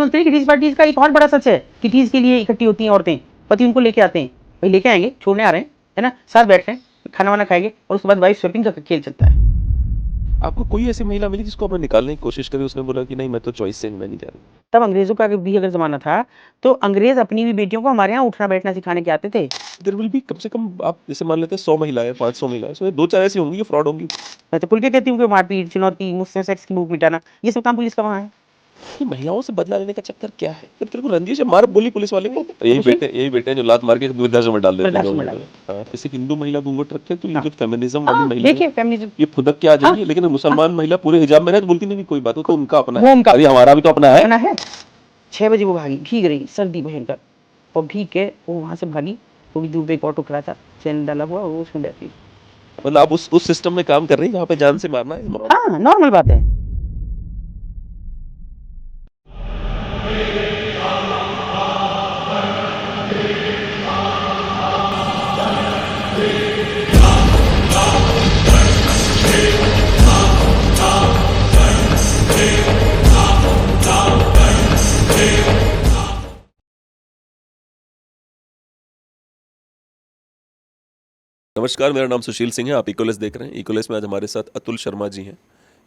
मंत्री kitty's parties का एक और बड़ा सच है। किटीज के लिए इकट्ठी होती हैं औरतें, पति उनको लेके आते हैं, भाई लेके आएंगे, छोड़ने आ रहे हैं, है ना, साथ बैठ रहे हैं, खाना वाना खाएंगे और उसके बाद वाइफ स्वैपिंग का खेल चलता है। आपको कोई ऐसी महिला मिली जिसको आपने निकालने की कोशिश करी, उसने बोला कि नहीं मैं तो चॉइस से मैं नहीं जा रही? तब अंग्रेजों का भी अगर जमाना था तो अंग्रेज अपनी भी बेटियों को हमारे यहाँ उठना बैठना सिखाने के आते थे। देयर विल बी कम से कम, आप जैसे मान लेते हैं 100 महिलाएं, 500 महिलाएं, उसमें 2-4 ऐसी होंगी जो फ्रॉड होंगी। मैं तो खुल के कहती हूँ कि मारपीट, चुनौती, मुझसे सेक्स की भूख मिटाना, ये सब काम पुलिस का वहाँ है। ये महिलाओं से बदला लेने का चक्कर क्या है? फिर तेरे को रंजिश है, मार बोली पुलिस वाले को। यही बेटे हैं जो लात मार के वृद्धाश्रम में डाल देते हैं। हाँ, किसी हिंदू महिला घूंघट रखे तो ये जो फेमिनिज्म वाली महिला देखिए फेमिनिज्म ये फुदक के आ जाएगी। लेकिन मुसलमान महिला पूरे हिजाब में रहे तो बोलती नहीं कोई बात, तो उनका अपना है, अरे हमारा भी तो अपना है। 6 बजे वो भागी, भीग रही, सर्दी भयंकर, और भीग के वो वहां से भागी, वो भी दूर पे एक ऑटो खड़ा था, चैन डाला हुआ, वो उसमें बैठी। मतलब आप उस सिस्टम में काम कर रही है जहाँ पे जान से मारना है। हाँ नॉर्मल बात है। नमस्कार, मेरा नाम सुशील सिंह है, आप इकोलेस देख रहे हैं। इकोलेस में आज हमारे साथ अतुल शर्मा जी हैं।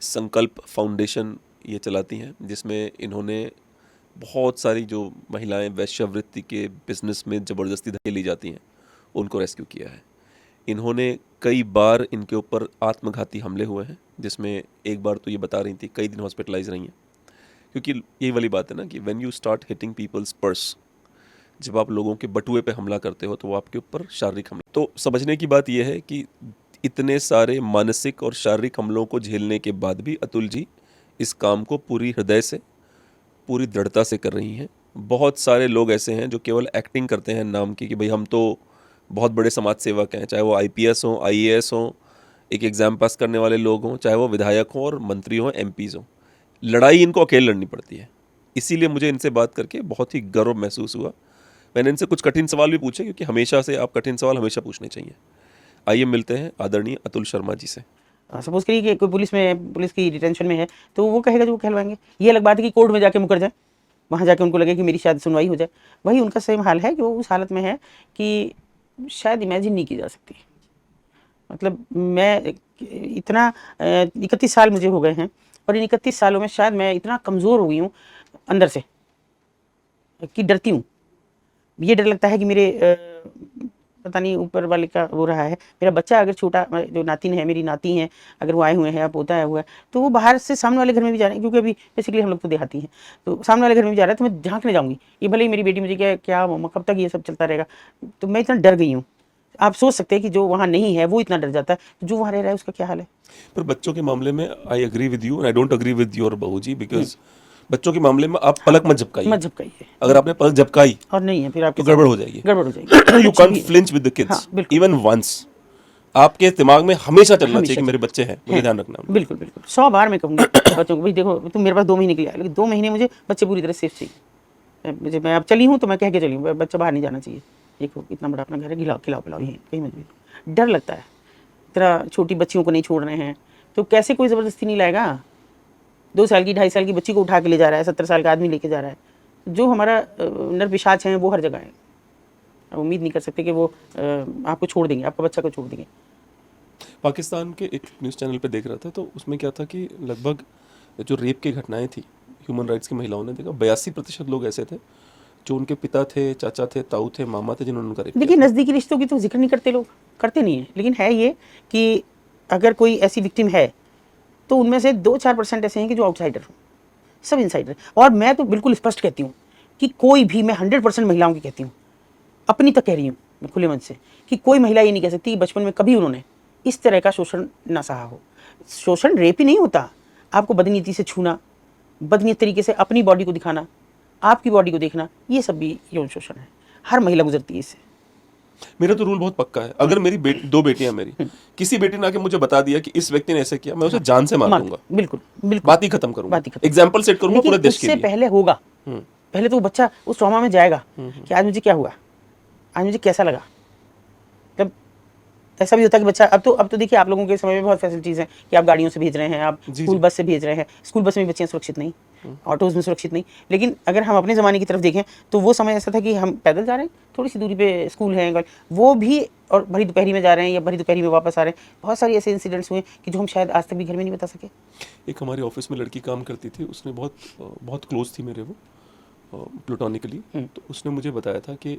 संकल्प फाउंडेशन ये चलाती हैं, जिसमें इन्होंने बहुत सारी जो महिलाएं वैश्यावृत्ति के बिजनेस में ज़बरदस्ती धकेली जाती हैं उनको रेस्क्यू किया है। इन्होंने कई बार इनके ऊपर आत्मघाती हमले हुए हैं, जिसमें एक बार तो ये बता रही थी कई दिन हॉस्पिटलाइज रही हैं, क्योंकि यही वाली बात है ना कि when you start hitting people's purse, जब आप लोगों के बटुए पे हमला करते हो तो वो आपके ऊपर शारीरिक हमला। तो समझने की बात यह है कि इतने सारे मानसिक और शारीरिक हमलों को झेलने के बाद भी अतुल जी इस काम को पूरी हृदय से, पूरी दृढ़ता से कर रही हैं। बहुत सारे लोग ऐसे हैं जो केवल एक्टिंग करते हैं नाम की कि भाई हम तो बहुत बड़े समाज सेवक हैं, चाहे वो IPS हों, IAS हों, एक एग्ज़ाम पास करने वाले लोग हों, चाहे वो विधायक हों और मंत्री हों, MPs हों। लड़ाई इनको अकेले लड़नी पड़ती है। इसीलिए मुझे इनसे बात करके बहुत ही गर्व महसूस हुआ। मैंने इनसे कुछ कठिन सवाल भी पूछे, क्योंकि हमेशा से आप कठिन सवाल हमेशा पूछने चाहिए। आइए मिलते हैं आदरणीय अतुल शर्मा जी से। सपोज करिए कि कोई पुलिस की डिटेंशन में है, तो वो कहेगा जो वो कहलवाएंगे। ये अलग बात है कि कोर्ट में जाके मुकर जाए, वहाँ जाके उनको लगे कि मेरी शायद सुनवाई हो जाए। वही उनका सेम हाल है कि वो उस हालत में है कि शायद इमेजिन नहीं की जा सकती। मतलब मैं इतना 31 साल मुझे हो गए हैं, और इन 31 सालों में शायद मैं इतना कमज़ोर हो गई हूँ अंदर से कि डरती हूँ। ये डर लगता है कि मेरे पता नहीं ऊपर वाले का वो रहा है, मेरा बच्चा अगर छोटा, जो नातिन है, मेरी नाती है, अगर वो आए हुए हैं या पोता आया हुआ है, तो वो बाहर से सामने वाले घर में भी जा रहे हैं, क्योंकि अभी बेसिकली हम लोग तो देहाती हैं, तो सामने वाले घर में भी जा रहा है, तो मैं झांकने जाऊँगी, ये भले ही मेरी बेटी मुझे क्या मम्मा कब तक ये सब चलता रहेगा। तो मैं इतना डर गई हूँ। आप सोच सकते हैं कि जो वहाँ नहीं है वो इतना डर जाता है, तो जो वहाँ रह रहा है उसका क्या हाल है। पर बच्चों के मामले में I agree with you and I don't agree with your बहू जी, बिकॉज बच्चों के मामले में आप पलक मत झपकाइए। अगर आपने पलक झपकाई और नहीं है फिर आपके तो गड़बड़ हो जाएगी। You can't flinch with the kids even once. आपके दिमाग में हमेशा चलना चाहिए कि मेरे बच्चे हैं, मुझे ध्यान रखना। बिल्कुल 100 बार मैं कहूँगी बच्चों को, भाई देखो तुम मेरे पास 2 महीने के लिए आए, लेकिन 2 महीने मुझे बच्चे पूरी तरह सेफ चाहिए। मुझे, मैं अब चली हूँ तो मैं कह के चली हूँ, बच्चा बाहर नहीं जाना चाहिए। देखो इतना बड़ा अपना घर है, खिलाओ पिलाओ, यहीं कहीं मत भी। डर लगता है, इतना छोटी बच्चियों को नहीं छोड़ रहे हैं, तो कैसे कोई ज़बरदस्ती नहीं लाएगा। 2 साल की 2.5 साल की बच्ची को उठा के ले जा रहा है, 70 साल का आदमी लेके जा रहा है। जो हमारा नर पिशाच हैं वो हर जगह है। अब उम्मीद नहीं कर सकते कि वो आपको छोड़ देंगे, आपका बच्चा को छोड़ देंगे। पाकिस्तान के एक न्यूज़ चैनल पे देख रहा था, तो उसमें क्या था कि लगभग जो रेप की घटनाएं थी ह्यूमन राइट्स की महिलाओं ने देखा, 82% लोग ऐसे थे जो उनके पिता थे, चाचा थे, ताऊ थे, मामा थे, जिन्होंने उनका रेप। देखिए नज़दीकी रिश्तों की तो जिक्र नहीं करते, लोग करते नहीं है, लेकिन है ये कि अगर कोई ऐसी विक्टिम है तो उनमें से 2-4% ऐसे हैं कि जो आउटसाइडर हो, सब इनसाइडर। और मैं तो बिल्कुल स्पष्ट कहती हूँ कि कोई भी, मैं 100% महिलाओं की कहती हूँ, अपनी तक कह रही हूँ मैं खुले मन से, कि कोई महिला ये नहीं कह सकती कि बचपन में कभी उन्होंने इस तरह का शोषण ना सहा हो। शोषण रेप ही नहीं होता, आपको बदनीति से छूना, बदनीत तरीके से अपनी बॉडी को दिखाना, आपकी बॉडी को देखना, ये सब भी यौन शोषण है। हर महिला गुजरती है इससे। मेरा तो रूल बहुत पक्का है, अगर मेरी 2 बेटियां मेरी, किसी बेटी ने आके मुझे बता दिया कि इस व्यक्ति ने ऐसे किया, मैं उसे जान से मार दूंगा। बिल्कुल बात ही खत्म करूंगा, एग्जाम्पल सेट करूंगा पूरे देश के लिए। पहले होगा, पहले तो बच्चा उस ट्रॉमा में जाएगा कि आज मुझे क्या हुआ, आज मुझे कैसा लगा। तब ऐसा भी होता है कि बच्चा, अब तो देखिए आप लोगों के समय में बहुत फैसिलिटीज़ हैं कि आप गाड़ियों से भेज रहे हैं, आप स्कूल बस से भेज रहे हैं। स्कूल बस में बच्चियाँ सुरक्षित नहीं, ऑटोज़ में सुरक्षित नहीं। लेकिन अगर हम अपने ज़माने की तरफ देखें तो वो समय ऐसा था कि हम पैदल जा रहे हैं, थोड़ी सी दूरी पे स्कूल है, वो भी, और भरी दोपहरी में जा रहे हैं या भरी दोपहरी में वापस आ रहे हैं। बहुत सारे ऐसे इंसिडेंट्स हुए कि जो हम शायद आज तक भी घर में नहीं बता सके। एक हमारे ऑफिस में लड़की काम करती थी, उसने बहुत क्लोज थी मेरे, वो प्लूटोनिकली। तो उसने मुझे बताया था कि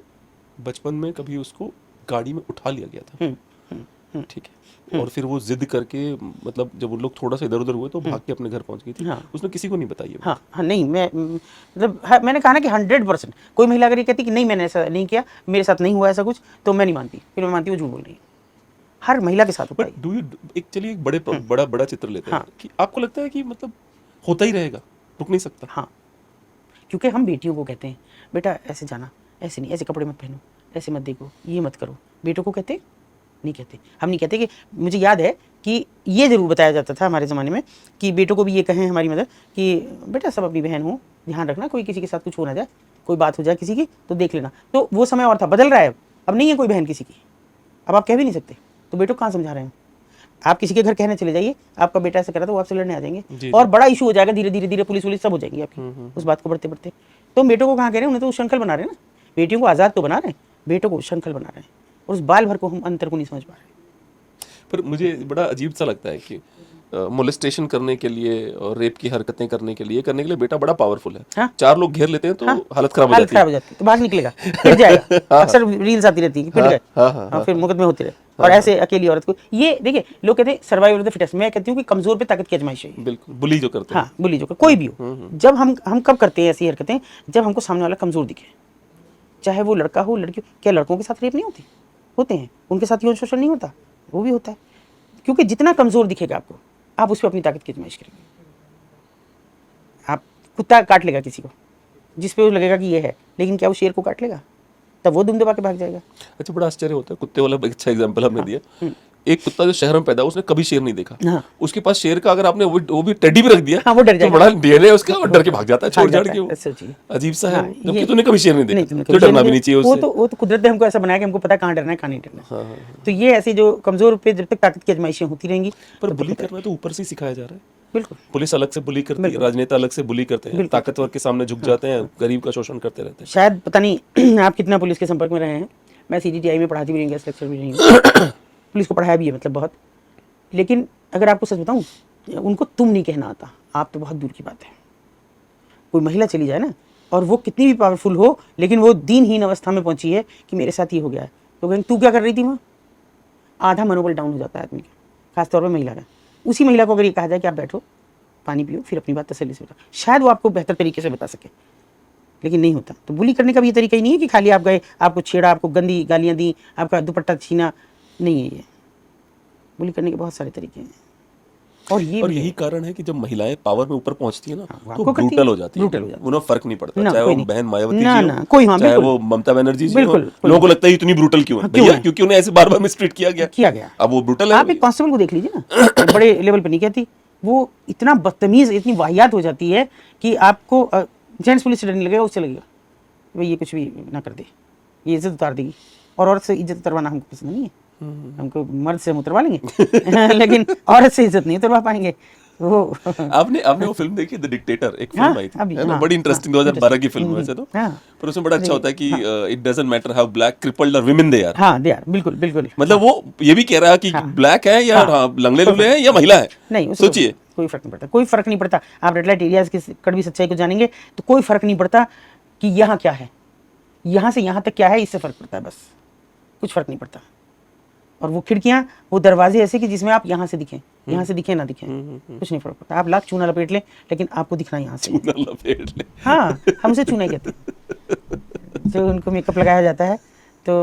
बचपन में कभी उसको गाड़ी में उठा लिया गया था, ठीक है, और फिर वो जिद करके, मतलब जब उन लोग थोड़ा सा इधर उधर हुए तो भाग के अपने घर पहुंच गई थी। हाँ। उसने किसी को नहीं बताई है। हाँ हाँ, नहीं, मैं मतलब मैंने कहा ना कि 100% कोई महिला अगर ये कहती कि नहीं मैंने ऐसा नहीं किया, मेरे साथ नहीं हुआ ऐसा कुछ, तो मैं नहीं मानती, फिर मैं मानती हूँ झूठ बोल रही है। हर महिला के साथ होता है। बट डू यू, एक चलिए एक बड़ा चित्र लेते हैं कि आपको लगता है कि मतलब होता ही रहेगा, रुक नहीं सकता? हाँ, क्योंकि हम बेटियों को कहते हैं बेटा ऐसे जाना, ऐसे नहीं, ऐसे कपड़े मत पहनो, ऐसे मत देखो, ये मत करो। बेटों को कहते नहीं कहते। हम नहीं कहते कि, मुझे याद है कि ये ज़रूर बताया जाता था हमारे ज़माने में कि बेटों को भी ये कहें हमारी मदर कि बेटा सब अपनी बहन हो, ध्यान रखना, कोई किसी के साथ कुछ हो ना जाए, कोई बात हो जाए किसी की तो देख लेना। तो वो समय और था, बदल रहा है अब नहीं है कोई बहन किसी की, अब आप कह भी नहीं सकते। तो बेटों को कहाँ समझा रहे हैं? आप किसी के घर कहने चले जाइए आपका बेटा ऐसा करा तो वो आपसे लड़ने आ जाएंगे और बड़ा इशू हो जाएगा, धीरे धीरे धीरे पुलिस वुलिस सब हो जाएगी आपकी उस बात को बढ़ते बढ़ते। तो हम बेटों को कहाँ कह रहे हैं, उन्हें तो श्रृंखल बना रहे हैं ना। बेटियों को आज़ाद तो बना रहे हैं, बेटों को श्रृंखल बना रहे हैं, और उस बाल भर को हम अंतर को नहीं समझ पा रहे। पर मुझे बड़ा अजीब सा लगता है कि मोलेस्टेशन करने के लिए और रेप की हरकतें करने के लिए बेटा बड़ा पावरफुल है। हाँ? 4 लोग घेर लेते हैं तो हालत खराब हालत खराब हो जाती है, तो बाहर निकलेगा, फिर जाएगा। अक्सर रील्स आती रहती है, फिर गए, फिर मुकदमे होते रहे। और ऐसे अकेली औरत को, ये देखिए लोग कहते हैं सर्वाइवल ऑफ द फिटेस्ट, मैं कहती हूँ कि कमजोर पे ताकत की आजमाइश है। बिल्कुल, बुली जो करते हैं। हाँ, बुली जो कोई भी हो, जब हम कब करते हैं ऐसी हरकतें, जब हमको सामने वाला कमजोर दिखे, चाहे वो लड़का हो लड़की हो। क्या लड़कों के साथ रेप नहीं होती? होते हैं, उनके साथ यौन शोषण नहीं होता? वो भी होता है। क्योंकि जितना कमजोर दिखेगा आपको, आप उस पर अपनी ताकत की आजमाइश करेंगे। आप कुत्ता काट लेगा किसी को, जिस पे वो लगेगा कि ये है, लेकिन क्या वो शेर को काट लेगा? तब वो दुम दबा के भाग जाएगा। अच्छा, बड़ा आश्चर्य होता है, कुत्ते वाला एक अच्छा एग्जांपल हमने दिया। एक कुत्ता जो शहर में पैदा हुआ, उसने कभी शेर नहीं देखा। हाँ। उसके पास शेर का अगर आपने वो भी टेडी भी रख दिया, हाँ, वो डर तो जाएगा। बड़ा डीएनए उसका, और डर के भाग जाता है, छोड़ छाड़ के। वो सोचिए, अजीब सा है। हाँ, जबकि तूने कभी शेर नहीं देखा, तुमने तो डरना भी नहीं चाहिए उससे। वो तो कुदरत ने हमको ऐसा बनाया कि हमको पता है कहाँ डरना है कहाँ नहीं डरना है। तो ये ऐसी जो कमजोर पे जब तक ताकत की आजमाइशें होती रहेंगी। पर बुली करना तो ऊपर से ही सिखाया जा रहा है। बिल्कुल, पुलिस अलग से बुली करती है, राजनेता अलग से बुली करते हैं, ताकतवर के सामने झुक जाते हैं, गरीब का शोषण करते रहते हैं। शायद पता नहीं आप कितना पुलिस के संपर्क में रहे हैं। मैं सीजीटीआई में पढ़ाती भी रही, गेस्ट लेक्चर भी रही हूँ, पुलिस को पढ़ाया भी है, मतलब बहुत। लेकिन अगर आपको सच बताऊं, उनको तुम नहीं कहना आता, आप तो बहुत दूर की बात है। कोई महिला चली जाए ना, और वो कितनी भी पावरफुल हो, लेकिन वो दीनहीन अवस्था में पहुंची है कि मेरे साथ ये हो गया है, तो कहेंगे तू क्या कर रही थी वहाँ? आधा मनोबल डाउन हो जाता है आदमी का, खासतौर पर महिला का। उसी महिला को अगर ये कहा जाए कि आप बैठो, पानी पियो, फिर अपनी बात तसल्ली से बताओ, शायद वो आपको बेहतर तरीके से बता सके, लेकिन नहीं होता। तो बुली करने का भी ये तरीका ही नहीं है कि खाली आप गए, आपको छेड़ा, आपको गंदी गालियाँ दी, आपका दुपट्टा छीना, नहीं है ये। बुली करने के बहुत सारे तरीके हैं, और यही कारण है कि जब महिलाएं पावर में ऊपर पहुंचती है ना, तो करती है, ब्रूटल हो जाती है। ब्रूटल हो जाती है। उन्हें फर्क नहीं पड़ता, ना, चाहे कोई वो नहीं। बहन मायावती ना, जी ना, हो, कोई, हाँ, चाहे बिल्कुल। वो ममता बनर्जी जी हो, बिल्कुल, कोई लोगों को लगता है इतनी ब्रूटल क्यों है भैया, क्योंकि उन्हें ऐसे बार बार मिसट्रीट किया गया। अब वो ब्रूटल है। आप एक कांस्टेबल को देख लीजिए ना, बड़े लेवल पे नहीं कहती, वो इतना बदतमीज, इतनी वाहियात हो जाती है कि आपको जेंट्स पुलिस से डर नहीं लगेगा, उससे लगेगा भाई ये कुछ भी ना कर दे, ये इज्जत उतार देगी। और औरत से इज्जत उतरवाना हमको पसंद नहीं है, हमको मर्द से हम उतरवा लेंगे लेकिन औरत से इज्जत नहीं उतरवा पाएंगे। वो आपने वो फिल्म देखी, द डिक्टेटर? एक फिल्म आई थी, है ना, बड़ी इंटरेस्टिंग, 2012 की फिल्म है वैसे तो। पर उसमें बड़ा अच्छा होता है कि it doesn't matter how black crippled और विमेन दे आर। हाँ, दे आर, बिल्कुल बिल्कुल। मतलब वो ये भी कह रहा है कि ब्लैक है या लंगड़े लुले है या महिला है, नहीं, सोचिए, कोई फर्क नहीं पड़ता, कोई फर्क नहीं पड़ता। आप रेड लाइट एरियाज की कड़वी सच्चाई को जानेंगे तो कोई फर्क नहीं पड़ता कि यहाँ क्या है, यहाँ से यहाँ तक क्या है, इससे फर्क पड़ता है, बस कुछ फर्क नहीं पड़ता। और वो खिड़कियां, वो दरवाजे ऐसे कि जिसमें आप यहाँ से दिखें, यहाँ से दिखे ना दिखे, कुछ नहीं फर्क पड़ता। आप लाख चूना लपेट लें, लेकिन आपको दिखना यहाँ से। चूना लपेट ले। हाँ, हम उसे चूना ही कहते हैं। जो उनको मेकअप लगाया जाता है, तो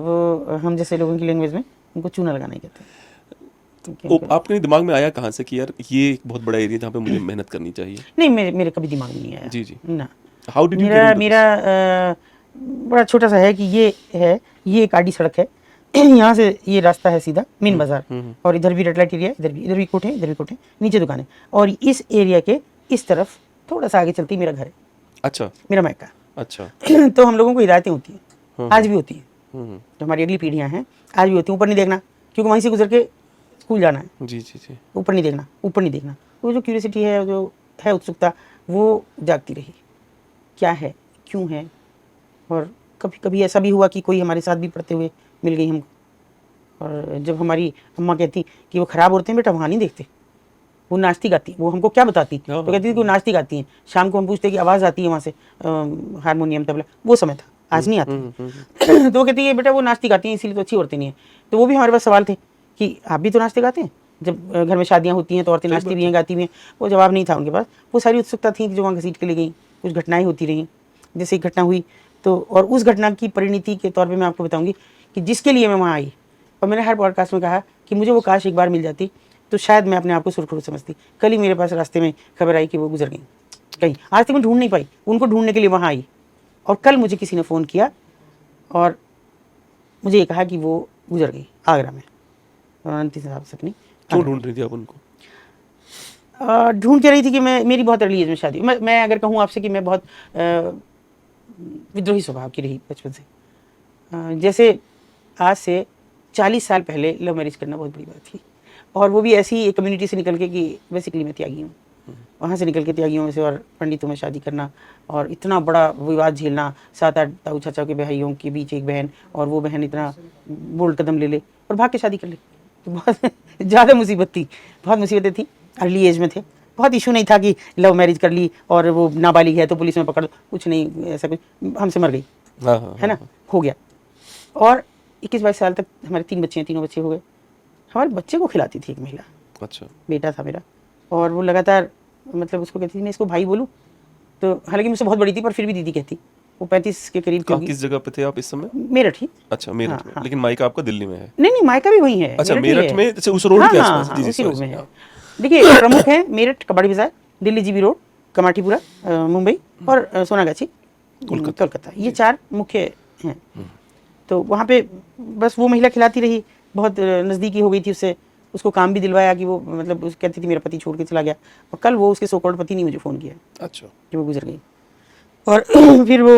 वो हम जैसे लोगों की लैंग्वेज में उनको चूना लगाना ही कहते हैं। आपके दिमाग में आया कहाँ से कि यार ये एक बहुत बड़ा एरिया जहाँ पे मुझे मेहनत करनी चाहिए? नहीं, मेरे कभी दिमाग में नहीं आया। जी ना, हाउ डिड यू? मेरा बड़ा छोटा सा है कि ये एक आड़ी सड़क है, यहाँ से ये रास्ता है सीधा मेन बाजार, और इधर भी रेड लाइट एरिया, इधर भी कोठे, इधर भी कोठे, नीचे दुकानें, और इस एरिया के इस तरफ थोड़ा सा आगे चलती मेरा घर है। अच्छा, मेरा मायका। अच्छा। तो हम लोगों को हिदायतें होती हैं, आज भी होती हैं, जो हमारी अगली पीढ़ियाँ हैं आज भी होती हैं। ऊपर नहीं देखना, क्योंकि वहीं से गुजर के स्कूल जाना है। जी जी जी। ऊपर नहीं देखना, ऊपर नहीं देखना। वो जो क्यूरियोसिटी है, जो है उत्सुकता, वो जागती रही, क्या है, क्यों है। और कभी कभी ऐसा भी हुआ कि कोई हमारे साथ भी पढ़ते हुए मिल गई हमको, और जब हमारी अम्मा कहती कि वो ख़राब औरतें बेटा वहाँ नहीं देखते, वो नाचती गाती, वो हमको क्या बताती, तो कहती थी कि वो नाचती गाती हैं। शाम को हम पूछते कि आवाज़ आती है वहाँ से, हारमोनियम तबला, वो समय था, आज नहीं आती है। तो वो कहती है बेटा वो नाचती गाती हैं इसीलिए तो अच्छी औरतें नहीं हैं। तो वो भी हमारे पास सवाल थे कि आप भी तो नाचते गाते हैं, जब घर में शादियाँ होती हैं तो औरतें नाचती भी हैं गाती भी हैं। वो जवाब नहीं था उनके पास, वो सारी उत्सुकता थी जो वहाँ घसीट के ले गई। कुछ घटनाएँ होती रहीं, जैसे एक घटना हुई तो, और उस घटना की परिणति के तौर पे मैं आपको बताऊंगी कि जिसके लिए मैं वहाँ आई, और मैंने हर पॉडकास्ट में कहा कि मुझे वो काश एक बार मिल जाती तो शायद मैं अपने आप को सुरखरू समझती। कल ही मेरे पास रास्ते में खबर आई कि वो गुजर गई कहीं, आज तक मैं ढूंढ नहीं पाई, उनको ढूंढने के लिए वहाँ आई, और कल मुझे किसी ने फ़ोन किया और मुझे ये कहा कि वो गुजर गई आगरा में, अनंती साहब से अपनी। क्यों ढूंढ रही थी आप उनको? ढूंढ के रही थी कि मेरी बहुत अर्ली एज में शादी, मैं अगर कहूँ आपसे कि मैं बहुत विद्रोही स्वभाव की रही बचपन से। जैसे आज से 40 साल पहले लव मैरिज करना बहुत बड़ी बात थी, और वो भी ऐसी एक कम्युनिटी से निकल के कि बेसिकली मैं त्यागी हूँ, वहाँ से निकल के त्यागियों में से और पंडितों में शादी करना, और इतना बड़ा विवाद झेलना, 7-8 ताऊ चाचा के भाइयों के बीच एक बहन, और वो बहन इतना बोल्ड कदम ले ले और भाग के शादी कर ले, तो बहुत ज़्यादा मुसीबत थी, बहुत मुसीबतें थी। अर्ली एज में थे, बहुत इशू नहीं था कि लव मैरिज कर ली और वो नाबालिग है तो पुलिस में पकड़, कुछ नहीं ऐसा कुछ, हमसे मर गई, है ना, हो गया। और 21-22 साल तक हमारे 3 बच्चे हैं, तीनों बच्चे हो गए। हमारे बच्चे को खिलाती थी एक महिला, अच्छा, बेटा था मेरा, और वो लगातार मतलब उसको कहती थी मैं इसको भाई बोलूँ, तो हालांकि मुझसे बहुत बड़ी थी पर फिर भी दीदी कहती। वो 35 के करीब कहाँ, किस जगह पे थे आप इस समय? मेरठ ही। अच्छा, मेरठ हाँ, में। हाँ। लेकिन मायका आपका दिल्ली में है? नहीं नहीं, मायका भी वही है। अच्छा, मेरठ ही मेरठ है। में, जैसे उस रोड हाँ के हाँ आसपास। हाँ, जी जी, उसी रोड sorry, में है। हाँ। देखिए प्रमुख है मेरठ कबाड़ी बाजार, दिल्ली जीबी रोड, कमाटीपुरा मुंबई, और सोनागाछी कोलकाता, ये 4 मुख्य हैं। तो वहाँ पे बस वो महिला खिलाती रही, बहुत नज़दीकी हो गई थी उससे, उसको काम भी दिलवाया कि वो मतलब उस कहती थी मेरा पति छोड़ के चला गया, और कल वो उसके सो कॉल्ड पति ने मुझे फ़ोन किया अच्छा, कि वो गुजर गई। और फिर वो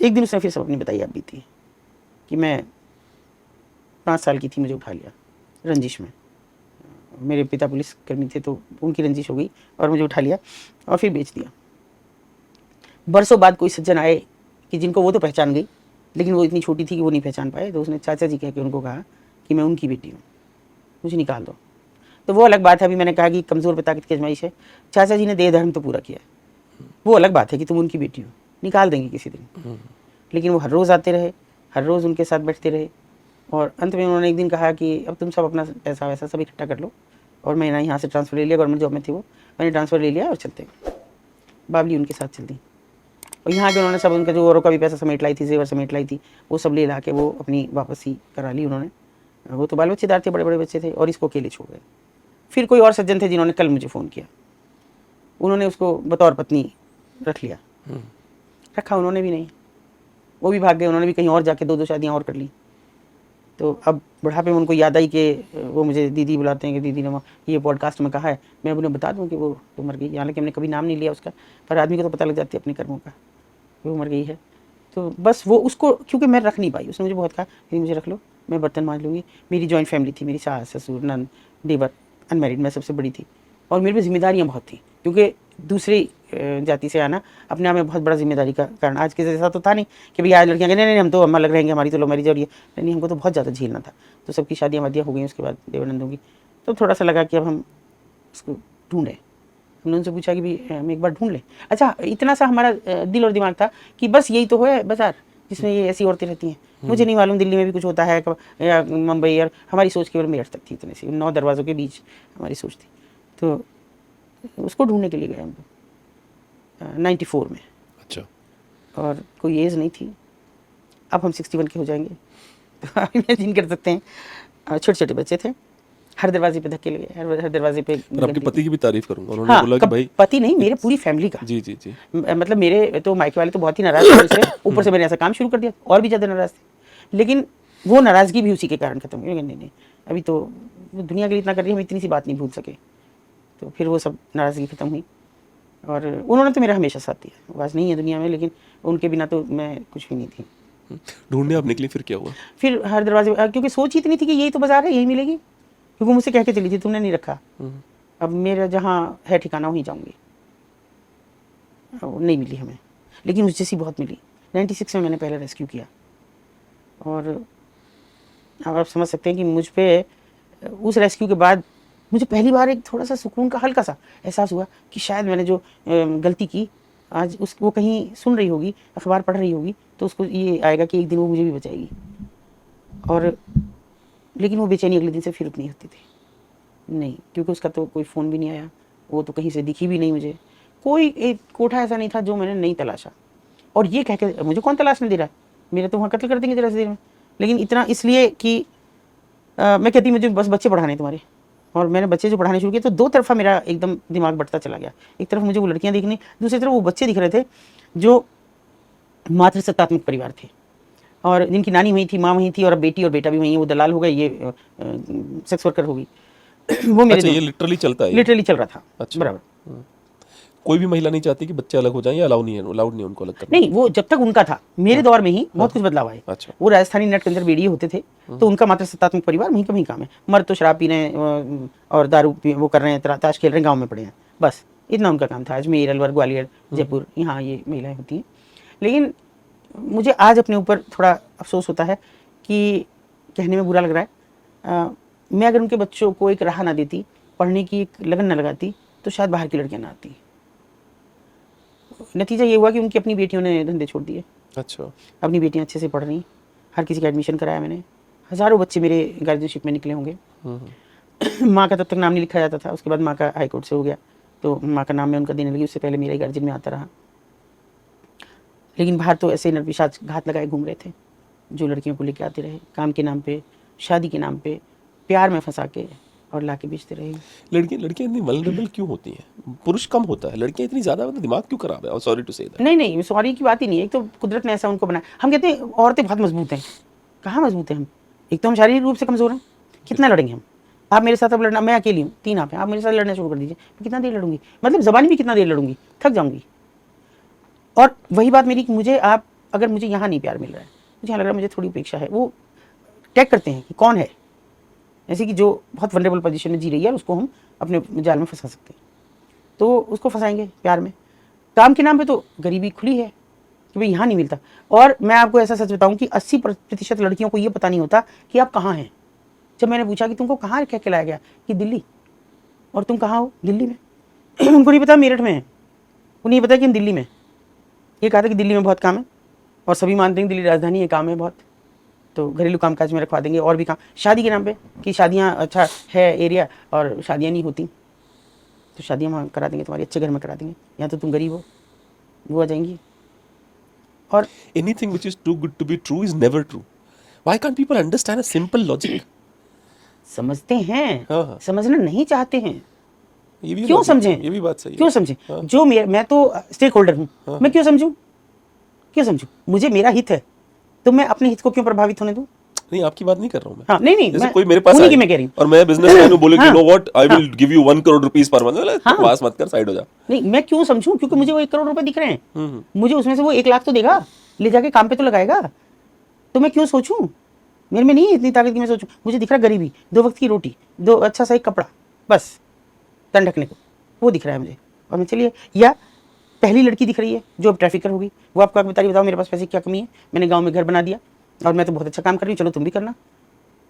एक दिन उसने फिर सब अपनी बताई आप बीती कि मैं 5 साल की थी, मुझे उठा लिया रंजिश में, मेरे पिता पुलिस कर्मी थे तो उनकी रंजिश हो गई और मुझे उठा लिया और फिर बेच दिया। बरसों बाद कोई सज्जन आए कि जिनको वो तो पहचान गई, लेकिन वो इतनी छोटी थी कि वो नहीं पहचान पाए, तो उसने चाचा जी कह के उनको कहा कि मैं उनकी बेटी हूँ, मुझे निकाल दो। तो वो अलग बात है, अभी मैंने कहा कि कमज़ोर पे ताकत की आजमाइश है, चाचा जी ने देह धर्म तो पूरा किया है, वो अलग बात है कि तुम उनकी बेटी हो, निकाल देंगे किसी दिन। लेकिन वो हर रोज़ आते रहे, हर रोज़ उनके साथ बैठते रहे, और अंत में उन्होंने एक दिन कहा कि अब तुम सब अपना पैसा वैसा सब इकट्ठा कर लो, और मैंने यहाँ से ट्रांसफ़र ले लिया, गवर्नमेंट जॉब में थी वो, मैंने ट्रांसफ़र ले लिया और चलते बाबली उनके साथ चल दी। और यहाँ के उन्होंने सब उनका जो औरों का भी पैसा समेट लाई थी, जेवर समेट लाई थी, वो सब ले ला के वो अपनी वापसी करा ली उन्होंने। वो तो बाल बच्चेदार थे, बड़े बड़े बच्चे थे, और इसको अकेले छोड़ गए। फिर कोई और सज्जन थे जिन्होंने कल मुझे फ़ोन किया, उन्होंने उसको बतौर पत्नी रख लिया, रखा उन्होंने भी नहीं, वो भी भाग गए, उन्होंने भी कहीं और जाके 2-2 शादियाँ और कर ली। तो अब बुढ़ापे में उनको याद आई कि वो मुझे दीदी बुलाते हैं कि दीदी ने ये पॉडकास्ट में कहा है, मैं उन्हें बता दूं कि वो तो मर गई, हालांकि हमने कभी नाम नहीं लिया उसका, पर आदमी को तो पता लग जाती है अपने कर्मों का, वो मर गई है। तो बस वो उसको, क्योंकि मैं रख नहीं पाई, उसने मुझे बहुत कहा दीदी मुझे रख लो, मैं बर्तन मांज लूँगी। मेरी जॉइंट फैमिली थी, मेरी सास ससुर नंद देवर, अनमैरिड, मैं सबसे बड़ी थी, और मेरे पे जिम्मेदारियाँ बहुत थी, क्योंकि दूसरी जाति से आना अपने आप में बहुत बड़ा जिम्मेदारी का कारण। आज के जैसा तो था नहीं कि भैया आज लड़कियाँ नहीं नहीं हम तो अम्मा लग रहेंगे, हमारी तो लव मैरिज हो रही है, नहीं हमको तो बहुत ज़्यादा झेलना था। तो सबकी शादियाँ वादियाँ हो गई उसके बाद देवानंदों की, तो थोड़ा सा लगा कि अब हम उसको ढूंढें। हमने उनसे पूछा कि भी हम एक बार ढूंढ लें। अच्छा, इतना सा हमारा दिल और दिमाग था कि बस यही तो है बाजार जिसमें ये ऐसी औरतें रहती हैं। मुझे नहीं मालूम दिल्ली में भी कुछ होता है या मुंबई, और हमारी सोच केवल मेरठ तक थी, इतनी सी 9 दरवाज़ों के बीच हमारी सोच थी। तो उसको ढूंढने के लिए गए हम 94 में। अच्छा, और कोई एज नहीं थी, अब हम 61 के हो जाएंगे, तो आप इमेजिन कर सकते हैं। छोटे छोटे बच्चे थे, हर दरवाजे पे धक्के लगे, हर दरवाजे पे। पर आपके पति की भी तारीफ करूंगा, उन्होंने हाँ, बोला कि भाई पति नहीं, मेरे पूरी फैमिली का। जी जी जी, मतलब मेरे तो मायके वाले तो बहुत ही नाराज थे उससे, ऊपर से मैंने ऐसा काम शुरू कर दिया, और भी ज़्यादा नाराज थे। लेकिन वो नाराज़गी भी उसी के कारण खत्म हुई। नहीं नहीं, अभी तो दुनिया के लिए इतना कर रही है, हम इतनी सी बात नहीं भूल सके। तो फिर वो सब नाराज़गी खत्म हुई, और उन्होंने तो मेरा हमेशा साथ दिया। आवाज़ नहीं है दुनिया में, लेकिन उनके बिना तो मैं कुछ भी नहीं थी। ढूंढने आप निकली, फिर क्या हुआ? फिर हर दरवाजे, क्योंकि सोच ही इतनी थी कि यही तो बाजार है, यही मिलेगी, क्योंकि मुझसे कह के चली थी तुमने नहीं रखा, अब मेरा जहाँ है ठिकाना वहीं जाऊँगी। वो नहीं मिली हमें, लेकिन उस जैसी बहुत मिली। 96 में मैंने पहले रेस्क्यू किया, और अब आप समझ सकते हैं कि मुझ पे उस रेस्क्यू के बाद मुझे पहली बार एक थोड़ा सा सुकून का हल्का सा एहसास हुआ कि शायद मैंने जो गलती की, आज उस वो कहीं सुन रही होगी, अखबार पढ़ रही होगी, तो उसको ये आएगा कि एक दिन वो मुझे भी बचाएगी। और लेकिन वो बेचैनी अगले दिन से फिर उतनी होती थी नहीं, क्योंकि उसका तो कोई फ़ोन भी नहीं आया, वो तो कहीं से दिखी भी नहीं मुझे। कोई एक कोठा ऐसा नहीं था जो मैंने नहीं तलाशा। और ये कह के मुझे कौन तलाशने दे रहा है, मेरे तो वहाँ कत्ल कर देंगे जरा सी देर में। लेकिन इतना इसलिए कि मैं कहती मुझे बस बच्चे पढ़ाने हैं तुम्हारे, और मैंने बच्चे जो पढ़ाने शुरू किए तो दो तरफा मेरा एकदम दिमाग बढ़ता चला गया। एक तरफ मुझे वो लड़कियां दिखनी, दूसरी तरफ वो बच्चे दिख रहे थे जो मातृसत्तात्मक परिवार थे, और जिनकी नानी वहीं थी, माँ वहीं थी, और अब बेटी और बेटा भी वहीं है। वो दलाल हो गए, ये सेक्स वर्कर होगी। वो मेरे अच्छा, ये लिटरली चलता है ये? लिटरली चल रहा था। अच्छा। बराबर। कोई भी महिला नहीं चाहती कि बच्चे अलग हो जाएं, या अलाउड नहीं है उनको अलग करना? नहीं, वो जब तक उनका था, मेरे दौर में ही बहुत कुछ बदलाव आए। अच्छा। वो राजस्थानी नेट के अंदर बेड़िए होते थे, तो उनका मातृसत्तात्मक परिवार वहीं का वहीं काम है। मर्द तो शराब पी रहे हैं और दारू वो कर रहे हैं, ताश खेल रहे हैं, गाँव में पड़े हैं, बस इतना उनका काम था। अजमेर, अलवर, ग्वालियर, जयपुर, यहाँ ये महिलाएं होती हैं। लेकिन मुझे आज अपने ऊपर थोड़ा अफसोस होता है कि कहने में बुरा लग रहा है, मैं अगर उनके बच्चों को एक राह ना देती, पढ़ने की एक लगन ना लगाती, तो शायद बाहर की लड़कियां ना आती। नतीजा ये हुआ कि उनकी अपनी बेटियों ने धंधे छोड़ दिए। अच्छा। अपनी बेटियां अच्छे से पढ़ रही, हर किसी का एडमिशन कराया मैंने, हज़ारों बच्चे मेरे गार्जियनशिप में निकले होंगे। माँ का तब तक नाम नहीं लिखा जाता था, उसके बाद माँ का हाई कोर्ट से हो गया, तो माँ का नाम मैं उनका देने लगी। उससे पहले मेरा ही गार्जियन में आता रहा। लेकिन बाहर तो ऐसे नरपिशाच घात लगाए घूम रहे थे, जो लड़कियों को लेके आते रहे, काम के नाम पे, शादी के नाम पे, प्यार में फंसा के और ला के बेचते रहे। लड़कियां इतनी वल्नरेबल क्यों होती हैं? पुरुष कम होता है, लड़कियां इतनी ज्यादा, मतलब दिमाग क्यों खराब है? Sorry to say that. नहीं, सॉरी की बात ही नहीं है। एक तो कुदरत ने ऐसा उनको बनाया। हम कहते हैं औरतें बहुत मजबूत हैं, कहाँ मजबूत हैं हम? एक तो हम शारीरिक रूप से कमजोर हैं, कितना लड़ेंगे हम? आप मेरे साथ अब लड़ना, मैं अकेली हूँ, 3 आप हैं, आप मेरे साथ लड़ना शुरू कर दीजिए, मैं कितना देर लड़ूंगी? मतलब जबानी भी कितना देर लड़ूंगी, थक जाऊंगी। और वही बात मेरी कि मुझे आप, अगर मुझे यहाँ नहीं प्यार मिल रहा है, मुझे यहाँ लग रहा है मुझे थोड़ी उपेक्षा है, वो टैग करते हैं कि कौन है, ऐसे कि जो बहुत वनरेबल पोजीशन में जी रही है, और उसको हम अपने जाल में फंसा सकते हैं, तो उसको फंसाएंगे प्यार में। काम के नाम पे तो गरीबी खुली है कि भाई यहाँ नहीं मिलता। और मैं आपको ऐसा सच बताऊं कि 80% लड़कियों को ये पता नहीं होता कि आप कहाँ हैं। जब मैंने पूछा कि तुमको कहाँ कह के लाया गया, कि दिल्ली। और तुम कहाँ हो? दिल्ली में। उनको नहीं पता मेरठ में है, उन्हें नहीं पता कि हम दिल्ली में। ये कहा था कि दिल्ली में बहुत काम है, और सभी मानते हैं दिल्ली राजधानी है, काम है बहुत, तो घरेलू कामकाज में रखवा देंगे, और भी काम शादी के नाम पे कि शादियाँ अच्छा है एरिया और शादियाँ नहीं होती, तो शादियाँ वहाँ करा देंगे, तुम्हारे अच्छे घर में करा देंगे, यहाँ तो तुम गरीब हो, वो आ जाएंगी। और anything which is too good to be true is never true. Why can't people understand a simple logic? समझते हैं, हाँ। समझना नहीं चाहते हैं। ये भी क्यों बात- समझें? ये भी बात सही है। क्यों समझें? हाँ। जो मैं तो स्टेक होल्डर हूँ, मैं क्यों समझूं? क्यों समझूं? मुझे मेरा हित है, तो मैं अपने हित को क्यों प्रभावित होने दूं? नहीं, आपकी बात नहीं कर रहा हूँ मैं। हाँ, नहीं, जैसे मैं कोई मेरे पास उन्हीं आए की मैं कह रही हूँ। और मैं बिजनेसमैन हूँ, बोले कि हाँ। Know what, I will give you 1 crore rupees per month, हाँ। बकवास मत कर, साइड हो जा। नहीं, मैं क्यों समझूं? क्योंकि मुझे वो 1 करोड़ रुपए दिख रहे हैं, मुझे उसमें से वो 1 लाख तो देगा, ले जाके काम पे तो लगाएगा, तो मैं क्यों सोचूं? मेरे में नहीं है इतनी ताकत कि मैं सोचूं। मुझे दिख रहा गरीबी, 2 वक्त की रोटी, 2 अच्छा सा एक कपड़ा, बस तन ढकने को, वो दिख रहा है मुझे, और मैं चलिए। या पहली लड़की दिख रही है जो अब ट्रैफिकर होगी, वो आपको आके बताइए, बताओ मेरे पास पैसे की क्या कमी है, मैंने गाँव में घर बना दिया और मैं तो बहुत अच्छा काम कर रही हूँ, चलो तुम भी करना।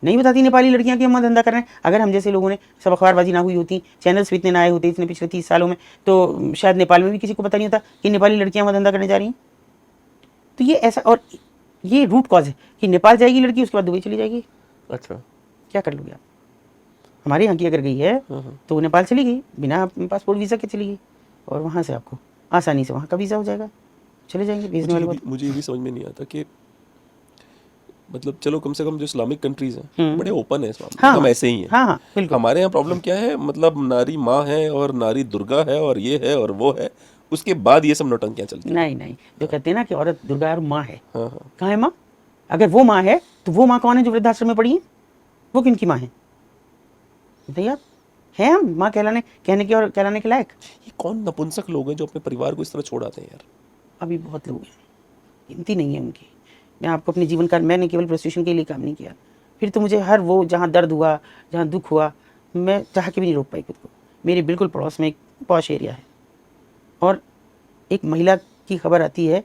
नहीं बताती नेपाली लड़कियां कि हम धंधा कर रहे हैं। अगर हम जैसे लोगों ने सब अखबारबाजी ना हुई होती, चैनल्स भी इतने ना आए होते इतने पिछले 30 सालों में, तो शायद नेपाल में भी किसी को पता नहीं होता कि नेपाली लड़कियां वहाँ धंधा करने जा रही हैं। तो ये ऐसा, और ये रूट कॉज है कि नेपाल जाएगी लड़की, उसके बाद दुबई चली जाएगी। अच्छा। क्या कर लोगे आप? हमारे यहाँ की अगर गई है तो वो नेपाल चली गई, बिना पासपोर्ट वीज़ा के चली गई, और वहाँ से आपको आसानी से वहाँ का वीज़ा हो जाएगा, चले जाएंगे भेजने वाले बात। मुझे ये भी समझ में नहीं आता कि मतलब चलो कम से कम जो इस्लामिक कंट्रीज हैं बड़े ओपन है इस मामले में, हाँ, हम ऐसे ही हैं। हाँ, बिल्कुल। हमारे यहाँ प्रॉब्लम क्या है, मतलब नारी माँ है और नारी दुर्गा है और ये है और वो है, उसके बाद ये सब नौटंकियाँ चलती हैं। नहीं, जो कहते हैं ना कि औरत दुर्गा और माँ है, हाँ। कहाँ है माँ? अगर वो माँ है तो वो माँ कौन है जो वृद्धाश्रम में पड़ी है? वो किनकी माँ है बताइए आप? है हम माँ कहने के और कहलाने के लायक? ये कौन नपुंसक लोग हैं जो अपने परिवार को इस तरह छोड़ आते हैं यार? अभी बहुत लोग हैं, गिनती नहीं है उनकी। मैं आपको अपने जीवन का, मैंने केवल प्रोस्टिट्यूशन के लिए काम नहीं किया, फिर तो मुझे हर वो जहाँ दर्द हुआ, जहाँ दुख हुआ, मैं चाह के भी नहीं रोक पाई खुद को। मेरे बिल्कुल पड़ोस में एक पॉश एरिया है, और एक महिला की खबर आती है,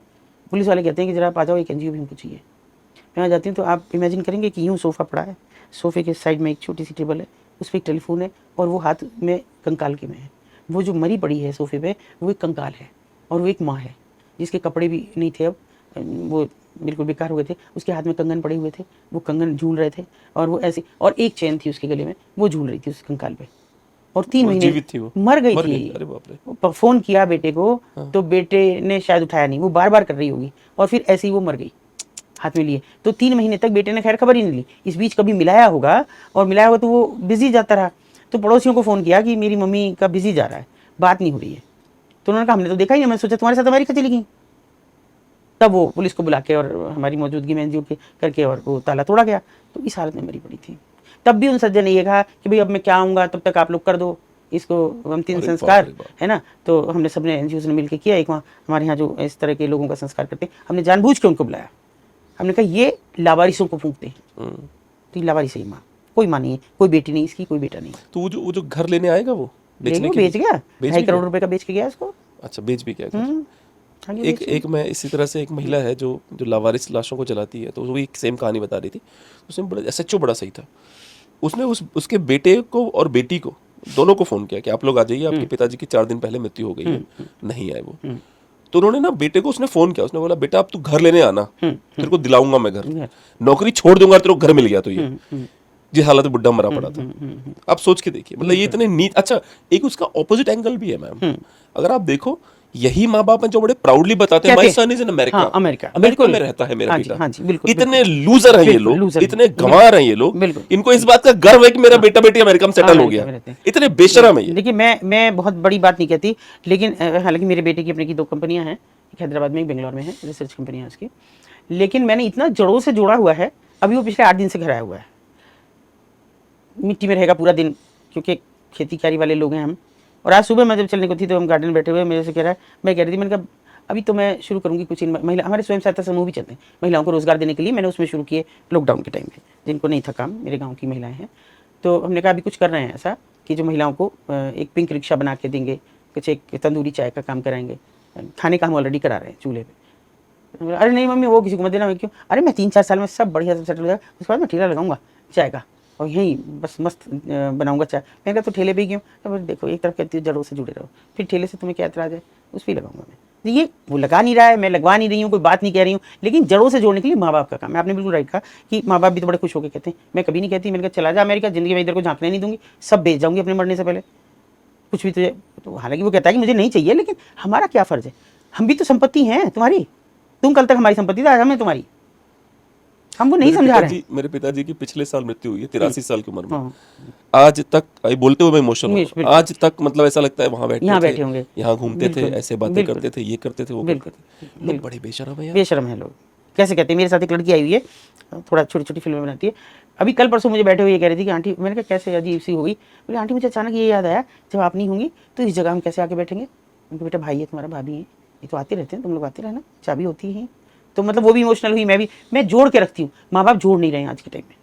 पुलिस वाले कहते हैं कि ज़रा आप आ जाओ, एक एनजीओ भी हमको चाहिए। मैं वहाँ जाती हूँ तो आप इमेजिन करेंगे कि यूँ सोफ़ा पड़ा है, सोफ़े के साइड में एक छोटी सी टेबल है, उस पर एक टेलीफोन है और वो हाथ में कंकाल के में है। वो जो मरी पड़ी है सोफ़े पे वो एक कंकाल है और वो एक माँ है जिसके कपड़े भी नहीं थे, अब वो बिल्कुल बेकार हुए थे, उसके हाथ में कंगन पड़े हुए थे, वो कंगन झूल रहे थे और वो ऐसे, और एक चेन थी उसके गले में, वो झूल रही थी उस कंकाल पे, और 3 और महीने जीवित थी वो? मर गई मर थी। गई? अरे बाप रे! फ़ोन किया बेटे को तो बेटे ने शायद उठाया नहीं, वो बार-बार कर रही होगी और फिर ऐसे ही वो मर गई हाथ में लिए। तो 3 महीने तक बेटे ने खैर खबर ही नहीं ली। इस बीच कभी मिलाया होगा, और मिलाया होगा तो वो बिज़ी जाता रहा। तो पड़ोसियों को फ़ोन किया कि मेरी मम्मी का बिज़ी जा रहा है, बात नहीं हो रही है। तो उन्होंने कहा हमने तो देखा ही नहीं, मैंने सोचा तुम्हारे साथ अमेरिका चली गई। तब वो पुलिस को बुला के और हमारी मौजूदगी में एनजीओ के करके और वो ताला तोड़ा गया। तो इस हालत में मरी पड़ी थी। तब भी उन सज्जन ने ये कहा कि भाई अब मैं क्या आऊँगा, तब तक आप लोग कर दो इसको अंतिम अरे बाप संस्कार, रे बाप! है ना। तो हमने सबने एनजीओ ने मिलकर किया। एक वहाँ हमारे यहाँ जो इस तरह के लोगों का संस्कार करते हैं, हमने जानबूझ के उनको बुलाया। हमने कहा ये लावारिसों को फूंकते हैं, तो ये लावारिस है माँ, कोई माँ नहीं है, कोई बेटी नहीं इसकी, कोई बेटा नहीं। तो वो जो घर लेने आएगा वो बेचने के बेच लिए? गया, बेच 2.5 भी करोड़ गया? रुपए का बेच के गया इसको। अच्छा, बेच भी गया घर। आगे एक बेच गया। एक मैं इसी तरह से, एक महिला है जो लावारिस लाशों को जलाती है, तो वो एक सेम कहानी बता रही थी। उसने बड़ा एसएचओ बड़ा सही था, उसने उसके बेटे को और बेटी को दोनों को फ़ोन किया कि आप लोग आ जाइए, आपके पिताजी की 4 दिन पहले मृत्यु हो गई है। नहीं आए वो। तो उन्होंने ना बेटे को उसने फ़ोन किया, उसने बोला बेटा अब तू घर लेने आना, तेरे को दिलाऊंगा मैं घर, नौकरी छोड़ दूंगा तेरे को घर मिल गया। तो ये जिस हालत में बुढ़ा मरा पड़ा था, आप सोच के देखिए, मतलब ये इतने नीट। अच्छा, एक उसका ऑपोजिट एंगल भी है मैम, अगर आप देखो, यही माँ बाप हैं जो बड़े प्राउडली बताते हैं my son is in America, हाँ, अमेरिका में रहता है मेरा पिता। हाँ जी, बिल्कुल, इतने लूजर हैं ये बिल्कुल, लोग, लूजर हैं, इतने गंवार हैं ये लोग, बिल्कुल। इनको इस बात का गर्व है कि मेरा बेटा बेटी अमेरिका में सेटल हो अमेरिका गया। में रहते हैं। इतने बेशरम है ये। देखिए मैं बहुत बड़ी बात नहीं कहती, लेकिन हालांकि मेरे बेटे की अपने की 2 कंपनियां हैं, एक हैदराबाद में, एक बेंगलोर में है, रिसर्च कंपनियां उसकी। लेकिन मैंने इतना जड़ों से जोड़ा हुआ है, अभी वो पिछले 8 दिन से घर आया हुआ है। मिट्टी में रहेगा पूरा दिन, क्योंकि खेती कियारी वाले लोग हैं हम। और आज सुबह मैं जब चलने को थी तो हम गार्डन में बैठे हुए, मेरे से कह रहा है, मैं कह रही थी, मैंने कहा अभी तो मैं शुरू करूँगी कुछ इन महिला, हमारे स्वयं सहायता समूह भी चलते हैं महिलाओं को रोजगार देने के लिए, मैंने उसमें शुरू किए लॉकडाउन के टाइम पे, जिनको नहीं था काम, मेरे गाँव की महिलाएं हैं। तो हमने कहा अभी कुछ कर रहे हैं ऐसा कि जो महिलाओं को एक पिंक रिक्शा बना के देंगे, कुछ एक तंदूरी चाय का काम कराएंगे, खाने का हम ऑलरेडी करा रहे हैं चूल्हे पे। अरे नहीं मम्मी वो किसी को मत देना। मैं क्यों? अरे मैं 3-4 साल में सब बढ़िया सब सेटल हो जाएगा, उसके बाद मैं ठेला लगाऊंगा चाय का और यहीं बस मस्त बनाऊंगा चाय। मैंने कहा तो ठेले पे क्यों? तो देखो एक तरफ कहती हूँ जड़ों से जुड़े रहो, फिर ठेले से तुम्हें क्या एतराज़ है, उस पर लगाऊंगा मैं। ये वो लगा नहीं रहा है, मैं लगवा नहीं रही हूँ, कोई बात नहीं कह रही हूँ, लेकिन जड़ों से जोड़ने के लिए माँ बाप का काम है। आपने बिल्कुल राइट कहा कि माँ बाप भी तो बड़े खुश होकर कहते हैं, मैं कभी नहीं कहती, मैंने कहा चला जा अमेरिका, जिंदगी में इधर को झांकने नहीं दूंगी, सब बेच जाऊंगी अपने मरने से पहले, कुछ भी तुझे। तो हालांकि वो कहता है कि मुझे नहीं चाहिए, लेकिन हमारा क्या फ़र्ज़ है, हम भी तो संपत्ति हैं तुम्हारी, तुम कल तक हमारी संपत्ति थी, आज हम तुम्हारी। हम वो नहीं समझा रहे हैं। मेरे पिताजी की पिछले साल मृत्यु हुई है, 83 साल की उम्र में। आज तक बोलते हुए मैं इमोशनल हूँ, आज तक मतलब ऐसा लगता है वहाँ बैठे होंगे, यहाँ घूमते थे, ऐसे बातें करते थे, ये करते थे, वो करते थे। लोग बड़े बेशरम है यार, बेशरम है लोग। कैसे कहते हैं, मेरे साथ एक लड़की आई हुई है, थोड़ा छोटी छोटी फिल्में बनाती है। अभी कल परसों मुझे बैठे हुए ये कह रही थी कि आंटी, मैंने कहा कैसे अजीब सी हो गई, बोले आंटी मुझे अचानक ये याद आया, जब आप नहीं होंगी तो इस जगह हम कैसे आके बैठेंगे। उनके बेटा भाई है तुम्हारा, भाभी है, ये तो आते रहते हैं, तुम लोग आते रहना, चाबी होती है। तो मतलब वो भी इमोशनल हुई, मैं जोड़ के रखती हूँ। माँ बाप जोड़ नहीं रहे हैं आज के टाइम में।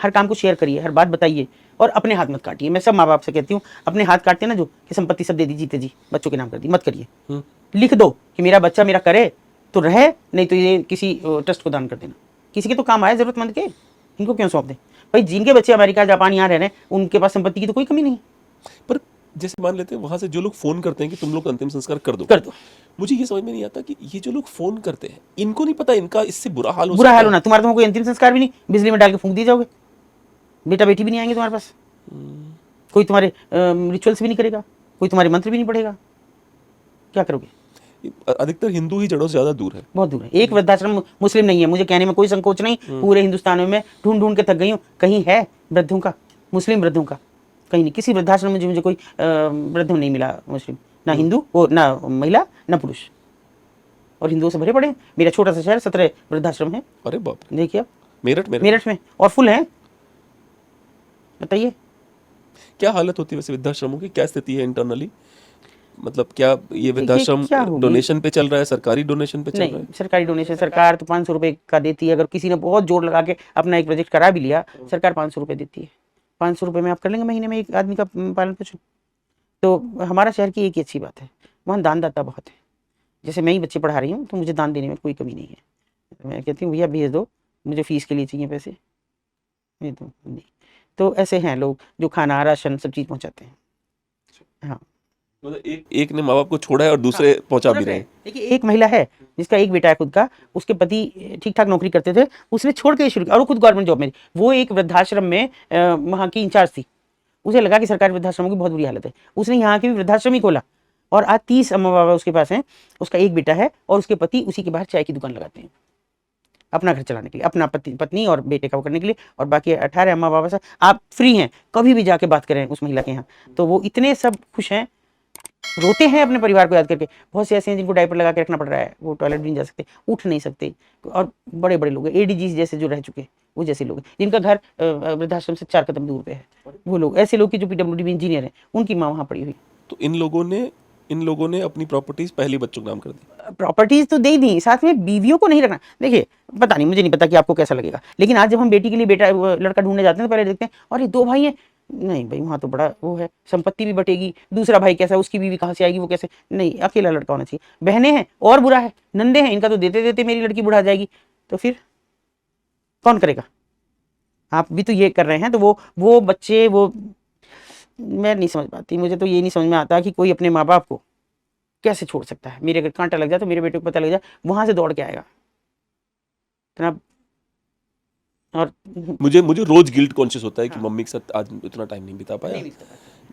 हर काम को शेयर करिए, हर बात बताइए और अपने हाथ मत काटिए। मैं सब माँ बाप से कहती हूँ, अपने हाथ काटते ना जो कि संपत्ति सब दे दी जीते जी, बच्चों के नाम कर दी, मत करिए। लिख दो कि मेरा बच्चा मेरा करे तो रहे, नहीं तो ये किसी ट्रस्ट को दान कर देना। किसी के तो काम आए जरूरतमंद के, इनको क्यों सौंप दें भाई। जिनके बच्चे अमेरिका जापान यहाँ रह रहे हैं, उनके पास संपत्ति की तो कोई कमी नहीं। पर जैसे मान लेते हैं वहां से जो लोग फोन करते हैं कि तुम लोग अंतिम संस्कार कर दो, मुझे ये समझ में नहीं आता कि ये जो लोग फोन करते हैं, इनको नहीं पता इनका इससे बुरा हाल होना। तुम्हारा तो कोई अंतिम संस्कार भी नहीं, बिजली में डाल के फूंक दिए जाओगे, बेटा बेटी भी नहीं आएंगे तुम्हारे पास, कोई तुम्हारे रिचुअल्स भी नहीं करेगा, कोई तुम्हारे मंत्र भी नहीं पढ़ेगा, क्या करोगे। अधिकतर हिंदू ही जड़ों से ज्यादा दूर है, बहुत दूर है। एक वृद्धाश्रम मुस्लिम नहीं है, मुझे कहने में कोई संकोच नहीं, पूरे हिंदुस्तान में ढूंढ ढूंढ के थक गई हूँ, कहीं है वृद्धों का, मुस्लिम वृद्धों का कहीं नहीं। किसी वृद्धाश्रम में मुझे कोई वृद्ध नहीं मिला मुस्लिम, ना हिंदू, वो ना महिला, ना पुरुष, और हिंदुओं से भरे पड़े। मेरा छोटा सा शहर 17 वृद्धाश्रम है। अरे बाप, देखिए आप मेरठ में और फुल है। बताइए क्या हालत होती है वैसे वृद्धाश्रमों की, क्या स्थिति है इंटरनली, मतलब क्या ये वृद्धाश्रम डोनेशन पे चल रहा है, सरकारी डोनेशन पे चल रहा है? सरकारी डोनेशन, सरकार तो 500 रुपए का देती है। अगर किसी ने बहुत जोर लगा के अपना एक प्रोजेक्ट करा भी लिया, सरकार 500 रुपए देती है। 500 रुपए में आप कर लेंगे महीने में एक आदमी का पालन पोषण। तो हमारा शहर की एक ही अच्छी बात है, वहाँ दानदाता बहुत है। जैसे मैं ही बच्चे पढ़ा रही हूँ तो मुझे दान देने में कोई कमी नहीं है। मैं कहती हूँ भैया भेज दो, मुझे फीस के लिए चाहिए पैसे, नहीं तो नहीं। तो ऐसे हैं लोग जो खाना राशन सब चीज़ पहुँचाते हैं। हाँ, मतलब एक ने माँ बाप को छोड़ा है और दूसरे पहुंचा भी रहे हैं। देखिए एक महिला है जिसका एक बेटा है खुद का, उसके पति ठीक ठाक नौकरी करते थे, उसने छोड़ के शुरू किया और वो खुद गवर्नमेंट जॉब में थी। वो एक वृद्धाश्रम में वहाँ की इंचार्ज थी। उसे लगा कि सरकारी वृद्धाश्रमों की बहुत बुरी हालत है, उसने यहाँ के भी वृद्धाश्रम ही खोला और आज 30 अम्मा बाबा उसके पास हैं। उसका एक बेटा है और उसके पति उसी के बाहर चाय की दुकान लगाते हैं अपना घर चलाने के लिए, अपना पत्नी और बेटे का वो करने के लिए, और बाकी 18 अम्मा बाबा से आप फ्री हैं, कभी भी जाके बात करें उस महिला के यहाँ, तो वो इतने सब खुश हैं, रोते हैं अपने परिवार को याद करके। बहुत से ऐसे हैं जिनको डायपर लगा के रखना पड़ रहा है, वो टॉयलेट भी नहीं जा सकते, उठ नहीं सकते, और बड़े बड़े लोग एडीजी जैसे जो रह चुके हैं, वो जैसे लोग हैं जिनका घर वृद्धाश्रम से 4 कदम दूर पे है, वो लोग, ऐसे लोग की जो पीडब्ल्यूडी इंजीनियर हैं, उनकी माँ वहाँ पड़ी हुई। तो इन लोगों ने अपनी प्रॉपर्टीज पहले बच्चों के नाम कर दी। प्रॉपर्टीज तो दे ही दी, साथ में बीवियों को नहीं रखना। देखिए पता नहीं, मुझे नहीं पता कि आपको कैसा लगेगा, लेकिन आज जब हम बेटी के लिए बेटा लड़का ढूंढने जाते हैं तो पहले देखते हैं और ये 2 भाई हैं, नहीं भाई वहाँ तो बड़ा वो है, संपत्ति भी बटेगी, दूसरा भाई कैसा है, उसकी बीवी कहाँ से आएगी, वो कैसे, नहीं अकेला लड़का होना चाहिए। बहनें हैं और बुरा है, नंदे हैं, इनका तो देते देते मेरी लड़की बुढ़ा जाएगी, तो फिर कौन करेगा? आप भी तो ये कर रहे हैं। तो वो बच्चे, वो मैं नहीं समझ पाती, मुझे तो ये नहीं समझ में आता कि कोई अपने माँ बाप को कैसे छोड़ सकता है। मेरे अगर कांटा लग जाए तो मेरे बेटे को पता लग जाए, वहां से दौड़ के आएगा इतना। और मुझे रोज गिल्ट कॉन्शियस होता है कि मम्मी के साथ आज इतना टाइम नहीं बिता पाया,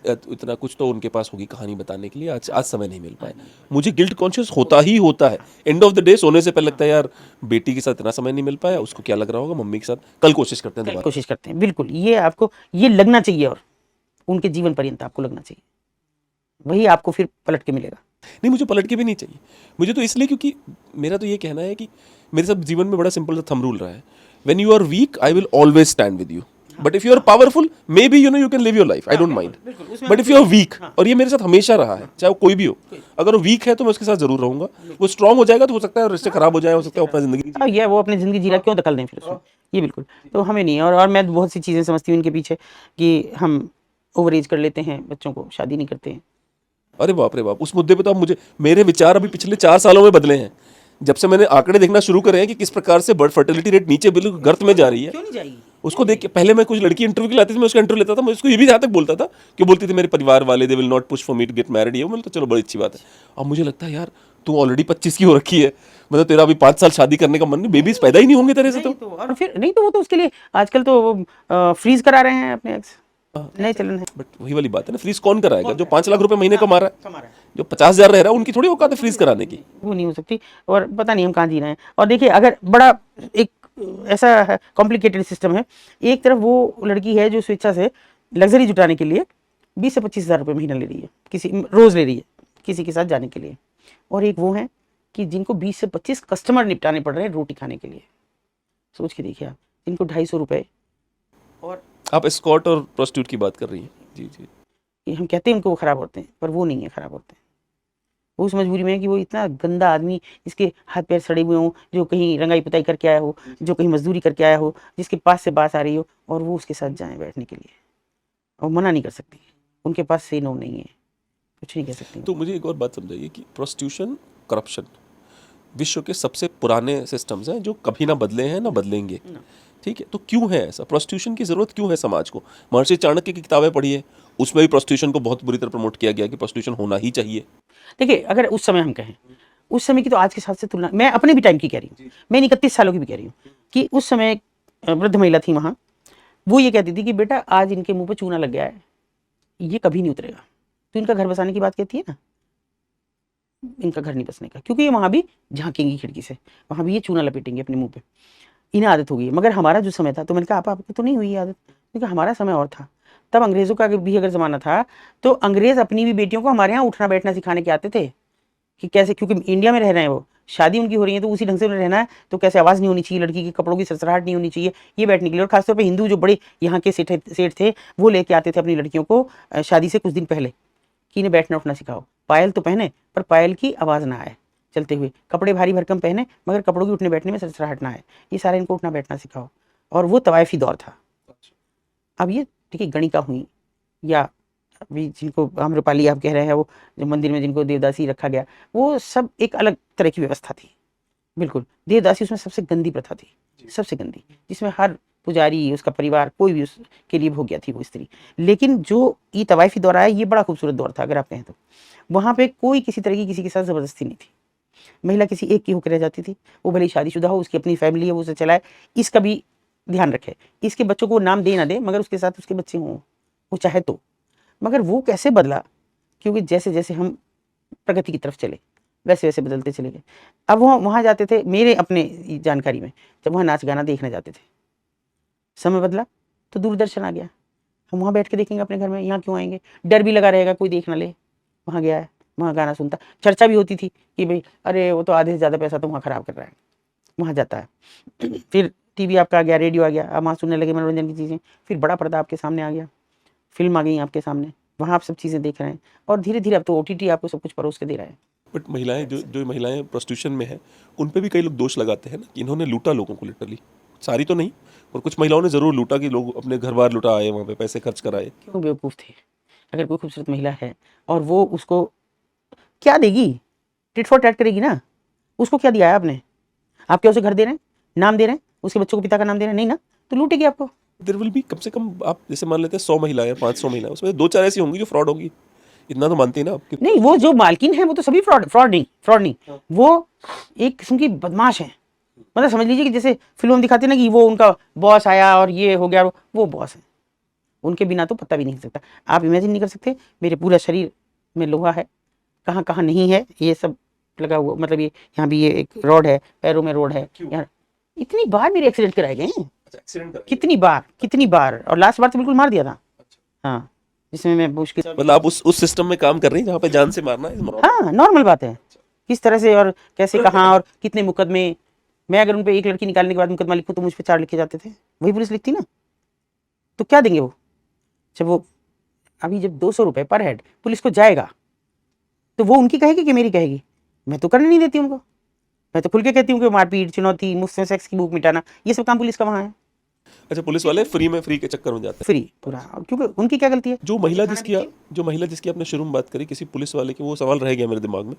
इतना कुछ तो उनके पास होगी कहानी बताने के लिए, आज समय नहीं मिल पाया। मुझे गिल्ट कॉन्शियस होता ही होता है। एंड ऑफ द डे सोने से पहले लगता है यार बेटी के साथ इतना समय नहीं मिल पाया, उसको क्या लग रहा होगा, मम्मी के साथ कल कोशिश करते हैं दोबारा। कोशिश करते हैं, बिल्कुल, ये आपको ये लगना चाहिए और उनके जीवन पर्यंत आपको लगना चाहिए, वही आपको फिर पलट के मिलेगा। नहीं, मुझे पलट के भी नहीं चाहिए। मुझे तो इसलिए क्योंकि मेरा तो ये कहना है कि मेरे सब जीवन में बड़ा सिंपल सा थंब रूल रहा है, when you are weak I will always stand with you, but if you are powerful maybe you can live your life, I don't mind, but if you are weak, और ये मेरे साथ हमेशा रहा है, चाहे वो कोई भी हो, अगर वो वीक है तो मैं उसके साथ जरूर रहूंगा। वो स्ट्रांग हो जाएगा तो हो सकता है रिश्ते खराब हो जाए, हो सकता है अपना जिंदगी ये वो अपनी जिंदगी जी रहा, क्यों दखल दें फिर उसमें, ये बिल्कुल तो हमें नहीं है। और मैं बहुत सी चीजें समझती हूँ इनके पीछे कि हम ओवर एज कर लेते हैं, बच्चों को शादी नहीं करते हैं। अरे बाप रे बाप, उस मुद्दे पे तो अब मेरे विचार अभी पिछले 4 सालों में बदले हैं, जब से मैंने आंकड़े देखना शुरू करे हैं कि किस प्रकार से बर्थ फर्टिलिटी रेट नीचे बिल्कुल गर्त में जा रही है। क्यों नहीं जाएगी? उसको देख के पहले मैं कुछ लड़की इंटरव्यू के लाती थी, मैं उसका इंटरव्यू लेता था, मैं उसको ये भी जहाँ तक बोलता था कि बोलती थी मेरे परिवार वाले they will not push for me to get married, ये मतलब तो चलो बड़ी अच्छी बात है। अब मुझे लगता है यार तू ऑलरेडी 25 की हो रखी है, मतलब तेरा अभी 5 साल शादी करने का मन नहीं, बेबीज पैदा ही नहीं होंगे तेरे से तो। और फिर नहीं तो वो तो उसके लिए आजकल तो फ्रीज करा रहे हैं अपने एक्स, नए चलन है। बट वही वाली बात है ना, फ्रीज कौन कराएगा? जो 5 लाख रुपए महीने कमा रहा है, जो 50,000 रह रहा है, उनकी थोड़ी औकात है फ्रीज कराने की। वो नहीं हो सकती, और पता नहीं हम कहाँ जी रहे हैं। और देखिए अगर बड़ा एक ऐसा कॉम्प्लिकेटेड सिस्टम है, एक तरफ वो लड़की है जो स्वेच्छा से लग्जरी जुटाने के लिए 20 से 25,000 रुपये महीना ले रही है, किसी रोज ले रही है किसी के साथ जाने के लिए, और एक वो है कि जिनको 20 से 25 कस्टमर निपटाने पड़ रहे हैं रोटी खाने के लिए। सोच के देखिए आप, जिनको 250 रुपये, और आप एस्कॉर्ट और प्रोस्टिट्यूट की बात कर रही हैं। जी जी, हम कहते हैं उनको वो खराब होते हैं, पर वो नहीं है खराब होते हैं। वो उस मजबूरी में है कि वो इतना गंदा आदमी, जिसके हाथ पैर सड़े हुए हों, जो कहीं रंगाई पुताई करके आया हो, जो कहीं मजदूरी करके आया हो, जिसके पास से बात आ रही हो, और वो उसके साथ जाए बैठने के लिए, और मना नहीं कर सकती, उनके पास से नो नहीं है, कुछ नहीं कह सकती। तो मुझे एक और बात समझाइए कि प्रोस्टिट्यूशन, करप्शन विश्व के सबसे पुराने सिस्टम्स हैं जो कभी ना बदले हैं ना बदलेंगे, ठीक है? तो क्यों है ऐसा? प्रोस्टिट्यूशन की जरूरत क्यों है समाज को? महर्षि चाणक्य की किताबें पढ़िए, उसमें भी प्रोस्टिट्यूशन को बहुत बुरी तरह प्रमोट किया गया कि प्रोस्टिट्यूशन होना ही चाहिए। देखिए अगर उस समय हम कहें, उस समय की तो आज के साथ से तुलना, मैं अपने भी टाइम की कह रही हूँ, मैं 31 सालों की भी कह रही हूँ, कि उस समय वृद्ध महिला थी वहाँ, वो ये कहती थी कि बेटा आज इनके मुंह पे चूना लग गया है, ये कभी नहीं उतरेगा, तो इनका घर बसाने की बात कहती है ना, इनका घर नहीं बसने का, क्योंकि ये वहाँ भी झांकेंगी खिड़की से, वहाँ भी ये चूना लपेटेंगे अपने मुंह पे, इन्हें आदत हो गई है। मगर हमारा जो समय था, तो मैंने कहा आपको तो नहीं हुई आदत, क्योंकि हमारा समय और था, तब अंग्रेजों का भी अगर जमाना था तो अंग्रेज अपनी भी बेटियों को हमारे यहाँ उठना बैठना सिखाने के आते थे कि कैसे, क्योंकि इंडिया में रह रहे हैं, वो शादी उनकी हो रही है तो उसी ढंग से रहना है, तो कैसे आवाज़ नहीं होनी चाहिए, लड़की के कपड़ों की सरसराहट नहीं होनी चाहिए, ये बैठने के लिए। और खासतौर पर हिंदू जो बड़े यहाँ के सेठ थे, वो लेके आते थे अपनी लड़कियों को शादी से कुछ दिन पहले कि इन्हें बैठना उठना सिखाओ, पायल तो पहने पर पायल की आवाज़ ना आए चलते हुए, कपड़े भारी भरकम पहने मगर कपड़ों की उठने बैठने में सरसराहट ना आए, ये सारा इनको उठना बैठना सिखाओ। और वो तवायफी दौर था। अब ये देखिए गणिका हुई या अभी जिनको आम्रपाली आप कह रहे हैं, वो जो मंदिर में जिनको देवदासी रखा गया, वो सब एक अलग तरह की व्यवस्था थी। बिल्कुल देवदासी उसमें सबसे गंदी प्रथा थी, सबसे गंदी, जिसमें हर पुजारी, उसका परिवार, कोई भी उसके लिए भोग्या थी वो स्त्री। लेकिन जो ये तवाइफी दौर आया, ये बड़ा खूबसूरत दौर था अगर आप कहें तो। वहाँ पे कोई किसी तरह की किसी के साथ जबरदस्ती नहीं थी। महिला किसी एक की होकर रह जाती थी, वो भले शादीशुदा हो, उसकी अपनी फैमिली है, वो उसे चलाए, इसका भी ध्यान रखे, इसके बच्चों को नाम दे ना दे, मगर उसके साथ उसके बच्चे हों, वो चाहे तो। मगर वो कैसे बदला, क्योंकि जैसे जैसे हम प्रगति की तरफ चले वैसे वैसे बदलते चले गए। अब वो वहाँ जाते थे, मेरे अपने जानकारी में, जब वहाँ नाच गाना देखने जाते थे, समय बदला तो दूरदर्शन आ गया। हम वहाँ बैठ के देखेंगे अपने घर में, यहाँ क्यों आएंगे, डर भी लगा रहेगा कोई देख ना ले, वहाँ गया है, वहाँ गाना सुनता, चर्चा भी होती थी कि भाई अरे वो तो आधे से ज़्यादा पैसा तो वहाँ खराब कर रहा है, वहाँ जाता है। फिर टीवी आपका आ गया, रेडियो आ गया, आप वहाँ सुनने लगे मनोरंजन की चीज़ें, फिर बड़ा पर्दा आपके सामने आ गया, फिल्म आ गई आपके सामने, वहाँ आप सब चीज़ें देख रहे हैं, और धीरे धीरे अब तो OTT आपको सब कुछ परोस के दे रहा है। बट महिलाएं जो महिलाएं प्रोस्टिट्यूशन में हैं, उन पे भी कई लोग दोष लगाते हैं ना कि इन्होंने लूटा लोगों को, लिटरली सारी तो नहीं, और कुछ महिलाओं ने ज़रूर लूटा कि लोग अपने घर बार लुटा आए, वहाँ पे पैसे खर्च कर आए। क्यों बेवकूफ़ थे? अगर कोई खूबसूरत महिला है और वो उसको क्या देगी, टिट फॉर टैट करेगी ना। उसको क्या दिया है आपने? आप क्या उसे घर दे रहे हैं, नाम दे रहे हैं, उसके बच्चों को पिता का नाम दे रहे हैं? नहीं ना, तो लूटेगी आपको। देर विल भी कम से कम, आप जैसे मान लेते हैं 100 महिलाएं, 500 महिलाएं, उसमें 2-4 ऐसी होंगी जो फ्रॉड होंगी, इतना तो मानती है ना आपकी। नहीं, वो जो मालकिन है वो तो सभी फ्रॉड नहीं, वो एक किस्म की बदमाश है। मतलब समझ लीजिए कि जैसे फिल्म दिखाते हैं ना कि वो उनका बॉस आया और ये हो गया, वो बॉस है, उनके बिना तो पता भी नहीं सकता। आप इमेजिन नहीं कर सकते, मेरे पूरा शरीर में लोहा है, कहाँ कहाँ नहीं है ये सब लगा हुआ, मतलब ये यहाँ भी ये एक रॉड है, पैरों में रॉड है यार। इतनी बार मेरे एक्सीडेंट कराए गए हैं, कितनी बार, और लास्ट बार तो बिल्कुल मार दिया था। हाँ, जिसमें मैं मुश्किल, मतलब आप उस सिस्टम में काम कर रही हैं जहाँ पे जान से मारना है। हाँ नॉर्मल बात है, किस तरह से और कैसे कहाँ और कितने मुकदमे। मैं अगर उन पे एक लड़की निकालने के बाद मुकदमा लिखूं तो मुझ पे 4 लिखे जाते थे, वही पुलिस लिखती ना, तो क्या देंगे वो। जब वो अभी जब 200 रुपये पर हेड पुलिस को जाएगा, तो वो उनकी कहेगी कि मेरी कहेगी? मैं तो करने नहीं देती उनको, मैं तो खुल के कहती हूँ कि मारपीट, चुनौती, मुफ्त में सेक्स की भूख मिटाना, ये सब काम पुलिस का वहाँ है। अच्छा, पुलिस वाले फ्री के चक्कर में जाते हैं। फ्री पूरा, क्योंकि उनकी क्या गलती है। जो महिला जिसकी आपने शुरू में बात करी, किसी पुलिस वाले की, वो सवाल रह गया मेरे दिमाग में,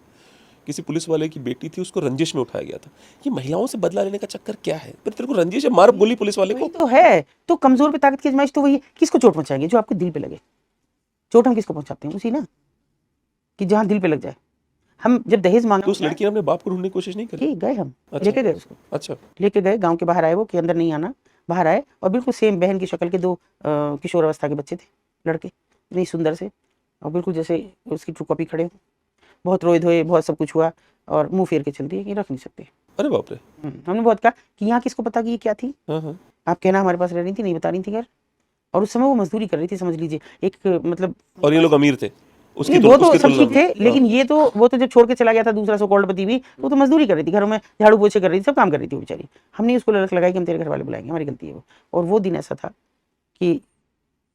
किसी पुलिस वाले की बेटी थी, उसको रंजिश में उठाया गया था। ये महिलाओं से बदला लेने का चक्कर क्या है? पर तेरे को रंजिश है, मार गोली पुलिस वाले को। तो है, तो कमजोर पे ताकत की आजमाइश तो वही है। किसको चोट पहुंचाएंगे? जो आपके दिल पे लगे। चोट हम किसको पहुंचाते हैं? उसी ना, कि जहां दिल पे लग जाए। हम जब दहेज मांगे तो उस लड़की ने अपने बाप को ढूंढने की कोशिश नहीं करी? गए हम, अच्छा, लेके गए उसको, अच्छा, लेके गए, गांव के बाहर आए वो, कि अंदर नहीं आना, बाहर आए, और बिल्कुल सेम बहन की शक्ल के 2 किशोर अवस्था के बच्चे थे, लड़के, इतनी सुंदर से, और बिल्कुल जैसे उसकी ट्रू कॉपी खड़े हो। बहुत रोए धोए, बहुत सब कुछ हुआ, और मुंह फेर के चल दिए कि रख नहीं सकते। अरे बाप रे। हमने बहुत कहा कि यहाँ किसको पता कि ये क्या थी। हाँ हाँ। आप कहना हमारे पास रह रही थी, नहीं बता रही थी घर, और उस समय वो मजदूरी कर रही थी, समझ लीजिए एक मतलब। और ये लोग अमीर थे उसकी नहीं, वो तो सब तुलना ठीक थे, में। लेकिन ये तो वो तो जब छोड़ के चला गया था दूसरा सो कॉल्ड पति भी, तो मजदूरी कर रही थी, घरों में झाड़ू पोछे कर रही थी, सब काम कर रही थी वो बेचारी। हमने उसको लड़क लगाई कि हम तेरे घर वाले बुलाएंगे, हमारी गलती है वो। और वो दिन ऐसा था कि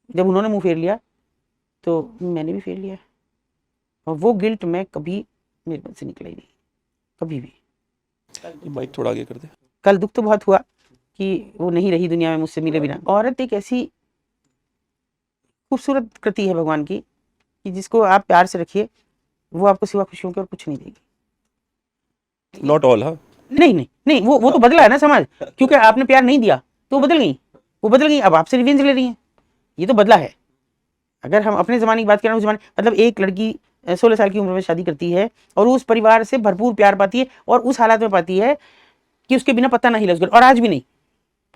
जब उन्होंने मुंह फेर लिया तो मैंने भी फेर लिया, और वो गिल्ट मैं कभी मेरे मन से निकला ही नहीं, कभी भी। ये माइक थोड़ा आगे कर दे। कल दुख तो बहुत हुआ कि वो नहीं रही दुनिया में मुझसे मिले बिना। औरत एक ऐसी खूबसूरत कृति है भगवान की कि जिसको आप प्यार से रखिए, वो आपको सिवा खुशियों के और कुछ नहीं देगी। Not all. हाँ, नहीं, वो तो बदला है ना समाज, क्योंकि आपने प्यार नहीं दिया तो वो बदल गई, अब आपसे रिवेंज ले रही हैं, ये तो बदला है। अगर हम अपने ज़माने की बात करें, उस ज़माने मतलब एक लड़की 16 साल की उम्र में शादी करती है और उस परिवार से भरपूर प्यार पाती है, और उस हालात में पाती है कि उसके बिना पता ना हिला उसका। और आज भी नहीं,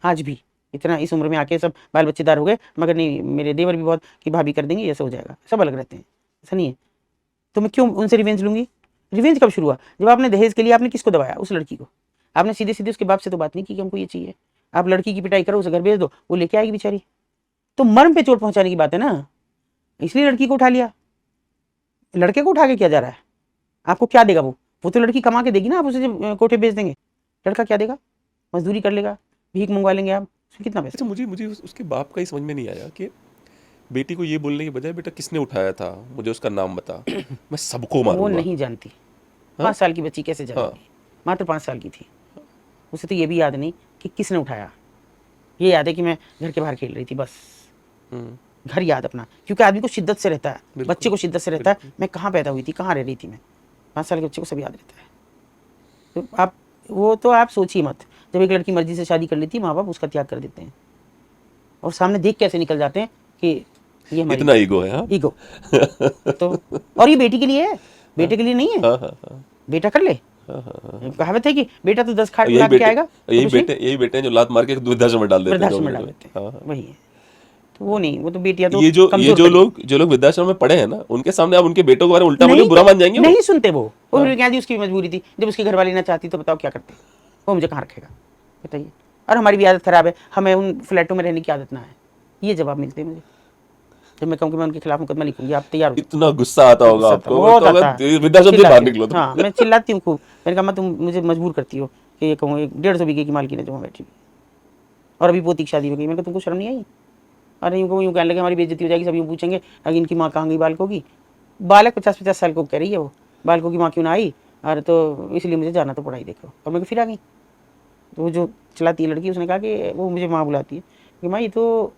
आज भी इतना इस उम्र में आके सब बाल बच्चेदार हो गए, मगर नहीं, मेरे देवर भी बहुत कि भाभी कर देंगे, ऐसा हो जाएगा, सब अलग रहते हैं, ऐसा नहीं है। तो मैं क्यों उनसे रिवेंज लूंगी? रिवेंज कब शुरू हुआ? जब आपने दहेज के लिए आपने किसको दबाया? उस लड़की को। आपने सीधे सीधे उसके बाप से तो बात नहीं की कि हमको ये चाहिए। आप लड़की की पिटाई करो, उसे घर भेज दो, वो लेके आएगी बेचारी। तो मर्म पे चोट पहुंचाने की बात है ना, इसलिए लड़की को उठा लिया। लड़के को उठा के क्या जा रहा है? आपको क्या देगा वो तो लड़की कमा के देगी ना, आप उसे जब कोठे बेच देंगे। लड़का क्या देगा? मजदूरी कर लेगा, भीख मंगवा लेंगे आप, उसमें कितना पैसा। अच्छा, मुझे उसके बाप का ही समझ में नहीं आया कि बेटी को ये बोलने के बजाय, बेटा किसने उठाया था, मुझे उसका नाम बता, मैं सबको वो मारूंगा। नहीं जानती। हाँ? 5 साल की बच्ची कैसे जानेगी? हाँ। मात्र 5 साल की थी, उसे तो ये भी याद नहीं कि किसने उठाया। ये याद है कि मैं घर के बाहर खेल रही थी, बस। घर याद अपना, क्योंकि आदमी को शिद्दत से रहता है, बच्चे को शिद्दत से रहता है, मैं कहाँ पैदा हुई थी, कहाँ रह रही थी मैं, 5 साल के बच्चे को सब याद रहता है। तो आप सोचिए मत, जब एक लड़की मर्जी से शादी कर लेती है, माँ बाप उसका त्याग कर देते हैं और सामने देख कैसे निकल जाते हैं कि ये हमारी इतना ईगो है। हाँ ईगो। तो और ये बेटी के लिए है, बेटे के लिए नहीं है। हाँ। बेटा कर ले, कहावत है कि बेटा तो 10 खाट यही उड़ा के आएगा, यही बेटे हैं जो लात मार के वृद्धाश्रम में डाल देते हैं। वृद्धाश्रम में डाल देते हैं, वही है। तो वो नहीं, वो तो बेटियां तो ये जो लोग वृद्धाश्रम में पड़े हैं ना, उनके सामने आप उनके बेटों के बारे में उल्टा बोले बुरा मान जाएंगे। नहीं सुनते वो क्या जी, उसकी मजबूरी थी, जब उसकी घरवाली ना चाहती तो बताओ क्या करते, वो मुझे कहाँ रखेगा बताइए। और हमारी भी आदत खराब है, हमें उन फ्लैटों में रहने की आदत ना है, ये जवाब मिलते हैं मुझे जब मैं कहूँ कि मैं उनके खिलाफ मुकदमा लिखूंगी, आप तैयार हो। इतना गुस्सा आता होगा आपको, बहुत आता है, वृद्धाश्रम से बाहर निकलो। हाँ, मैं चिल्लाती हूँ खूब, मैंने कहा तुम मुझे मजबूर करती हो कि ये कहूँ 150 बीघे की मालकिन है जो वहाँ बैठी, और अभी पोती की शादी हो गई। मैंने कहा तुमको शर्म नहीं आई? अरे यूँ कहने लगे हमारी बेइज्जती हो जाएगी, सब यूँ पूछेंगे अगर इनकी माँ कहाँ गई बालकों की। बालक 50-50 साल को कह रही है वो, बालकों की माँ क्यों ना आई, अरे तो इसलिए मुझे जाना तो पड़ा ही, देखो। और मैं फिर आ गई, तो वो जो चलाती है लड़की, उसने कहा कि वो मुझे माँ बुलाती है कि माँ ये तो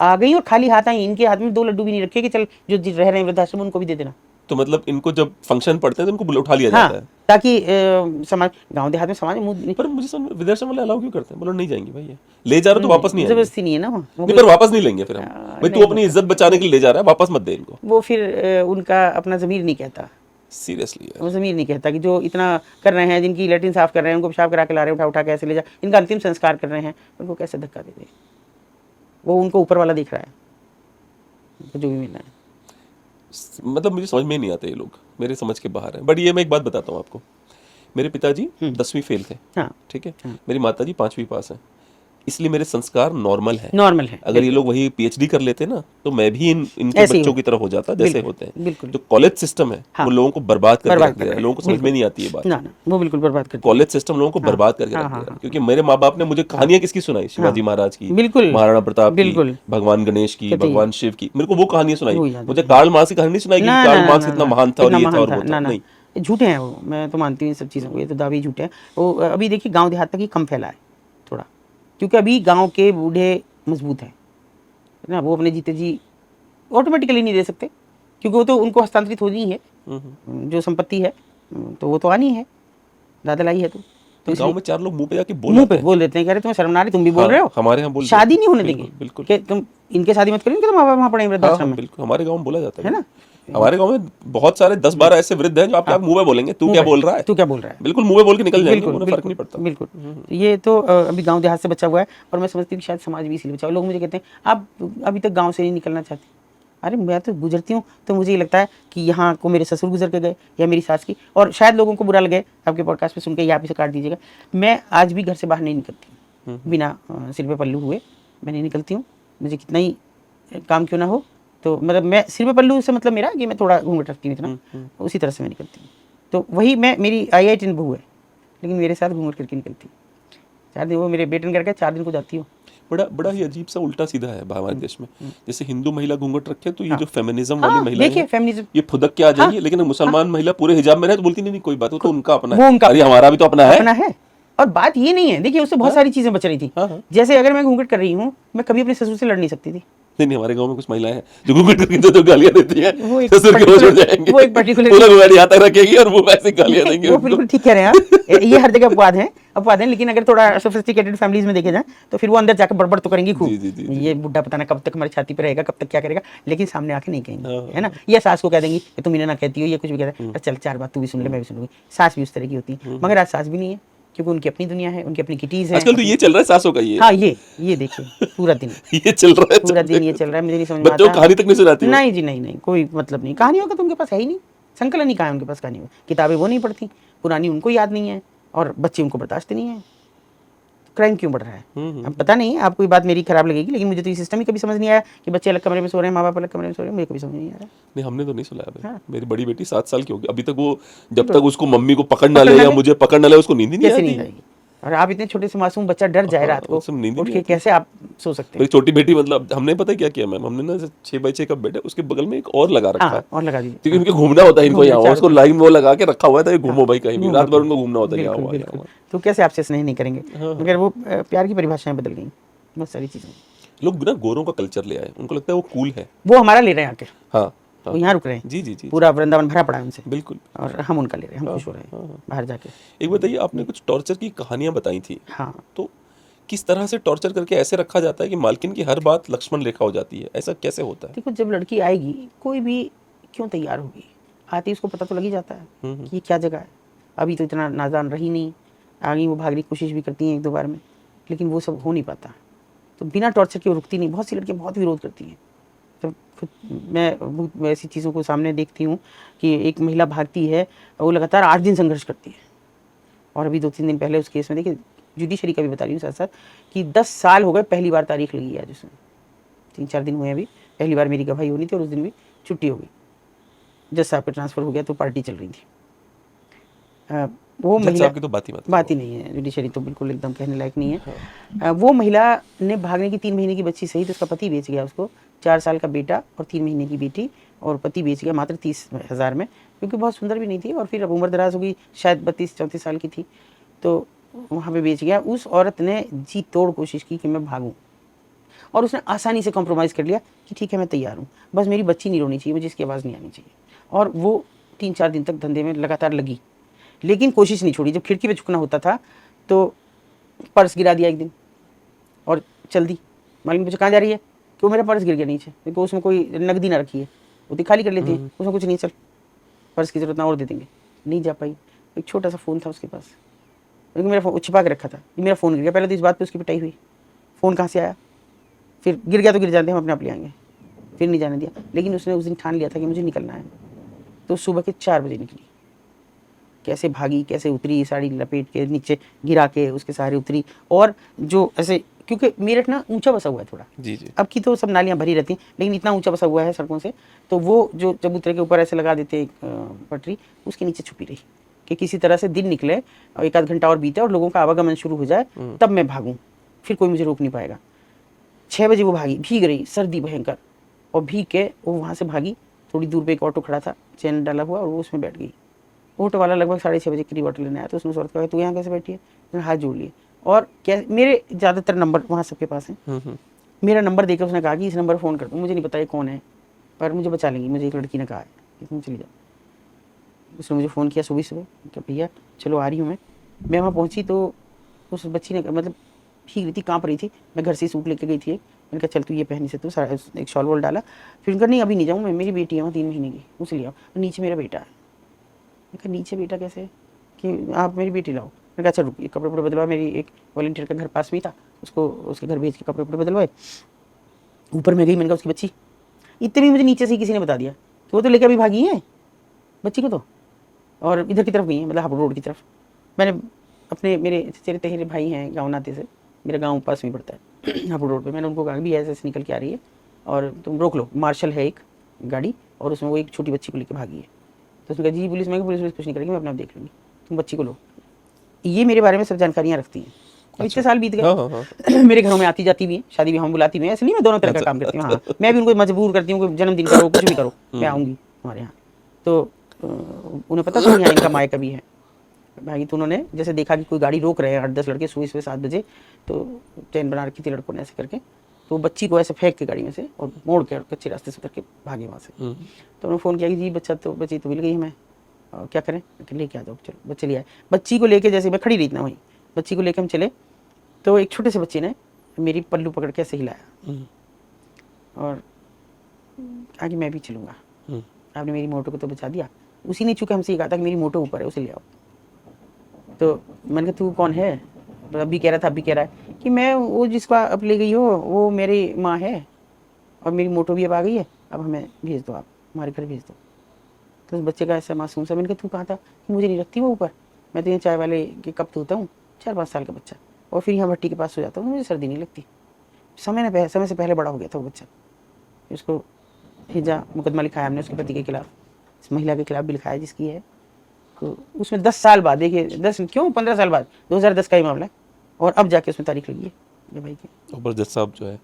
आ गई और खाली हाथ आई, इनके हाथ में 2 लड्डू भी नहीं रखे कि चल जो रह रहे हैं वृद्धाश्रम उनको भी दे देना। तो मतलब इनको जब फंक्शन पड़ते हैं तो इनको उठा लिया हाँ, जाता है, ताकि समाज, गांव देहात में समाज मुंह। पर मुझे समझ वृद्धाश्रम वाले अलाउ क्यों करते हैं? बोलो नहीं जाएंगे भाई, ले जा रहे हो तो वापस नहीं आएंगे। जबरदस्ती नहीं है ना वो, नहीं, पर वापस नहीं लेंगे फिर हम। भाई तू अपनी इज्जत बचाने के लिए ले जा रहा है, वापस मत दे इनको। वो फिर उनका अपना ज़मीर नहीं कहता, सीरियसली वो ज़मीर नहीं कहता कि जो इतना कर रहे हैं, जिनकी लैट्रिन साफ कर रहे हैं, उनको पेशाब करा के ला रहे हैं, उठा के ऐसे ले जा, इनका अंतिम संस्कार कर रहे हैं, उनको कैसे धक्का दे दे। वो उनको ऊपर वाला दिख रहा है, जो भी मिलना है। मतलब मुझे समझ में नहीं आते ये लोग, मेरे समझ के बाहर है। बट ये मैं एक बात बताता हूँ आपको, मेरे पिताजी 10वीं फेल थे, हाँ, ठीक है, मेरी माताजी 5वीं पास है, इसलिए मेरे संस्कार नॉर्मल है। नॉर्मल है। अगर ये लोग वही पीएचडी कर लेते ना, तो मैं भी इनके बच्चों की तरह हो जाता जैसे होते हैं। बिल्कुल। जो कॉलेज सिस्टम है वो लोगों को बर्बाद करके रख दिया है, लोगों को समझ में नहीं आती है बात। ना वो बिल्कुल बर्बाद कर, कॉलेज सिस्टम लोगों को बर्बाद करके रख दिया है। क्योंकि मेरे माँ बाप ने मुझे कहानियां किसकी सुनाई, शिवाजी महाराज की, महाराणा प्रताप की, भगवान गणेश की, भगवान शिव की, मेरे को वो कहानियां सुनाई। मुझे कार्ल मार्क्स की कहानी नहीं सुनाई कि कार्ल मार्क्स कितना महान था और ये था और वो था। नहीं, झूठे हैं वो, मैं तो मानती हूँ इन सब चीज़ों को, ये तो दावे झूठे हैं। वो अभी देखिए गांव देहात तक ही कम फैला है थोड़ा, क्योंकि अभी गांव के बूढ़े मजबूत हैं ना, वो अपने जीते जी ऑटोमेटिकली नहीं दे सकते, क्योंकि वो तो उनको हस्तांतरित होनी है जो संपत्ति है, तो वो तो आनी है, दादा लाई है। तो गांव में 4 लोग मुंह पे जाके बोल देते हैं, कह रहे तुम्हें शर्म ना आ रही, तुम भी बोल रहे हो। हमारे यहाँ शादी नहीं होने देंगे, बिल्कुल, कि तुम इनके शादी मत करो, इनके तो माँ बाप वहाँ पड़े वृद्धाश्रम में। बिल्कुल, हमारे गाँव में बोला जाता है ना। हमारे गांव में बहुत सारे 10-12 ऐसे वृद्ध हैं जो आपके मुंह में बोलेंगे तू क्या बोल रहा है, तू क्या बोल रहा है, बिल्कुल मुंह में बोल के निकल जाएंगे, उन्हें फर्क नहीं पड़ता। बिल्कुल। तो ये तो अभी गांव देहात से बचा हुआ है, और मैं समझती हूँ शायद समाज भी इसलिए बचा हुआ। लोग मुझे कहते हैं आप अभी तक गाँव से नहीं निकलना चाहते। अरे मैं तो गुजरती हूँ तो मुझे ये लगता है कि यहाँ को मेरे ससुर गुजर के गए या मेरी सास की, और शायद लोगों को बुरा लगे आपके पॉडकास्ट में सुन के, या आप इसे काट दीजिएगा, मैं आज भी घर से बाहर नहीं निकलती बिना सिर पे पल्लू हुए, मैं नहीं निकलती हूँ, मुझे कितना ही काम क्यों ना हो। तो मतलब मैं सिर पे पल्लू से मतलब मेरा कि मैं थोड़ा घूंघट रखती हूँ इतना, उसी तरह से मैं निकलती हूँ। तो वही मैं, मेरी IIT बहू है लेकिन मेरे साथ घूंघट करके निकलती हूँ। 4 दिन वो मेरे बेटन करके 4 दिन को जाती हूँ। बड़ा ही अजीब सा उल्टा सीधा है हमारे देश में। जैसे हिंदू महिला घूंघट रखे तो ये जो फेमिनिज्म वाली महिला देखिए फेमिनिज्म ये फुदक के आ जाएगी, लेकिन मुसलमान महिला पूरे हिजाब में रहे तो बोलती नहीं कोई बात, वो तो उनका अपना है, अरे हमारा भी तो अपना है। और बात ये नहीं है, देखिए उससे बहुत सारी चीजें बच रही थी। जैसे अगर मैं घूंघट कर रही हूँ, मैं कभी अपने ससुर से लड़ नहीं सकती थी। नहीं, हमारे गांव में कुछ महिलाएं हैं जो घूंघट करके तो गालियां देती हैं, ससुर के होश हो जाएंगे, वो एक पर्टिकुलर पूरा घूंघट यहाँ तक रखेगी और वो वैसे गालियां देंगे। वो बिल्कुल ठीक कह रहे हैं आप, ये हर जगह अपवाद है, लेकिन अगर थोड़ा सोफिस्टिकेटेड फैमिलीज में देखे जाए तो फिर वो अंदर जाकर बड़बड़ तो करेंगी खूब, ये बुढ़ा पता ना कब तक हमारी छाती पे रहेगा, कब तक क्या करेगा, लेकिन सामने आके नहीं कहेंगे, है ना। ये सास को कह देंगी कि तुम इन्हें ना कहती हो, ये कुछ भी कहते हैं, चल 4 बात तू भी सुन ले मैं भी सुन लूंगी। सास भी उस तरह की होती है, मगर आज सास भी नहीं है, क्योंकि उनकी अपनी दुनिया है, उनकी अपनी किटीज है। आजकल तो ये चल रहा है सासों का, ये हाँ ये देखिए पूरा दिन ये चल रहा है, पूरा दिन ये चल रहा है, मुझे नहीं समझ में आता। बच्चों को कहानी तक नहीं सुनाती? नहीं जी, नहीं कोई मतलब नहीं, कहानियों का तो उनके पास है ही नहीं, संकलन ही कहाँ है उनके पास कहानियों, किताबें वो नहीं पढ़ती, पुरानी उनको याद नहीं है, और बच्चे उनको बर्दाश्त नहीं है। क्राइम क्यों बढ़ रहा है अब पता नहीं, आपको ये बात मेरी खराब लगेगी, लेकिन मुझे तो ये सिस्टम ही कभी समझ नहीं आया कि बच्चे अलग कमरे में सो रहे हैं, माँ बाप अलग कमरे में सो रहे हैं, मुझे कभी समझ नहीं आ रहा। नहीं, हमने तो नहीं सुलाया भाई। मेरी बड़ी बेटी 7 साल की होगी, अभी तक वो जब तक उसको मम्मी को पकड़ ना ले या मुझे पकड़ ना ले उसको नींद ही नहीं आती। और आप इतने छोटे से मासूम बच्चा डर जाए रात को उठ के, कैसे आप सो सकते हैं? मेरी छोटी बेटी, मतलब हमने पता क्या किया मैम, हमने ना 6x6 का बेड है, उसके बगल में एक और लगा रखा है, और लगा दीजिए, क्योंकि उनको घूमना होता है, इनको यहाँ उसको लाइन वो लगा के रखा हुआ था, घूमो भाई कहीं भी, रात भर उनको घूमना होता है यहाँ। तो कैसे आपसे स्नेह नहीं करेंगे, मगर वो प्यार की परिभाषाएं बदल गई बहुत सारी चीजें। लोग ना गोरों का कल्चर ले आए, उनको लगता है वो कूल है। वो हमारा ले रहे हैं आके, हाँ वो हाँ यहाँ रुक रहे हैं, जी जी जी पूरा वृंदावन भरा पड़ा है उनसे, बिल्कुल। और हम उनका ले रहे हैं, हम हाँ, खुश हो रहे हाँ, हैं हाँ। बाहर जाके। एक बताइए, आपने कुछ टॉर्चर की कहानियां बताई थी, हाँ, तो किस तरह से टॉर्चर करके ऐसे रखा जाता है कि मालकिन की हर बात लक्ष्मण रेखा हो जाती है, ऐसा कैसे होता है? देखो जब लड़की आएगी कोई भी क्यों तैयार होगी, आती उसको पता तो लग ही जाता है कि ये क्या जगह है। अभी तो इतना नादान रही नहीं, आगे वो भागने की कोशिश भी करती हैं एक दो बार में, लेकिन वो सब हो नहीं पाता। तो बिना टॉर्चर के वो रुकती नहीं। बहुत सी लड़कियाँ बहुत विरोध करती हैं। तो खुद मैं बहुत ऐसी चीज़ों को सामने देखती हूँ कि एक महिला भागती है, वो लगातार 8 दिन संघर्ष करती है। और अभी 2-3 दिन पहले उस केस में देखिए, जुडिशरी का भी बता रही हूँ साथ साथ, कि 10 साल हो गए, पहली बार तारीख लगी है आज उसमें, 3-4 दिन हुए अभी, पहली बार मेरी गवाही होनी थी और उस दिन भी छुट्टी हो गई। जज साहब का ट्रांसफ़र हो गया तो पार्टी चल रही थी। वो जज महिला, साहब की तो बात ही नहीं है, जुडिशरी तो बिल्कुल एकदम कहने लायक नहीं है। वो महिला ने भागने की 3 महीने की बच्ची सहित उसका पति बेच गया उसको, 4 साल का बेटा और 3 महीने की बेटी, और पति बेच गया मात्र 30,000 में, क्योंकि बहुत सुंदर भी नहीं थी और फिर अब उम्र दराज हो गई, शायद 32-34 साल की थी, तो वहाँ पे बेच गया। उस औरत ने जी तोड़ कोशिश की कि मैं भागूं, और उसने आसानी से कॉम्प्रोमाइज़ कर लिया कि ठीक है मैं तैयार हूँ, बस मेरी बच्ची नहीं रोनी चाहिए, मुझे इसकी आवाज़ नहीं आनी चाहिए। और वो 3-4 दिन तक धंधे में लगातार लगी, लेकिन कोशिश नहीं छोड़ी। जब खिड़की पे झुकना होता था तो पर्स गिरा दिया एक दिन और चल दी। मालूम पूछा कहाँ जा रही है, क्यों, मेरा पर्स गिर गया नीचे, क्योंकि उसमें कोई नकदी ना रखी है, वो तो खाली कर लेती है, उसमें कुछ नहीं, चल पर्स की जरूरत ना और दे देंगे। नहीं जा पाई। एक छोटा सा फ़ोन था उसके पास, क्योंकि मेरा फ़ोन छिपा के रखा था, मेरा फ़ोन गिर गया। पहले तो इस बात पे उसकी पिटाई हुई, फ़ोन कहाँ से आया, फिर गिर गया तो गिर जाते, हम अपने आप ले आएंगे, फिर नहीं जाने दिया। लेकिन उसने उस दिन ठान लिया था कि मुझे निकलना है, तो सुबह के 4 बजे निकली। कैसे भागी, कैसे उतरी, साड़ी लपेट के नीचे गिरा के उसके सहारे उतरी। और जो ऐसे, क्योंकि मेरठ ना ऊंचा बसा हुआ है थोड़ा, जी जी अब की तो सब नालियाँ भरी रहती हैं, लेकिन इतना ऊंचा बसा हुआ है सड़कों से, तो वो जो चबूतरे के ऊपर ऐसे लगा देते पटरी, उसके नीचे छुपी रही कि किसी तरह से दिन निकले और 1 आध घंटा और बीते और लोगों का आवागमन शुरू हो जाए, तब मैं भागूं, फिर कोई मुझे रोक नहीं पाएगा। 6 बजे वो भागी, भीग रही, सर्दी भयंकर, और भीग के वो वहाँ से भागी। थोड़ी दूर पे एक ऑटो खड़ा था, चैन डाला हुआ, और वो उसमें बैठ गई। ऑटो वाला लगभग 6:30 बजे करीब ऑटो लेने आया, तो उसने उस औरत को कहा तू यहाँ कैसे बैठी है, उसने हाथ जोड़ लिए। और क्या, मेरे ज़्यादातर नंबर वहाँ सबके पास हैं, मेरा नंबर देकर उसने कहा कि इस नंबर पर फ़ोन कर दूँ, मुझे नहीं पता ये कौन है, पर मुझे बचा लेंगी, मुझे एक लड़की ने कहा है कि तुम चली जाओ। उसने मुझे फ़ोन किया सुबह सुबह कि भैया चलो आ रही हूँ मैं वहाँ पहुँची तो उस बच्ची ने, मतलब भीग रही थी, काँप रही थी। मैं घर से सूट लेके गई थी, मैंने कहा चल तू ये पहनी से, तू एक शॉल वॉल डाला। फिर उनका नहीं अभी नहीं जाऊँ मैं, मेरी बेटी है वहाँ 3 महीने की, उसे ले आओ, नीचे मेरा बेटा है। मैंने कहा नीचे बेटा कैसे, कि आप मेरी बेटी लाओ। मैंने कहा अच्छा रुक, कपड़े वपड़े बदलवा, मेरी एक वॉलंटियर का घर पास में ही था, उसको उसके घर भेज के कपड़े वपड़े बदलवाए। ऊपर में गई, मैंने कहा उसकी बच्ची, इतने भी मुझे नीचे से ही किसी ने बता दिया कि वो तो लेकर अभी भागी है बच्ची को, तो और इधर की तरफ गई है, मतलब हापुड़ रोड की तरफ। मैंने अपने, मेरे चचेरे तहेरे भाई हैं गाँव नाते से, मेरा गाँव पास में पड़ता है हापुड़ रोड पर, मैंने उनको कहा भी ऐसे ऐसे निकल के आ रही है और तुम रोक लो, मार्शल है एक गाड़ी, और उसमें वो एक छोटी बच्ची को लेकर भागी है। तो उसने कहा जी पुलिस, मैं पुलिस कुछ नहीं करेगी, मैं अपने आप देख लूँगी, तुम बच्ची को लो। ये मेरे बारे में सब जानकारियाँ रखती हैं। अब इतने साल बीत गए, मेरे घरों में आती जाती भी हैं, शादी भी हम बुलाती भी हैं, ऐसे नहीं, मैं दोनों तरह का काम करती हूँ। हाँ, मैं भी उनको मजबूर करती हूँ कि जन्मदिन करो, कुछ भी करो, मैं आऊँगी हमारे यहाँ। तो उन्हें पता था यहाँ इनका मायका भी है भाई। तो उन्होंने जैसे देखा कि कोई गाड़ी रोक रहे हैं 8-10 लड़के सुबह 7 बजे, तो चैन बना रखी थी लड़कों ने ऐसे करके, तो बच्ची को ऐसे फेंक के गाड़ी में से और मोड़ के कच्चे रास्ते से उतर के भागे वहाँ से। तो उन्होंने फ़ोन किया कि जी बच्ची तो मिल गई हमें, क्या करें, लेके आ जाओ। चलो बच्चे ले आए। बच्ची को लेके, जैसे मैं खड़ी रही ना वहीं, बच्ची को लेके हम चले, तो एक छोटे से बच्चे ने मेरी पल्लू पकड़ के ऐसे हिलाया और कहा कि मैं भी चलूँगा, आपने मेरी मोटो को तो बचा दिया। उसी ने चूँकि हमसे ये कहा था कि मेरी मोटो ऊपर है, उसे ले आओ। तो मैंने कहा तू कौन है, तो अभी कह रहा था, अभी कह रहा है कि मैं वो जिसको अब ले गई हो वो मेरी माँ है, और मेरी मोटो भी अब आ गई है, अब हमें भेज दो, आप हमारे घर भेज दो। तो उस बच्चे का ऐसा मासूम सा, मैंने कहा तू कहा था कि मुझे नहीं रखती वो ऊपर, मैं तो यहाँ चाय वाले के कप धोता हूँ, 4-5 साल का बच्चा, और फिर यहाँ भट्टी के पास सो जाता हूँ, मुझे सर्दी नहीं लगती। समय से पहले बड़ा हो गया था वो बच्चा। उसको भेजा, मुकदमा लिखाया हमने उसके पति के खिलाफ, इस महिला के खिलाफ भी लिखाया जिसकी है। तो उसमें 10 साल बाद, देखिए 10 क्यों 15 साल बाद, 2010 का ही मामला है, और अब जाके उसमें तारीख लगी है भाई की। और जज साहब जो है,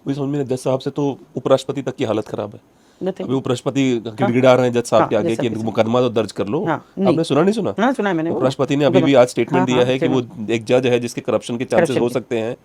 मुझे समझ में नहीं, जज साहब से तो उपराष्ट्रपति तक की हालत ख़राब है। बताइए। अभी वो प्रश्नपति गिड़गिड़ा रहे हैं जज साहब के हाँ, आगे जज साहब कि के मुकदमा तो दर्ज कर लो। हाँ, नहीं। आपने सुना नहीं सुना? हाँ, सुना है मैंने। वो वो प्रश्नपति ने अभी भी आज स्टेटमेंट दिया है कि वो एक जज है जिसके करप्शन के चांसेस करप्शन हो के। सकते हैं,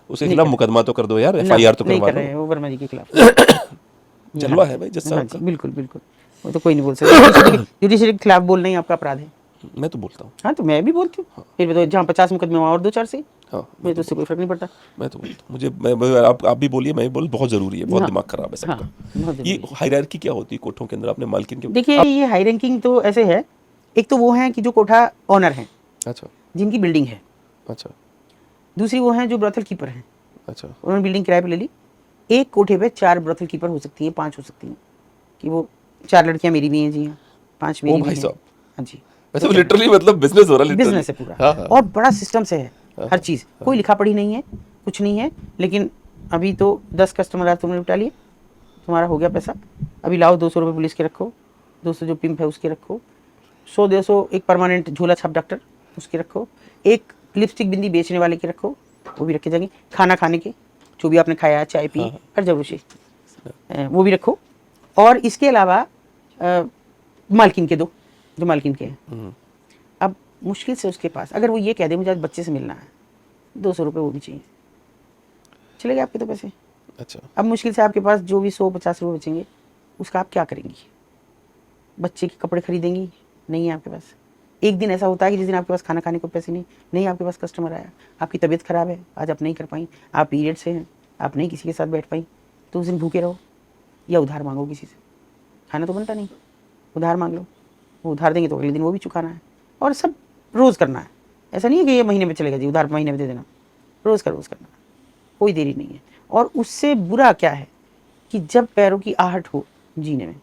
उसके नहीं खिलाफ कर मुकदमा तो कर दो यार, ना, एफआईआर तो नहीं करवा कर रहे लो। हैं वो वर्मा जी के खिलाफ। ये जलवा हाल है भाई जज हाँ साहब जी, का। बिल्कुल बिल्कुल। वो तो कोई नहीं बोल सकता, जुडिशरी के खिलाफ बोलना ही आपका अपराध है। मैं तो बोलता हूँ। हाँ, तो मैं भी बोलती हूँ। फिर भी तो जहाँ 50 मुकदमे वहाँ और 2-4 सही। हाँ, मुझे तो उससे कोई फर्क नहीं पड़ता। मैं तो बोलता हूँ। मुझे आप भी बोलिए, मैं भी बोल, बहुत जरूरी है, बहुत हाँ, दिमाग खराब है हाँ, सबका। बहुत जरूरी ये है। हायरार्की क्या होती है कोठों के अंदर? आपने मालकिन के देखिए, ये हाई रैंकिंग तो ऐसे है, एक तो वो हैं कि जो कोठा ऑनर हैं, अच्छा जिनकी बिल्डिंग है। अच्छा दूसरी वो हैं जो ब्रॉथल कीपर हैं, अच्छा उन्होंने बिल्डिंग किराए पे ले ली। एक कोठे पे 4 ब्रॉथल कीपर हो सकती हैं, 5 हो सकती हैं, कि वो 4 लड़कियां मेरी भी हैं जी, हाँ 5 ओ मेरी भी भाई हैं। साहब, हाँ जी, वैसे तो लिटरली मतलब बिजनेस हो रहा है, लिटरली। बिजनेस है पूरा। हाँ हाँ और बड़ा सिस्टम से है हाँ, हर चीज़, कोई लिखा पढ़ी नहीं है, कुछ नहीं है। लेकिन अभी तो 10 कस्टमर आज तुमने निपटा लिए, तुम्हारा हो गया पैसा। अभी लाओ 200 रुपये पुलिस के रखो, 200 जो पिंप है उसके रखो, 100-150 एक परमानेंट झोला छाप डॉक्टर उसके रखो, एक लिपस्टिक बिंदी बेचने वाले के रखो, वो भी रखे जाएंगे। खाना खाने के, जो भी आपने खाया, चाय पी, हर जरूर से वो भी रखो। और इसके अलावा मालकिन के दो, जो मालकिन के हैं। अब मुश्किल से उसके पास अगर वो ये कह दे मुझे आज बच्चे से मिलना है, 200 रुपये वो भी चाहिए, चले गए आपके तो पैसे। अच्छा अब मुश्किल से आपके पास जो भी 100-50 रुपये बचेंगे, उसका आप क्या करेंगी? बच्चे के कपड़े खरीदेंगी? नहीं है आपके पास। एक दिन ऐसा होता है कि जिस दिन आपके पास खाना खाने को पैसे नहीं आपके पास कस्टमर आया, आपकी तबीयत खराब है, आज आप नहीं कर पाई, आप पीरियड से हैं, आप नहीं किसी के साथ बैठ पाई, तो उस दिन भूखे रहो या उधार मांगो किसी से। खाना तो बनता नहीं, उधार मांग लो, वो उधार देंगे तो अगले दिन वो भी चुकाना है, और सब रोज़ करना है। ऐसा नहीं है कि ये महीने में चलेगा जी, उधार महीने में दे देना, रोज़ का रोज़ करना है, कोई देरी नहीं है। और उससे बुरा क्या है कि जब पैरों की आहट हो जीने में,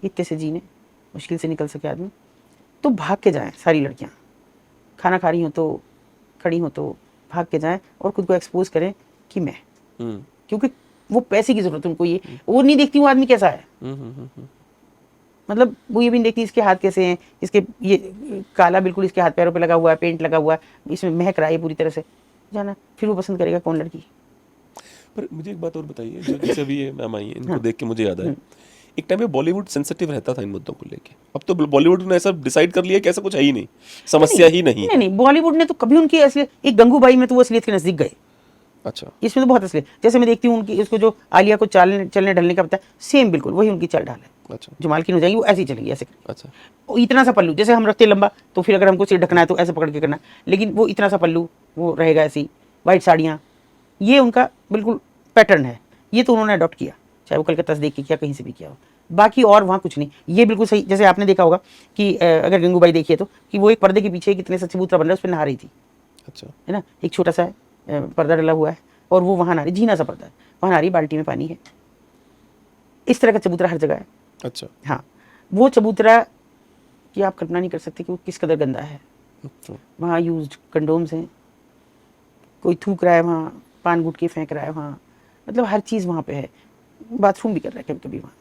इतने से जीने मुश्किल से निकल सके आदमी, तो भाग के जाएं सारी लड़कियां, खाना खा रही हो तो, खड़ी हो तो भाग के जाएं और खुद को एक्सपोज करें कि मैं, क्योंकि वो पैसे की जरूरत है उनको, ये वो नहीं देखती वो आदमी कैसा है। मतलब वो ये भी नहीं देखती इसके हाथ कैसे हैं, इसके ये काला बिल्कुल इसके हाथ पैरों पे लगा हुआ है, पेंट लगा हुआ है, इसमें महक रहा है पूरी तरह से, जाना फिर वो पसंद करेगा कौन लड़की। पर मुझे एक बात और बताइए, जो जैसे अभी ये मैम आई है, इनको देख के मुझे याद आया, एक टाइम में बॉलीवुड सेंसिटिव रहता था इन मुद्दों को लेके, अब तो बॉलीवुड ने ऐसा डिसाइड कर लिया कि ऐसा कुछ है ही नहीं, समस्या ही नहीं है। नहीं, बॉलीवुड ने तो कभी उनकी असलियत, एक गंगूबाई में तो वो असलियत के नजदीक गए, अच्छा इसमें तो बहुत असलियत। जैसे मैं देखती हूँ उनकी, उसको जो आलिया को चलने ढलने का पता है, सेम बिल्कुल वही उनकी चाल ढाल है। अच्छा जो मालकिन हो जाएगी वो ऐसे ही चलेगी, ऐसे अच्छा वो इतना सा पल्लू जैसे हम रखते हैं लंबा, तो फिर अगर हमको सिर ढकना है तो ऐसे पकड़ के करना, लेकिन वो इतना सा पल्लू वो रहेगा ऐसी, वाइट साड़ियाँ, ये उनका बिल्कुल पैटर्न है। ये तो उन्होंने अडॉप्ट किया, चाहे वो कलकत्ता से देख के किया, कहीं से भी किया हो, बाकी और वहाँ कुछ नहीं। ये बिल्कुल सही, जैसे आपने देखा होगा कि अगर गंगूबाई देखिए तो, कि वो एक पर्दे के पीछे कितने सा चबूतरा बन रहा है, उस पर नहा रही थी, अच्छा है ना, एक छोटा सा पर्दा डला हुआ है और वो वहाँ नहा रही, झीना सा पर्दा है, वहाँ नहा रही, बाल्टी में पानी है। इस तरह का चबूतरा हर जगह है। अच्छा हाँ, वो चबूतरा कि आप कल्पना नहीं कर सकते कि वो किस कदर गंदा है। वहाँ यूज्ड कंडोम्स हैं, कोई थूक रहा है वहाँ, पान गुटके फेंक रहा है वहाँ, मतलब हर चीज़ वहाँ पे है, बाथरूम भी कर रहा है कभी कभी वहाँ।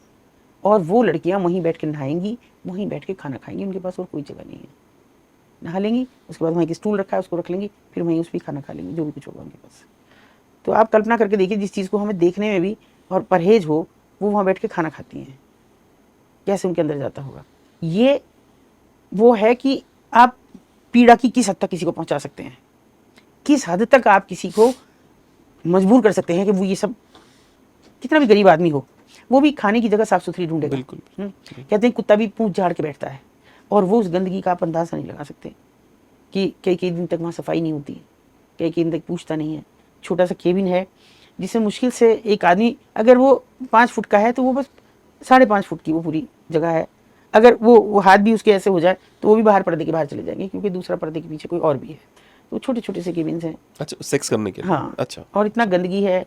और वो लड़कियाँ वहीं बैठ के नहाएंगी, वहीं बैठ के खाना खाएंगी, उनके पास और कोई जगह नहीं है। नहा लेंगी, उसके बाद वहीं एक स्टूल रखा है उसको रख लेंगी, फिर वहीं उस पर खाना खा लेंगी, जो भी कुछ होगा उनके पास। तो आप कल्पना करके देखिए, जिस चीज़ को हमें देखने में भी और परहेज हो, वो वहाँ बैठ के खाना खाती हैं, कैसे उनके अंदर जाता होगा। ये वो है कि आप पीड़ा की किस हद तक किसी को पहुंचा सकते हैं, किस हद तक आप किसी को मजबूर कर सकते हैं कि वो ये सब, कितना भी गरीब आदमी हो वो भी खाने की जगह साफ सुथरी ढूंढेगा। बिल्कुल। कहते हैं कुत्ता भी पूंछ झाड़ के बैठता है, और वो उस गंदगी का आप अंदाजा नहीं लगा सकते कि कई कई दिन तक वहाँ सफाई नहीं होती, कई कई दिन तक पूछता नहीं है। छोटा सा केबिन है जिससे मुश्किल से एक आदमी, अगर वो 5 फुट का है तो वो बस 5.5 फुट की वो पूरी जगह है। अगर वो हाथ भी उसके ऐसे हो जाए तो वो भी बाहर पर्दे के बाहर चले जाएंगे, क्योंकि दूसरा पर्दे के पीछे कोई और भी है। तो छोटे छोटे से केबिन्स हैं। अच्छा, सेक्स करने के लिए? हाँ, अच्छा। और इतना गंदगी है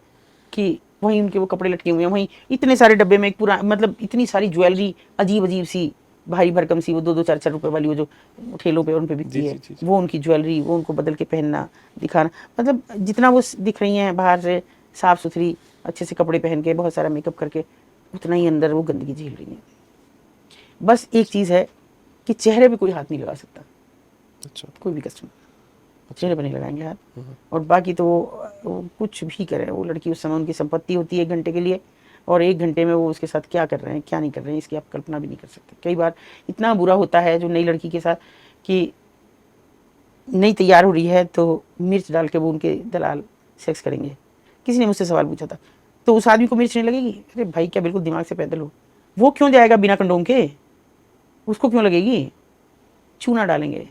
कि वहीं उनके वो कपड़े लटके हुए हैं, वहीं इतने सारे डब्बे में एक पूरा, मतलब इतनी सारी ज्वेलरी अजीब अजीब सी, भारी भरकम सी, वो 2-2 4-4 रुपए वाली वो जो ठेलों पे उन पे बिकती है, वो उनकी ज्वेलरी, वो उनको बदल के पहनना, दिखाना, मतलब जितना वो दिख रही हैं बाहर से साफ सुथरी अच्छे से कपड़े पहन के, बहुत सारा मेकअप करके, उतना ही अंदर वो गंदगी झेल रही है। बस एक चीज़ है कि चेहरे पे कोई हाथ नहीं लगा सकता। अच्छा। कोई भी कस्टमर चेहरे पर नहीं लगाएंगे हाथ। और बाकी तो वो कुछ भी करें, वो लड़की उस समय उनकी संपत्ति होती है 1 घंटे के लिए, और 1 घंटे में वो उसके साथ क्या कर रहे हैं क्या नहीं कर रहे हैं इसकी आप कल्पना भी नहीं कर सकते। कई बार इतना बुरा होता है जो नई लड़की के साथ कि नहीं तैयार हो रही है तो मिर्च डाल के वो उनके दलाल सेक्स करेंगे। किसी ने मुझसे सवाल पूछा था, तो उस आदमी को मिर्च नहीं लगेगी? अरे भाई क्या बिल्कुल दिमाग से पैदल हो? वो क्यों जाएगा बिना कंडोम के? उसको क्यों लगेगी? चूना डालेंगे।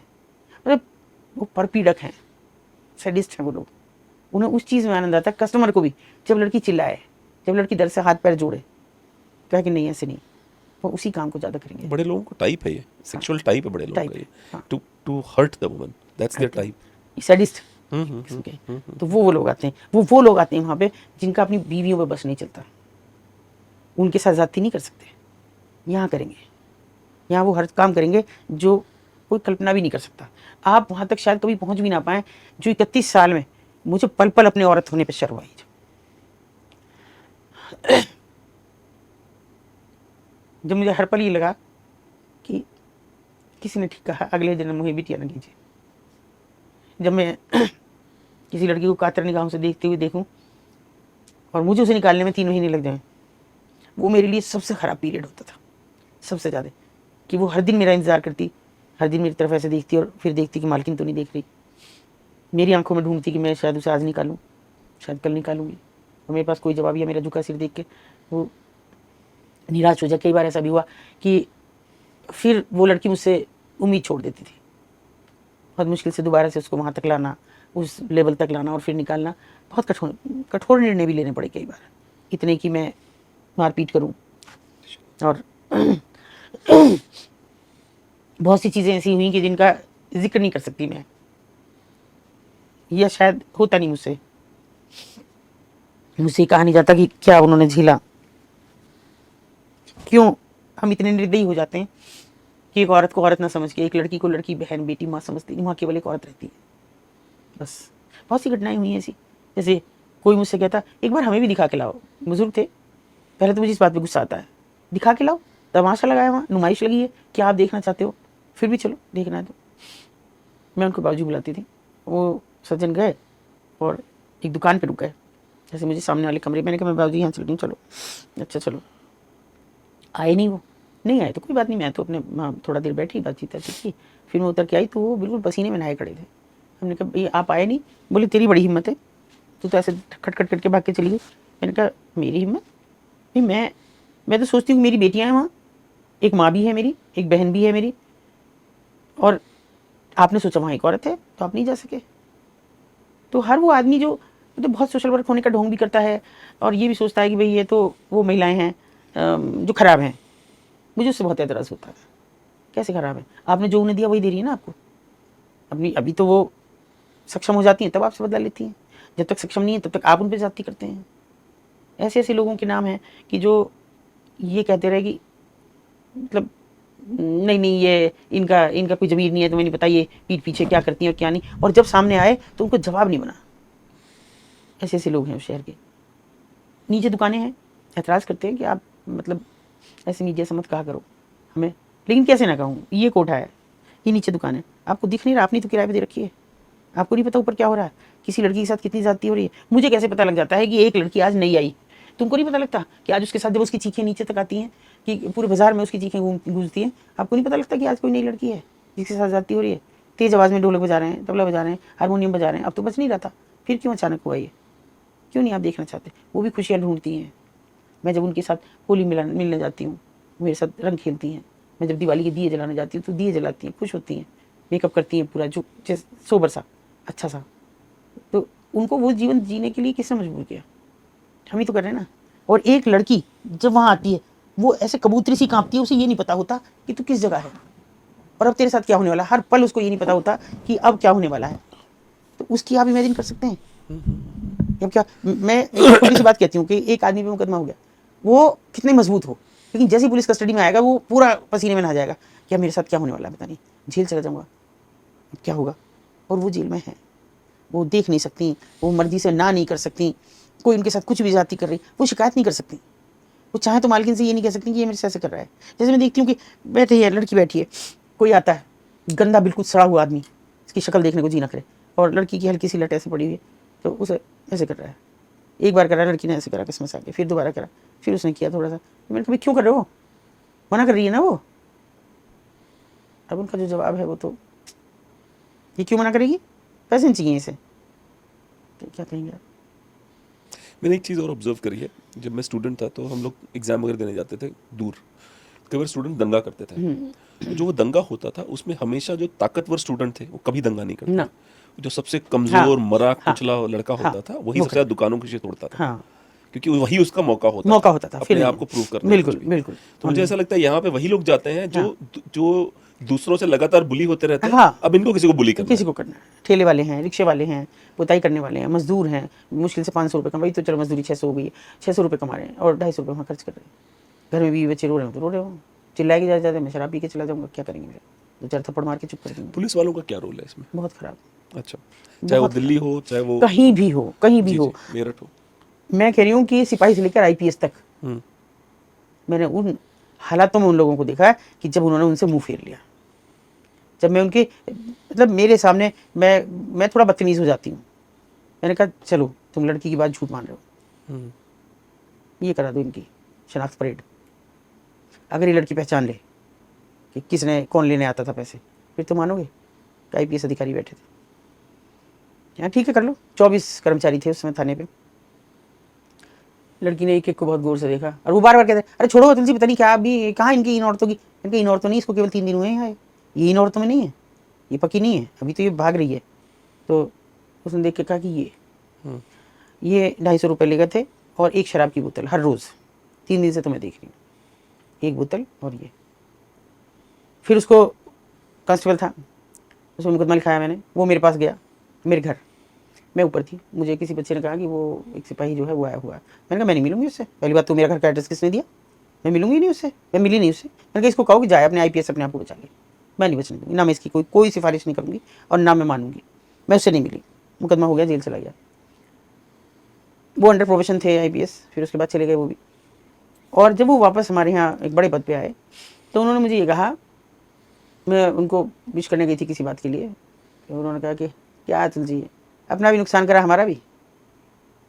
मतलब वो परपीड़क हैं, सैडिस्ट हैं वो लोग। उन्हें उस चीज़ में आनंद आता है, कस्टमर को भी, जब लड़की चिल्लाए, जब लड़की दर्द से हाथ पैर जोड़े, कहे कि नहीं ऐसे नहीं, वो उसी काम को ज़्यादा करेंगे। बड़े लोगों को टाइप है ये, सेक्सुअल टाइप है बड़े लोगों टाइप का ये, है, हाँ। To hurt the woman, that's their type. Sadist तो वो लोग आते हैं, वो लोग आते हैं वहाँ पे जिनका अपनी बीवियों पे बस नहीं चलता। उनके साथ ज़्यादती नहीं कर सकते, यहाँ करेंगे। यहाँ वो हर काम करेंगे जो कोई कल्पना भी नहीं कर सकता। आप वहाँ तक शायद कभी पहुँच भी ना पाएँ जो 31 साल में मुझे पल पल अपने औरत होने पर शर्म आई। जब मुझे हर पल ये लगा कि किसी ने ठीक कहा, अगले जन्म मुझे बिटिया न कीजिए। जब मैं किसी लड़की को कातर निगाहों से देखते हुए देखूं और मुझे उसे निकालने में 3 महीने लग जाएं, वो मेरे लिए सबसे ख़राब पीरियड होता था, सबसे ज़्यादा। कि वो हर दिन मेरा इंतज़ार करती, हर दिन मेरी तरफ ऐसे देखती और फिर देखती कि मालकिन तो नहीं देख रही। मेरी आंखों में ढूंढती कि मैं शायद उसे आज निकालूं, शायद कल निकालूंगी, और मेरे पास कोई जवाब, या मेरा झुका सिर देख के वो निराश हो जाए। कई बार ऐसा भी हुआ कि फिर वो लड़की मुझसे उम्मीद छोड़ देती थी। बहुत मुश्किल से दोबारा से उसको वहाँ तक लाना, उस लेवल तक लाना और फिर निकालना, बहुत कठोर निर्णय भी लेने पड़े कई बार, इतने कि मैं मारपीट करूँ। और बहुत सी चीज़ें ऐसी हुई कि जिनका जिक्र नहीं कर सकती मैं, या शायद होता नहीं मुझसे कहा नहीं जाता कि क्या उन्होंने झेला। क्यों हम इतने निर्दयी हो जाते हैं कि एक औरत को औरत ना समझ के, एक लड़की को लड़की, बहन, बेटी, माँ समझती नहीं, वहाँ केवल एक औरत रहती है बस। बहुत सी घटनाएं हुई ऐसी, जैसे कोई मुझसे कहता एक बार हमें भी दिखा के लाओ। बुजुर्ग थे, पहले तो मुझे इस बात पे गुस्सा आता है, दिखा के लाओ, तमाशा लगाया वहाँ, नुमाइश लगी है, क्या आप देखना चाहते हो? फिर भी चलो देखना है तो। मैं उनको बाबूजी बुलाती थी, वो सज्जन गए और एक दुकान पे रुक गए, जैसे मुझे सामने वाले कमरे। मैंने कहा मैं बाबूजी यहाँ चल रही हूँ, चलो। अच्छा चलो। आए नहीं, वो नहीं आए तो कोई बात नहीं, मैं तो अपने वहाँ थोड़ा देर बैठी, बातचीत की। फिर मैं उतर के आई तो वो बिल्कुल पसीने में नहाए खड़े थे। हमने कहा भैया आप आए नहीं? बोले तेरी बड़ी हिम्मत है, तू तो ऐसे खटखट करके भाग के चली गई। मैंने कहा मेरी हिम्मत भाई, मैं तो सोचती हूँ मेरी बेटियाँ हैं वहाँ, एक माँ भी है मेरी, एक बहन भी है मेरी, और आपने सोचा वहाँ एक औरत है तो आप नहीं जा सके। तो हर वो आदमी जो तो बहुत सोशल वर्क होने का ढोंग भी करता है और ये भी सोचता है कि भाई ये तो वो महिलाएं हैं जो खराब हैं, मुझे उससे बहुत एतराज़ होता है। कैसे खराब है? आपने जो उन्हें दिया वही दे रही है ना आपको। अभी तो वो सक्षम हो जाती हैं तब आपसे बदला लेती हैं, जब तक सक्षम नहीं है तब तक आप उन पर ज़्यादती करते हैं। ऐसे ऐसे लोगों के नाम हैं कि जो ये कहते रहे कि मतलब नहीं नहीं ये इनका कोई ज़मीर नहीं है, तुम्हें नहीं पता ये पीठ पीछे क्या करती हैं और क्या नहीं, और जब सामने आए तो उनको जवाब नहीं बना। ऐसे ऐसे लोग हैं उस शहर के। नीचे दुकानें हैं, एतराज़ करते हैं कि आप मतलब ऐसे मीडिया से मत कहा करो हमें, लेकिन कैसे ना कहूँ, ये कोठा है, ये नीचे दुकान है, आपको दिख नहीं रहा, आपने तो किराए पे दे रखी है, आपको नहीं पता ऊपर क्या हो रहा है, किसी लड़की के साथ कितनी ज़्यादती हो रही है। मुझे कैसे पता लग जाता है कि एक लड़की आज नई आई? तुमको नहीं पता लगता कि आज उसके साथ जब उसकी चीखें नीचे तक आती हैं, कि पूरे बाजार में उसकी चीखें गूंजती हैं, आपको नहीं पता लगता कि आज कोई नई लड़की है जिसके साथ ज़्यादती हो रही है? तेज़ आवाज़ में ढोलक बजा रहे हैं, तबला बजा रहे हैं, हारमोनियम बजा रहे हैं, अब तो बच नहीं रहा था, फिर क्यों अचानक हुआ ये? क्यों नहीं आप देखना चाहते? वो भी खुशियाँ ढूंढती हैं। मैं जब उनके साथ होली मिलने जाती हूँ, मेरे साथ रंग खेलती हैं। मैं जब दिवाली के दिए जलाने जाती हूँ तो दिए जलाती हैं, खुश होती हैं, मेकअप करती हैं पूरा जो सोबर सा अच्छा सा। तो उनको वो जीवन जीने के लिए किसने मजबूर किया? हम ही तो कर रहे हैं ना। और एक लड़की जब वहाँ आती है वो ऐसे कबूतरी सी कांपती है, उसे ये नहीं पता होता कि तू किस जगह है और अब तेरे साथ क्या होने वाला है। हर पल उसको ये नहीं पता होता कि अब क्या होने वाला है। तो उसकी आप इमेजिन कर सकते हैं? अब क्या मैं एक खुली सी बात कहती हूँ कि एक आदमी पे मुकदमा हो गया, वो कितने मजबूत हो, लेकिन जैसे ही पुलिस कस्टडी में आएगा वो पूरा पसीने में नहा जाएगा, क्या मेरे साथ क्या होने वाला है पता नहीं, जेल चला जाऊँगा, अब क्या होगा। और वो जेल में है, वो देख नहीं सकती, वो मर्जी से ना नहीं कर सकती, कोई उनके साथ कुछ भी जाती कर रही, वो शिकायत नहीं कर सकती। वो चाहे तो मालकिन से ये नहीं कह सकती कि ये मेरे से ऐसे कर रहा है। जैसे मैं देखती हूँ कि बैठी है लड़की, बैठी है, कोई आता है गंदा बिल्कुल सड़ा हुआ आदमी, इसकी शक्ल देखने को जी न करे, और लड़की की हल्की सी लट ऐसे पड़ी हुई है तो उसे ऐसे कर रहा है, एक बार करा, लड़की ने ऐसे करा किस्मत आके, फिर दोबारा करा, फिर उसने किया थोड़ा सा। मैंने कहा क्यों कर रहे हो, मना कर रही है ना वो। अब उनका जो जवाब है वो तो, ये क्यों मना करेगी, पैसे नहीं चाहिए इसे, तो क्या कहेंगे आप। मैंने एक चीज़ और ऑब्जर्व करी है, जब मैं स्टूडेंट था तो हम लोग एग्जाम वगैरह देने जाते थे दूर, कई बार स्टूडेंट दंगा करते थे। तो जो वो दंगा होता था उसमें हमेशा जो ताकतवर स्टूडेंट थे वो कभी दंगा नहीं करते। ना। जो सबसे कमजोर मरा कुचला लड़का हाँ, होता था वही वो सबसे ज्यादा दुकानों की चीज़ तोड़ता था, हाँ, क्योंकि वही उसका मौका होता था, फिर अपने नहीं। आप को प्रूव करने का बिल्कुल कुछ भी। बिल्कुल। तो मुझे ऐसा लगता है यहाँ पे वही लोग जाते हैं जो जो दूसरों से लगातार बुली होते रहते हैं। हाँ। अब इनको किसी को बुली करना किसी को करना है, ठेले वाले हैं, रिक्शे वाले हैं, पुताई करने वाले हैं, मजदूर हैं, मुश्किल से 500 रुपये कमाई तो चलो मजदूरी 600 हो गई, 600 रुपये कमा रहे हैं और 250 रुपये वहाँ खर्च कर रहे हैं। घर में भी बच्चे रो रहे हो तो रो रहे हो, चिल्लाएगी ज़्यादा ज़्यादा, मैं शराब पी के चला जाऊँगा, क्या करेंगे, दो चार थप्पड़ मार के चुप कर देंगे। पुलिस वालों का क्या रोल है इसमें? बहुत खराब। अच्छा, चाहे वो दिल्ली हो चाहे वो कहीं भी हो, कहीं भी जी, हो, जी, मेरठ हो। मैं कह रही हूँ कि सिपाही से लेकर IPS तक मैंने उन हालातों में उन लोगों को देखा है कि जब उन्होंने उनसे मुंह फेर लिया, जब मैं उनके मतलब मेरे सामने मैं थोड़ा बदतमीज हो जाती हूँ। मैंने कहा चलो तुम लड़की की बात झूठ मान रहे हो, ये करा दो इनकी शनाख्त परेड, अगर ये लड़की पहचान ले कि किसने कौन लेने आता था पैसे, फिर तो मानोगे कि IPS अधिकारी बैठे थे। हाँ ठीक है कर लो। 24 कर्मचारी थे उस समय थाने पे। लड़की ने एक एक को बहुत गौर से देखा और वो बार बार कहते अरे छोड़ो तुलसी, पता नहीं क्या अभी कहाँ इनकी इन औरतों की, इनकी इन औरतों नहीं, इसको केवल 3 दिन हुए हैं, ये इन औरतों में नहीं है, ये पक्की नहीं है, अभी तो ये भाग रही है। तो उसने देख के कहा कि ये 250 रुपये ले गए थे और एक शराब की बोतल हर रोज़ 3 दिन से तो मैं देख रही हूँ, एक बोतल और ये। फिर उसको कांस्टेबल था, उसको मुकदमा लिखाया मैंने, वो मेरे पास गया, मेरे घर, मैं ऊपर थी, मुझे किसी बच्चे ने कहा कि वो एक सिपाही जो है वो आया हुआ है। मैंने कहा मैं नहीं मिलूंगी उससे, पहली बात तो मेरा घर का एड्रेस किसने दिया, मैं मिलूंगी नहीं उससे, मैं मिली नहीं उससे। मैंने कहा इसको कहो कि जाए अपने IPS अपने आप को बचा ले, मैं नहीं बचने दूंगी, ना मैं इसकी कोई सिफारिश नहीं करूँगी और ना मैं मानूंगी, मैं उससे नहीं मिली। मुकदमा हो गया, जेल चला गया। वो अंडर प्रोबेशन थे IPS, फिर उसके बाद चले गए वो भी। और जब वो वापस हमारे यहाँ एक बड़े पद पे आए तो उन्होंने मुझे ये कहा, मैं उनको विश करने गई थी किसी बात के लिए, तो उन्होंने कहा कि क्या तुलसी अपना भी नुकसान करा हमारा भी।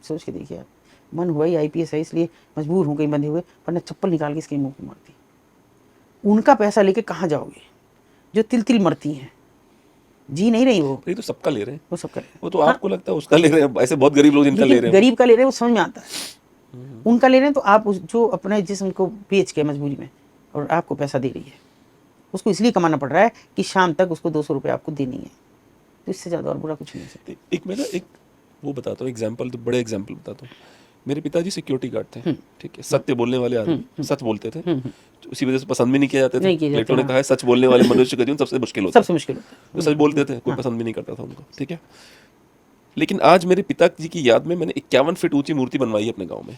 सोच के देखिए आप, मन हुआ ही IPS है इसलिए मजबूर हूँ कहीं बंधे हुए, वरना चप्पल निकाल के इसके मुंह पे मारती। उनका पैसा लेके कहाँ जाओगे, जो तिल तिल मरती हैं, जी नहीं रही वो। ये तो सबका ले रहे हैं, वो सबका ले रहे हैं। वो तो आपको लगता है उसका ले रहे हैं, ऐसे बहुत गरीब लोग जिनका ले रहे हैं। गरीब का ले रहे हैं वो समझ में आता है, उनका ले रहे हैं तो आप जो अपने जिस्म को बेच के मजबूरी में और आपको पैसा दे रही है, उसको इसलिए कमाना पड़ रहा है कि शाम तक उसको 200 रुपये आपको देनी है, तो इससे ज़्यादा और बुरा कुछ नहीं हो सकता। एक मैं ना एक वो बताता हूँ एग्जाम्पल, तो बड़े एग्जाम्पल बताता हूँ। मेरे पिताजी सिक्योरिटी गार्ड थे, ठीक है, सत्य बोलने वाले आदमी, सच बोलते थे, उसी वजह से पसंद भी नहीं किए जाते थे। प्लेटो ने कहा है सच बोलने वाले मनुष्य का जीवन सबसे मुश्किल होता है, सबसे मुश्किल होता है। तो सच बोलते थे, कोई पसंद भी नहीं करता था उनको, ठीक है। लेकिन आज मेरे पिताजी की याद में मैंने 51 फीट ऊंची मूर्ति बनवाई है अपने गाँव में।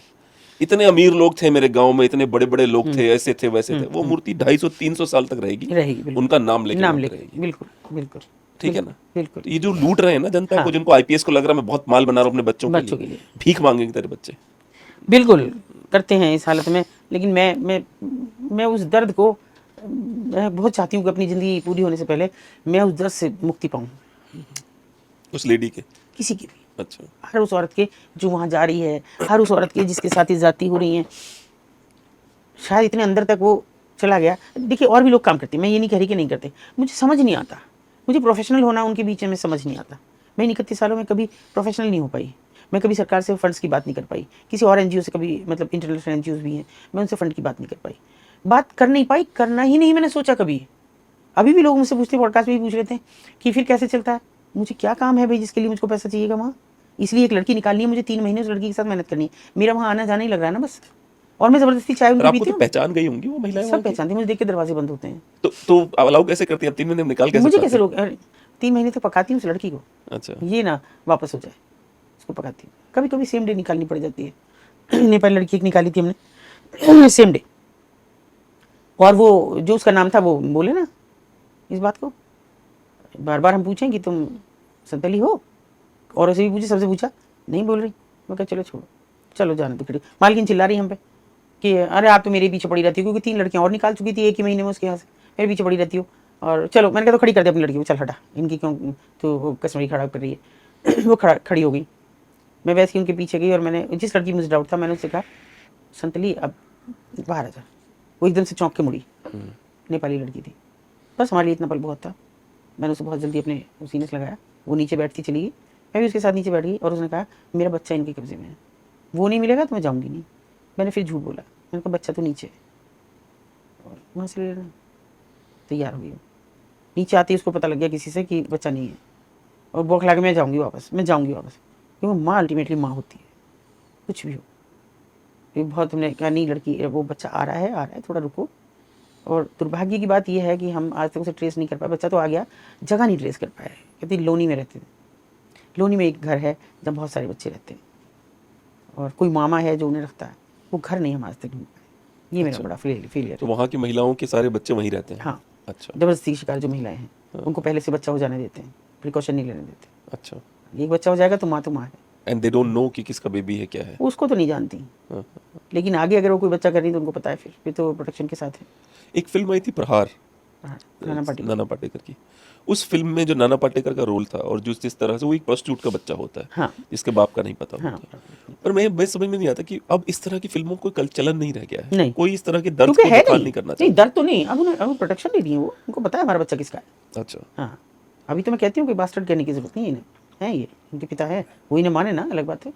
इतने अमीर लोग थे मेरे गांव में, इतने बड़े बड़े लोग थे, ऐसे थे वैसे थे, वो मूर्ति 250-300 साल तक रहेगी, उनका नाम लेके रहेगी। बिल्कुल बिल्कुल, ठीक है ना। बिल्कुल। ये जो लूट रहे हैं ना जनता को, जिनको IPS को लग रहा है मैं बहुत माल बना रहा हूँ अपने बच्चों के लिए, भीख मांगेंगे तेरे बच्चे, बिल्कुल करते हैं इस हालत में। लेकिन मैं उस दर्द को, मैं बहुत चाहती हूँ कि अपनी ज़िंदगी पूरी होने से पहले मैं उस दर्द से मुक्ति पाऊँ, उस लेडी के, किसी की भी, अच्छा, हर उस औरत के जो वहाँ जा रही है, हर उस औरत के जिसके साथ ये जाती हो रही हैं, शायद इतने अंदर तक वो चला गया। देखिए और भी लोग काम करते हैं, मैं ये नहीं कह रही कि नहीं करते, मुझे समझ नहीं आता, मुझे प्रोफेशनल होना उनके बीच में समझ नहीं आता। मैं 31 सालों में कभी प्रोफेशनल नहीं हो पाई, मैं कभी सरकार से फंड्स की बात नहीं कर पाई, किसी और NGO से कभी, मतलब इंटरनेशनल NGOs भी हैं, मैं उनसे फंड की बात नहीं कर पाई, बात कर नहीं पाई, करना ही नहीं मैंने सोचा कभी। अभी भी लोग मुझसे पूछते, पॉडकास्ट में भी पूछ लेते हैं कि फिर कैसे चलता है। मुझे क्या काम है भाई जिसके लिए मुझको पैसा चाहिएगा वहाँ, इसलिए एक लड़की निकालनी है मुझे, 3 महीने उस लड़की के साथ मेहनत करनी है, मेरा वहाँ आना जाना ही लग रहा है ना बस, और मैं जबरदस्ती चाय उनकी पीती हूँ। पहचान गई होंगी वो महिलाएं, सब पहचानती, मुझे देख के दरवाजे बंद होते हैं। तो अलाउ कैसे करती है, 3 महीने निकाल कैसे, मुझे कैसे लोग 3 महीने तक पकाती हूँ उस लड़की को, अच्छा, ये ना वापस हो जाए, उसको पकाती हूँ। कभी कभी सेम डे निकालनी पड़ जाती है। नेपाली लड़की एक निकाली थी हमने सेम डे, और वो जो उसका नाम था वो बोले ना इस बात को, बार बार हम पूछें कि तुम संतली हो, और ऐसे भी पूछे, सबसे पूछा, नहीं बोल रही। मैं कहा चलो छोड़ो, चलो जाने दो। खड़ी मालकिन चिल्ला रही हम पे कि अरे आप तो मेरे पीछे पड़ी रहती हो, क्योंकि 3 लड़कियां और निकाल चुकी थी एक ही महीने में उसके यहाँ से, मेरे पीछे पड़ी रहती हो। और चलो मैंने कहा तो खड़ी कर दे अपनी लड़की को, चल हटा, इनकी क्यों तो कस्टमरी खड़ा कर रही है। वो खड़ी हो गई। मैं वैसे ही उनके पीछे गई और मैंने जिस लड़की मुझे डाउट था मैंने उससे कहा संतली अब बाहर आ जा। वो एकदम से चौंक के मुड़ी, नेपाली लड़की थी। बस हमारे लिए इतना पल बहुत था। मैंने उसे बहुत जल्दी अपने सीने से लगाया, वो नीचे बैठती चली गई, मैं भी उसके साथ नीचे बैठ गई और उसने कहा मेरा बच्चा इनके कब्जे में है, वो नहीं मिलेगा तो मैं जाऊँगी नहीं। मैंने फिर झूठ बोला, मैंने कहा बच्चा तो नीचे है और वहाँ से ले लेना। तैयार हो गई। नीचे आते ही उसको पता लग गया किसी से कि बच्चा नहीं है और बौखला के मैं जाऊँगी वापस, मैं जाऊँगी वापस, क्योंकि माँ अल्टीमेटली माँ होती है, कुछ भी हो। ये बहुत हमने कहा नहीं लड़की वो बच्चा आ रहा है थोड़ा रुको। और दुर्भाग्य की बात यह है कि हम आज तक उसे ट्रेस नहीं कर पाए। बच्चा तो आ गया, जगह नहीं ट्रेस कर पाए। कहती लोनी में रहते थे, लोनी में एक घर है जहाँ बहुत सारे बच्चे रहते हैं और कोई मामा है जो उन्हें रखता है, वो घर नहीं हम आज तक ढूंढ पाए। ये मेरा बड़ा फेलियर तो वहाँ की महिलाओं के सारे बच्चे वहीं रहते हैं? हाँ। अच्छा। जबरदस्ती की शिकार जो महिलाएं हैं उनको पहले से बच्चा हो जाने देते हैं, प्रिकॉशन नहीं लेने देते। अच्छा। एक बच्चा हो जाएगा तो माँ है। एंड दे डोंट नो कि किसका बेबी है क्या है? उसको तो नहीं जानती, लेकिन आगे अगर वो कोई बच्चा कर रही तो उनको पता है, फिर तो प्रोटेक्शन के साथ है। एक फिल्म आई थी प्रहार, नाना पाटेकर की। उस फिल्म में जो नाना पाटेकर का रोल था और जिस तरह से वो एक प्रोस्टिट्यूट का बच्चा होता है, हाँ। जिसके बाप का नहीं पता होता है। पर मैं समझ में नहीं आता कि अब इस तरह की फिल्मों को कल चलन नहीं रह गया है। नहीं। कोई इस तरह के दर्द को दिखान नहीं करना चाहिए। दर्द तो नहीं, अब उन्हें प्रोटेक्शन नहीं दी, वो उनको पता है हमारा बच्चा किसका है। अच्छा। हाँ, अभी तो मैं कहती हूँ कि बास्टर्ड कहने की जरूरत नहीं है इन्हें, है ये इनके पिता है, वो इन्हें माने ना, अलग बात है।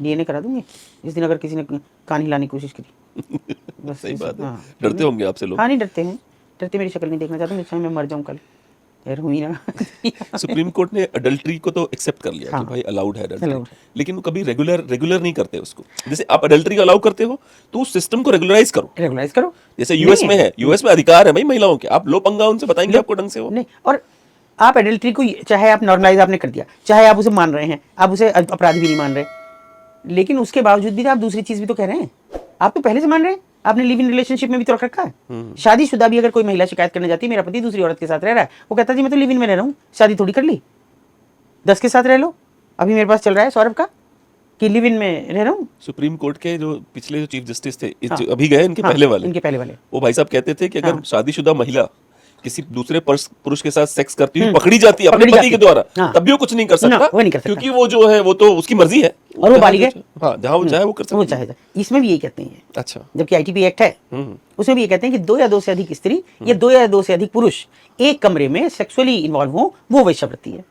डीएनए करा दूंगी जिस दिन अगर किसी ने कान हिलाने की कोशिश करी। बस सही बात है। हाँ। डरते होंगे आपसे लोग? हाँ नहीं डरते हैं, डरते मेरी शक्ल नहीं देखना चाहते, मुझे मैं मर जाऊँ कल, यार हुई ना। सुप्रीम कोर्ट ने अडल्ट्री को तो एक्सेप्ट कर लिया हाँ। कि भाई अलाउड है अडल्ट्री, Allowed। लेकिन वो कभी रेगुलर नहीं करते उसको। जैसे आप अडल्ट्री अलाउ करते हो तो उस सिस्टम को रेगुलराइज करो। रेगुलाइज करो, जैसे यूएस में है, यूएस में अधिकार है भाई महिलाओं के, आप लो पंगा उनसे बताएंगे आपको ढंग से वो नहीं। और आप एडल्ट्री को चाहे आप नॉर्मलाइज आपने कर दिया, चाहे आप उसे मान रहे हैं, आप उसे अपराधी भी नहीं मान रहे, लेकिन उसके बावजूद भी आप दूसरी चीज भी तो कह रहे हैं। आप तो पहले से मान रहे हैं, आपने लिव इन रिलेशनशिप में भी तो रख रखा है। शादीशुदा भी अगर कोई महिला शिकायत करने जाती है मेरा पति दूसरी औरत के साथ रह रहा है, वो कहता है जी मैं तो लिव इन में रह रहा हूँ, शादी थोड़ी कर ली, 10 के साथ रह लो। अभी मेरे पास चल रहा है सौरभ का कि लिव इन में रह रहा हूँ। सुप्रीम कोर्ट के जो पिछले जो चीफ जस्टिस थे, जो अभी गए इनके पहले वाले, वो भाई साहब कहते थे कि अगर शादीशुदा महिला किसी दूसरे पुरुष के साथ सेक्स करती हुई पकड़ी जाती है अपने पति के द्वारा, तब भी वो कुछ नहीं कर सकता, क्योंकि वो जो है वो तो उसकी मर्जी है और वो बालिग है। हाँ, जहाँ वो चाहे वो कर सकता है, वो चाहे। इसमें भी यही कहते हैं। अच्छा। जबकि आईटीपी एक्ट है उसमें भी ये कहते हैं कि 2 या 2 से अधिक स्त्री या 2 या 2 से अधिक पुरुष एक कमरे में सेक्सुअली इन्वॉल्व हो, वो वेश्यावृत्ति है।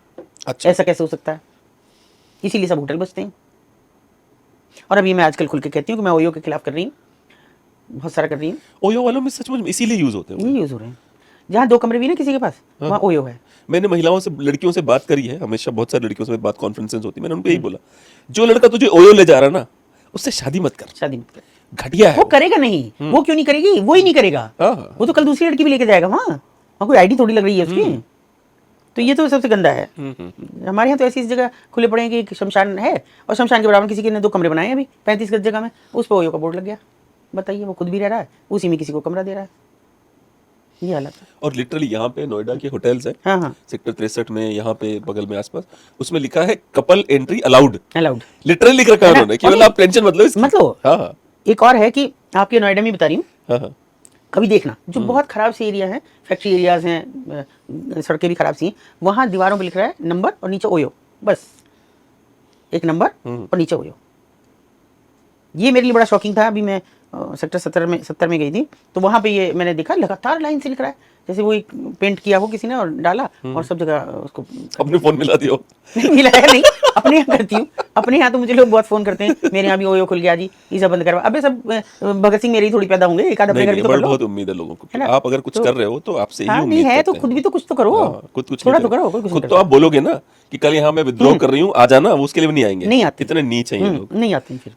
अच्छा। ऐसा कैसे हो सकता है? इसीलिए सब होटल बचते हैं। और अभी मैं आजकल खुल के कहती हूँ कि मैं ओयो के खिलाफ कर रही हूँ, बहुत सारा कर रही हूँ। ओयो वालों में सचमुच इसीलिए यूज होते हैं, ये यूज हो रहे हैं। जहाँ 2 कमरे भी ना किसी के पास, वहाँ ओयो है। मैंने महिलाओं से, लड़कियों से बात करी है, हमेशा बहुत सारी लड़कियों से बात कॉन्फ्रेंसेस होती है, मैंने उनको यही बोला, जो लड़का तुझे ओयो ले जा रहा ना, उससे शादी मत कर, शादी मत कर। घटिया है। वो करेगा नहीं, वो क्यों नहीं करेगी, वो ही नहीं करेगा। वो तो कल दूसरी लड़की भी लेके जाएगा, वहाँ कोई आईडी थोड़ी लग रही है उसकी। तो ये तो सबसे गंदा है। हमारे यहाँ तो ऐसी जगह खुले पड़े हैं कि शमशान है और शमशान के बराबर किसी के ने 2 कमरे बनाए हैं अभी 35 गज जगह में, उस पर ओयो का बोर्ड लग गया। बताइए, वो खुद भी रह रहा है, उसी में किसी को कमरा दे रहा है। ये हालत है। और लिटरली यहाँ पे नोएडा के होटल्स हैं, हाँ। सेक्टर 63 में, यहाँ पे बगल में आसपास, उसमें लिखा है कपल एंट्री अलाउड। लिटरली लिख रखा है उन्होंने, केवल आप टेंशन मत लो इसकी। मतलब हाँ। एक और है कि आपके नोएडा में बता रही हूँ, हाँ। कभी देखना जो बहुत खराब से एरिया है, फैक्ट्री एरियाज हैं, सड़कें भी खराब सी हैं, वहाँ दीवारों पे लिख रहा है नंबर और नीचे ओयो, बस एक नंबर और नीचे ओयो। ये मेरे लिए बड़ा शॉकिंग था। अभी मैं सेक्टर 70 में गई थी, तो वहाँ पे ये मैंने देखा लगातार लाइन से लिख रहा है, जैसे वो एक पेंट किया हो किसी ने और डाला और सब जगह उसको अपने फोन मिला दियो। नहीं मिलाया नहीं, अपने यहाँ करती हूँ। अपने यहाँ तो मुझे लोग बहुत फोन करते हैं, मेरे यहाँ भी ओयो खुल गया जी, ये सब बंद करवा। अबे सब भगत सिंह मेरे ही थोड़ी पैदा होंगे, एक आध अपने घर भी तो कर लो। बहुत उम्मीद है लोगों को कि आप अगर कुछ कर रहे हो तो आपसे ही उम्मीद है, तो खुद भी तो कुछ तो करो, थोड़ा तो करो। खुद तो आप बोलोगे ना कि कल यहाँ मैं विद्रोह कर रही हूँ, आ जाना, उसके लिए भी नहीं आएंगे। नहीं आते, इतने नीच हैं ये लोग, नहीं आते। फिर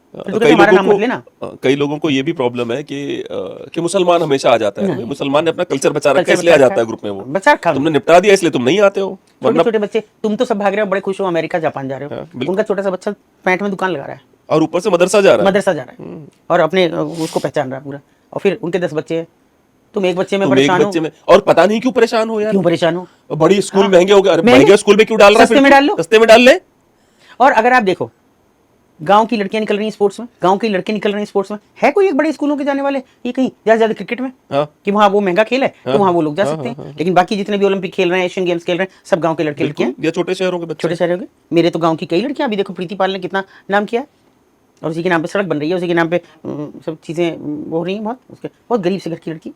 कई लोगों को ये भी प्रॉब्लम है कि मुसलमान हमेशा आ जाता है, मुसलमान ने अपना कल्चर बचा रखा है इसलिए आ जाता है ग्रुप में। वो तुमने निपटा दिया इसलिए तुम नहीं आते हो। छोटे बच्चे, तुम तो सब भाग रहे हो, बड़े खुश हो, अमेरिका जापान जा रहे हो, उनका छोटा सा बच्चा पैंट में दुकान लगा रहा है और ऊपर से मदरसा जा रहा है और अपने उसको पहचान रहा है पूरा। और फिर उनके 10 बच्चे हैं, तुम एक बच्चे में परेशान हो, और पता नहीं क्यों परेशान हो यार, क्यों परेशान हो? बड़ी स्कूल महंगे हो गए, महंगे स्कूल में क्यों डाल रहा है? सस्ते में डाल लो, सस्ते में डाल ले। और अगर आप देखो गांव की लड़कियां निकल रही हैं स्पोर्ट्स में, गांव के लड़के निकल रहे हैं स्पोर्ट्स में। है कोई एक बड़े स्कूलों के जाने वाले ये कहीं ज्यादा क्रिकेट में हाँ कि वहाँ वो महंगा खेल है तो हाँ, वहाँ वो लोग जा हाँ, सकते हैं, हाँ, हाँ। लेकिन बाकी जितने भी ओलंपिक खेल रहे हैं, एशियन गेम्स खेल रहे हैं, सब गांव के लड़के लड़कियां, बिल्कुल, या छोटे शहरों के बच्चे। छोटे शहरों के। मेरे तो गांव की कई लड़कियां, अभी देखो प्रीति पाल ने कितना नाम किया है, और उसी के नाम पे सड़क बन रही है, उसी के नाम पे सब चीजें हो रही हैं। बहुत उसके बहुत गरीब से घर की लड़की।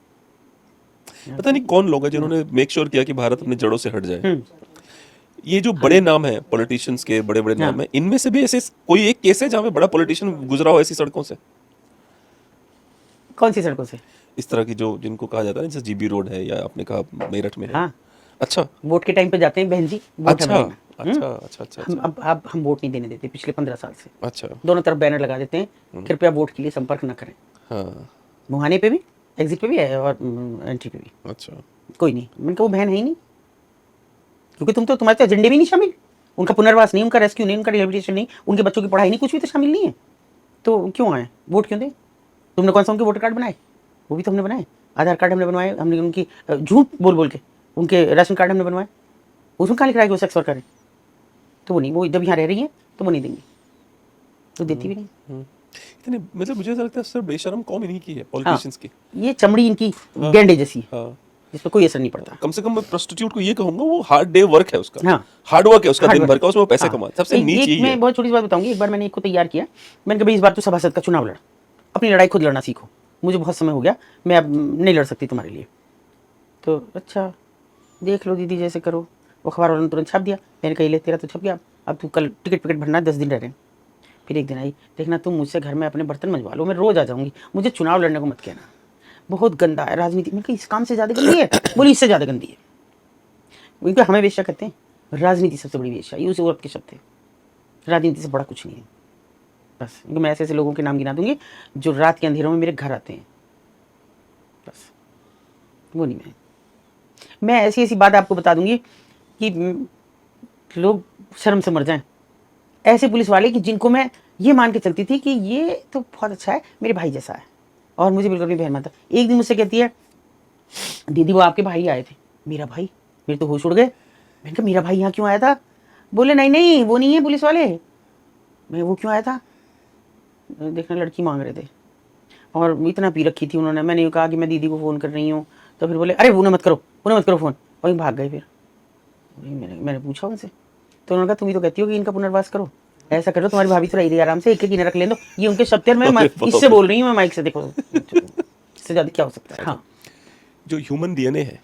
पता नहीं कौन लोग हैं जिन्होंने मेक श्योर किया कि भारत अपनी जड़ों से हट जाए। ये जो बड़े नाम हैं पॉलिटिशियंस के, बड़े बड़े नाम हैं, इनमें से भी ऐसे कोई एक केस है जहाँ पे बड़ा पॉलिटिशियन गुजरा हो ऐसी सड़कों से? कौन सी सड़कों से? इस तरह की जो जिनको कहा जाता है जैसे जीबी रोड है, या आपने कहा मेरठ में है। हाँ, अच्छा, वोट के टाइम पे जाते हैं बहन जी, वोट है अच्छा, भाई में। अच्छा, अच्छा, अच्छा, हम अब हम वोट नहीं देने देते पिछले 15 साल से। अच्छा, दोनों तरफ बैनर लगा देते हैं, कृपया वोट के लिए संपर्क न करें। हाँ, मुहाने पे भी, एग्जिट पे भी है, और एंट्री पे भी। अच्छा, कोई नहीं, मैंने कहा वो बहन है ही नहीं, क्योंकि तुम तो, तुम्हारे तो एजेंडे भी नहीं शामिल, उनका पुनर्वास नहीं, उनका रेस्क्यू नहीं, उनका रिहेबिलिटेशन नहीं, उनके बच्चों की पढ़ाई नहीं, कुछ भी तो शामिल नहीं है। तो क्यों आए, वोट क्यों दें? तुमने कौन सा उनके वोटर कार्ड बनाए? वो भी तो हमने बनाए, आधार कार्ड हमने बनवाए, हमने उनकी झूठ बोल बोल के उनके राशन कार्ड हमने बनवाए, उसमें कहाँ लिख रहा है कि वो सेक्स वर्कर है? तो वो नहीं, वो जब यहाँ रह रही है तो वो नहीं देंगे, तो देती भी नहीं। इतने मतलब मुझे ऐसा लगता है सिर्फ बेशरम कौम इन्हीं की है, पॉलिटिशियंस की। ये चमड़ी इनकी गेंडे जैसी है, हाँ, जिस पर कोई असर नहीं पड़ता। कम से कम मैं प्रोस्टिट्यूट को ये कहूंगा वो हार्ड डे वर्क है उसका। हाँ, हार्ड वर्क है उसका, hard दिन work। भर का, उसमें वो पैसे हाँ। कमाते। सबसे एक- नीच एक यही मैं है। बहुत छोटी सी बात बताऊंगी। एक बार मैंने एक को तैयार किया, मैंने कहा भाई इस बार तो सभासद का चुनाव लड़, अपनी लड़ाई खुद लड़ना सीखो, मुझे बहुत समय हो गया, मैं अब नहीं लड़ सकती तुम्हारे लिए। तो अच्छा, देख लो दीदी जैसे करो। वो अखबार वालों ने तुरंत छाप दिया, मैंने कही ले तेरा तो छप गया, अब तू कल टिकट विकेट भरना, 10 दिन रह रहे हैं। फिर एक दिन आई, देखना तुम मुझसे घर में अपने बर्तन मंजवा लो, मैं रोज आ जाऊंगी, मुझे चुनाव लड़ने को मत कहना, बहुत गंदा है राजनीति। मैंने कहा इस काम से ज़्यादा गंदी है? बोली इससे ज़्यादा गंदी है। क्योंकि हमें वेश्या कहते हैं, राजनीति सबसे बड़ी वेश्या, ये उस औरत के शब्द थे। राजनीति से बड़ा कुछ नहीं है। बस मैं ऐसे ऐसे लोगों के नाम गिना दूंगी जो रात के अंधेरों में मेरे घर आते हैं, बस वो नहीं। मैं ऐसी ऐसी बात आपको बता दूंगी कि लोग शर्म से मर जाएं। ऐसे पुलिस वाले कि जिनको मैं ये मान के चलती थी कि ये तो बहुत अच्छा है, मेरे भाई जैसा है, और मुझे बिल्कुल भी बहन मानता। एक दिन मुझसे कहती है, दीदी वो आपके भाई आए थे। मेरा भाई? मेरे तो होश उड़ गए। मैंने कहा मेरा भाई यहाँ क्यों आया था? बोले नहीं नहीं वो नहीं है पुलिस वाले। मैं वो क्यों आया था? देखना लड़की मांग रहे थे, और इतना पी रखी थी उन्होंने। मैंने कहा कि मैं दीदी को फ़ोन कर रही हूँ, तो फिर बोले अरे उन्हें मत करो फ़ोन, वहीं भाग गए। फिर मैंने पूछा उनसे, तो उन्होंने कहा तुम ही तो कहती हो कि इनका पुनर्वास करो, ऐसा करो तुम्हारी भाभी तो रही आराम से, एक एक रख ले दो। ये उनके शब्द थे, मैं इससे बोल रही हूँ, मैं माइक से, देखो इससे ज़्यादा क्या हो सकता है। हाँ, जो ह्यूमन डीएनए है,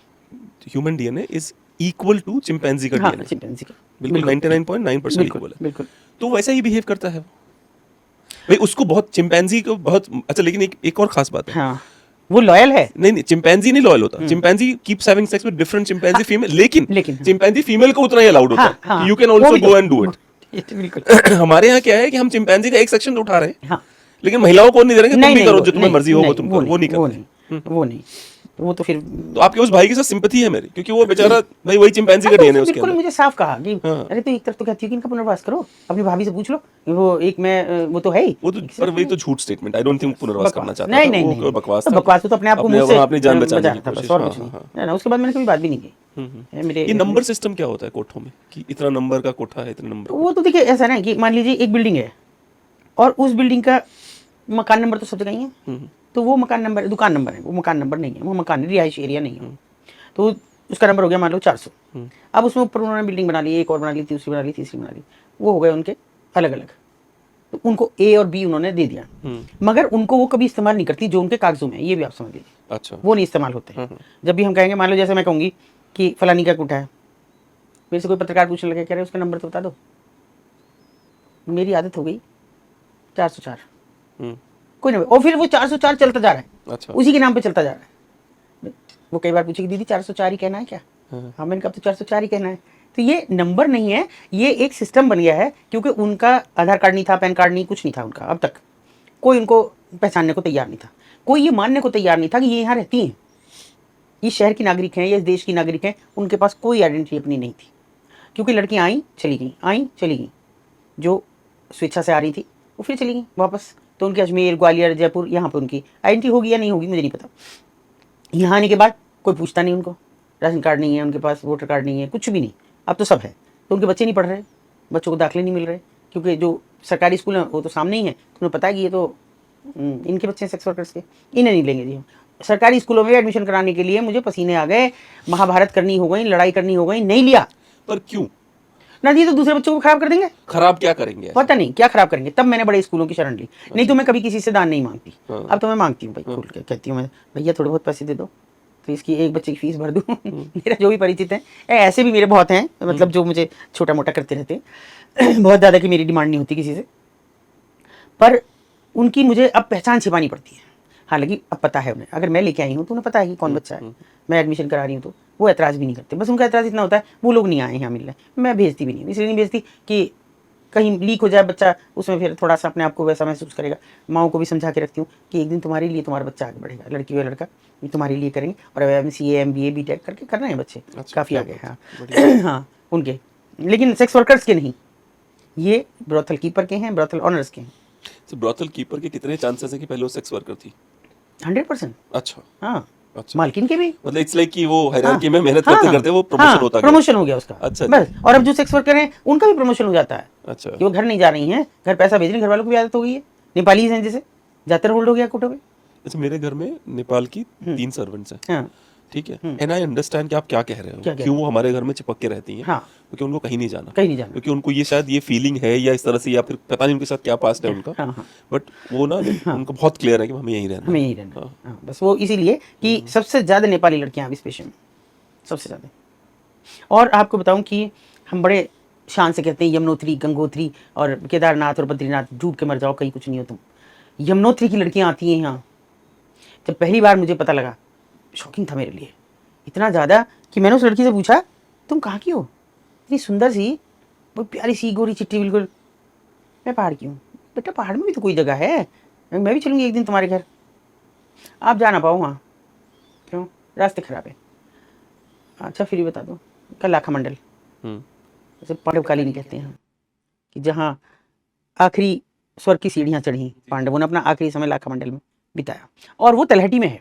human DNA is equal to chimpanzee का हाँ, डीएनए। चिंपैंजी का बिल्कुल 99.9% इक्वल है। बिल्कुल। तो वैसा ही बिहेव करता है वो भाई। उसको बहुत चिंपैंजी को बहुत अच्छा, लेकिन एक और खास बात है। हाँ, वो लॉयल है। नहीं, चिंपैंजी नहीं लॉयल होता। Chimpanzee keeps having sex with different chimpanzee female, लेकिन चिंपैंजी फीमेल को उतना ही अलाउड होता है कि you can also go and do it. बिल्कुल। हमारे यहाँ क्या है कि हम चिंपैंजी का एक सेक्शन तो उठा रहे हैं, हाँ, लेकिन महिलाओं को नहीं दे रहे कि तुम भी करो, जो तुम्हें नहीं, मर्जी हो वो नहीं, तुम करो, वो नहीं करते। वो नहीं, वो तो फिर तो आपके उस भाई के साथ सिंपैथी है मेरी, क्योंकि वो बेचारा भाई वही चिंपैंजी का डीएनए उसके बिल्कुल अंदर। मुझे साफ कहा कि हाँ। अरे तो एक तरफ तो कहती है कि इनका पुनर्वास करो, अपनी भाभी से पूछ लो, वो एक मैं वो तो है ही। वो तो पर वही तो झूठ स्टेटमेंट। आई डोंट थिंक पुनर्वास करना चाहता नहीं था। नहीं वो नहीं, बकवास तो था। बकवास तो अपने आप को मुंह से अपनी जान बचाने की था, कोशिश। बस और कुछ नहीं। ना उसके बाद मैंने कभी बात भी नहीं की। मेरे ये नंबर सिस्टम क्या होता है कोठों में कि इतना नंबर का कोठा है, इतने नंबर? वो तो देखिए ऐसा ना कि मान लीजिए एक बिल्डिंग है, और उस बिल्डिंग का मकान नंबर तो सब जगह ही है, तो वो मकान नंबर दुकान नंबर है, वो मकान नंबर नहीं है, वो मकान रिहायशी एरिया नहीं है। तो उसका नंबर हो गया मान लो 400। अब उसमें ऊपर उन्होंने बिल्डिंग बना ली, एक और बना ली, दूसरी बना ली, तीसरी बना ली, वो हो गए उनके अलग अलग। तो उनको ए और बी उन्होंने दे दिया, मगर उनको वो कभी इस्तेमाल नहीं करती जो उनके कागजों में है, ये भी आप समझ लीजिए। अच्छा, वो नहीं इस्तेमाल होते। जब भी हम कहेंगे, मान लो जैसे मैं कहूँगी कि फलानी का कोठा है, मेरे से कोई पत्रकार पूछने लगे कह रहे उसका नंबर तो बता दो, मेरी आदत हो गई 404, कोई नहीं, और फिर वो 404 चलता जा रहा है। अच्छा, उसी के नाम पे चलता जा रहा है। वो कई बार पूछे कि दीदी 404 ही कहना है क्या? हाँ, मैंने कहा तो 404 ही कहना है। तो ये नंबर नहीं है, ये एक सिस्टम बन गया है, क्योंकि उनका आधार कार्ड नहीं था, पैन कार्ड नहीं, कुछ नहीं था उनका। अब तक कोई उनको पहचानने को तैयार नहीं था, कोई ये मानने को तैयार नहीं था कि ये यहाँ रहती हैं, ये शहर की नागरिक हैं, ये इस देश की नागरिक हैं। उनके पास कोई आइडेंटिटी अपनी नहीं थी, क्योंकि लड़कियाँ आई चली गई, जो स्वेच्छा से आ रही थी वो फिर चली गई वापस। तो उनके अजमेर, ग्वालियर, जयपुर, यहाँ पर उनकी आइडेंटिटी होगी या नहीं होगी मुझे नहीं पता। यहाँ आने के बाद कोई पूछता नहीं उनको, राशन कार्ड नहीं है उनके पास, वोटर कार्ड नहीं है, कुछ भी नहीं। अब तो सब है, तो उनके बच्चे नहीं पढ़ रहे, बच्चों को दाखिले नहीं मिल रहे, क्योंकि जो सरकारी स्कूल है वो तो सामने ही है, तुम्हें पता है कि ये तो इनके बच्चे हैं सेक्स वर्कर्स के, इन्हें नहीं लेंगे जी हम। सरकारी स्कूलों में एडमिशन कराने के लिए मुझे पसीने आ गए, महाभारत करनी हो गई, लड़ाई करनी हो गई, नहीं लिया पर क्यों? ना जी, तो दूसरे बच्चों को खराब कर देंगे। खराब क्या करेंगे ऐसा? पता नहीं क्या खराब करेंगे, तब मैंने बड़े स्कूलों की शरण ली। नहीं तो मैं कभी किसी से दान नहीं मांगती, हाँ। अब तो मैं मांगती हूँ भाई, खुल के कहती हूँ मैं, भैया थोड़े बहुत पैसे दे दो तो इसकी एक बच्चे की फीस भर दूँ। मेरा जो भी परिचित है, ऐसे भी मेरे बहुत हैं, मतलब जो मुझे छोटा मोटा करते रहते हैं। बहुत ज़्यादा की मेरी डिमांड नहीं होती किसी से, पर उनकी मुझे अब पहचान छिपानी पड़ती है। हालांकि अब पता है उन्हें, अगर मैं लेके आई हूँ तो उन्हें पता है कि कौन बच्चा है, मैं एडमिशन करा रही हूँ, तो वो ऐतराज़ भी नहीं करते। बस उनका ऐतराज़ इतना होता है वो लोग नहीं आए यहाँ मिलने, मैं भेजती भी नहीं हूँ। इसलिए नहीं भेजती कि कहीं लीक हो जाए बच्चा, उसमें फिर थोड़ा सा अपने आप को वैसा महसूस करेगा। माओ को भी समझा के रखती हूँ कि एक दिन तुम्हारे लिए तुम्हारा बच्चा आगे बढ़ेगा, लड़की या लड़का, ये तुम्हारे लिए करेंगे। और अब MCA MBA BTech करके कर रहे हैं बच्चे, काफ़ी आगे। हाँ हाँ उनके, लेकिन सेक्स वर्कर्स के नहीं, ये ब्रोथल कीपर के हैं, ब्रोथल ऑनर्स के हैं। तो ब्रोथल कीपर के कितने चांसेस है कि पहले वो सेक्स वर्कर थी? 100%। अच्छा हाँ, अच्छा, मालकिन के भी। मतलब इट्स लाइक कि वो हायरार्की हाँ, में मेहनत हाँ, करते करते वो प्रमोशन हाँ, होता गया। प्रमोशन हो गया उसका। अच्छा बस, और अब जो सेक्स वर्कर हैं उनका भी प्रमोशन हो जाता है अच्छा कि वो घर नहीं जा रही हैं, घर पैसा भेज रही हैं, घर वालों को भी आदत हो गई है। नेपाली हैं जैसे, जाते होल्ड हो गया कोटो में। अच्छा, मेरे घर में नेपाल की 3 सर्वेंट्स हैं, हाँ ठीक है, एंड आई अंडरस्टैंड कि आप क्या कह रहे हो, क्या कह क्यों वो हमारे घर में चिपक के रहती हैं। हाँ, क्योंकि उनको कहीं नहीं जाना, कहीं नहीं जाना। क्योंकि उनको ये शायद ये फीलिंग है या इस तरह से, या फिर पता नहीं उनके साथ क्या पास्ट है उनका, हाँ हाँ, बट वो ना उनको बहुत क्लियर है कि हमें यहीं रहना हमें है। यहीं रहना। हाँ, बस वो इसीलिए कि सबसे ज़्यादा नेपाली लड़कियां अब इस पेशे में, सबसे ज़्यादा। और आपको बताऊं कि हम बड़े शान से कहते हैं यमुनोत्री, गंगोत्री और केदारनाथ और बद्रीनाथ, डूब के मर जाओ कहीं कुछ नहीं हो तुम। यमुनोत्री की लड़कियां आती हैं यहाँ। जब पहली बार मुझे पता लगा, शॉकिंग था मेरे लिए, इतना ज़्यादा कि मैंने उस लड़की से पूछा तुम कहाँ की हो, इतनी सुंदर सी, वो प्यारी सी गोरी चिट्टी बिल्कुल। मैं पहाड़ की हूँ। बेटा पहाड़ में भी तो कोई जगह है, मैं भी चलूँगी एक दिन तुम्हारे घर। आप जा ना पाओ वहाँ, क्यों? रास्ते खराब है। अच्छा फिर भी बता दो, कल लाखा मंडल, जैसे पांडवकालीन कहते हैं कि जहाँ आखिरी स्वर्ग की सीढ़ियाँ चढ़ी, पांडवों ने अपना आखिरी समय लाखा मंडल में बिताया। और वो तलहटी में है,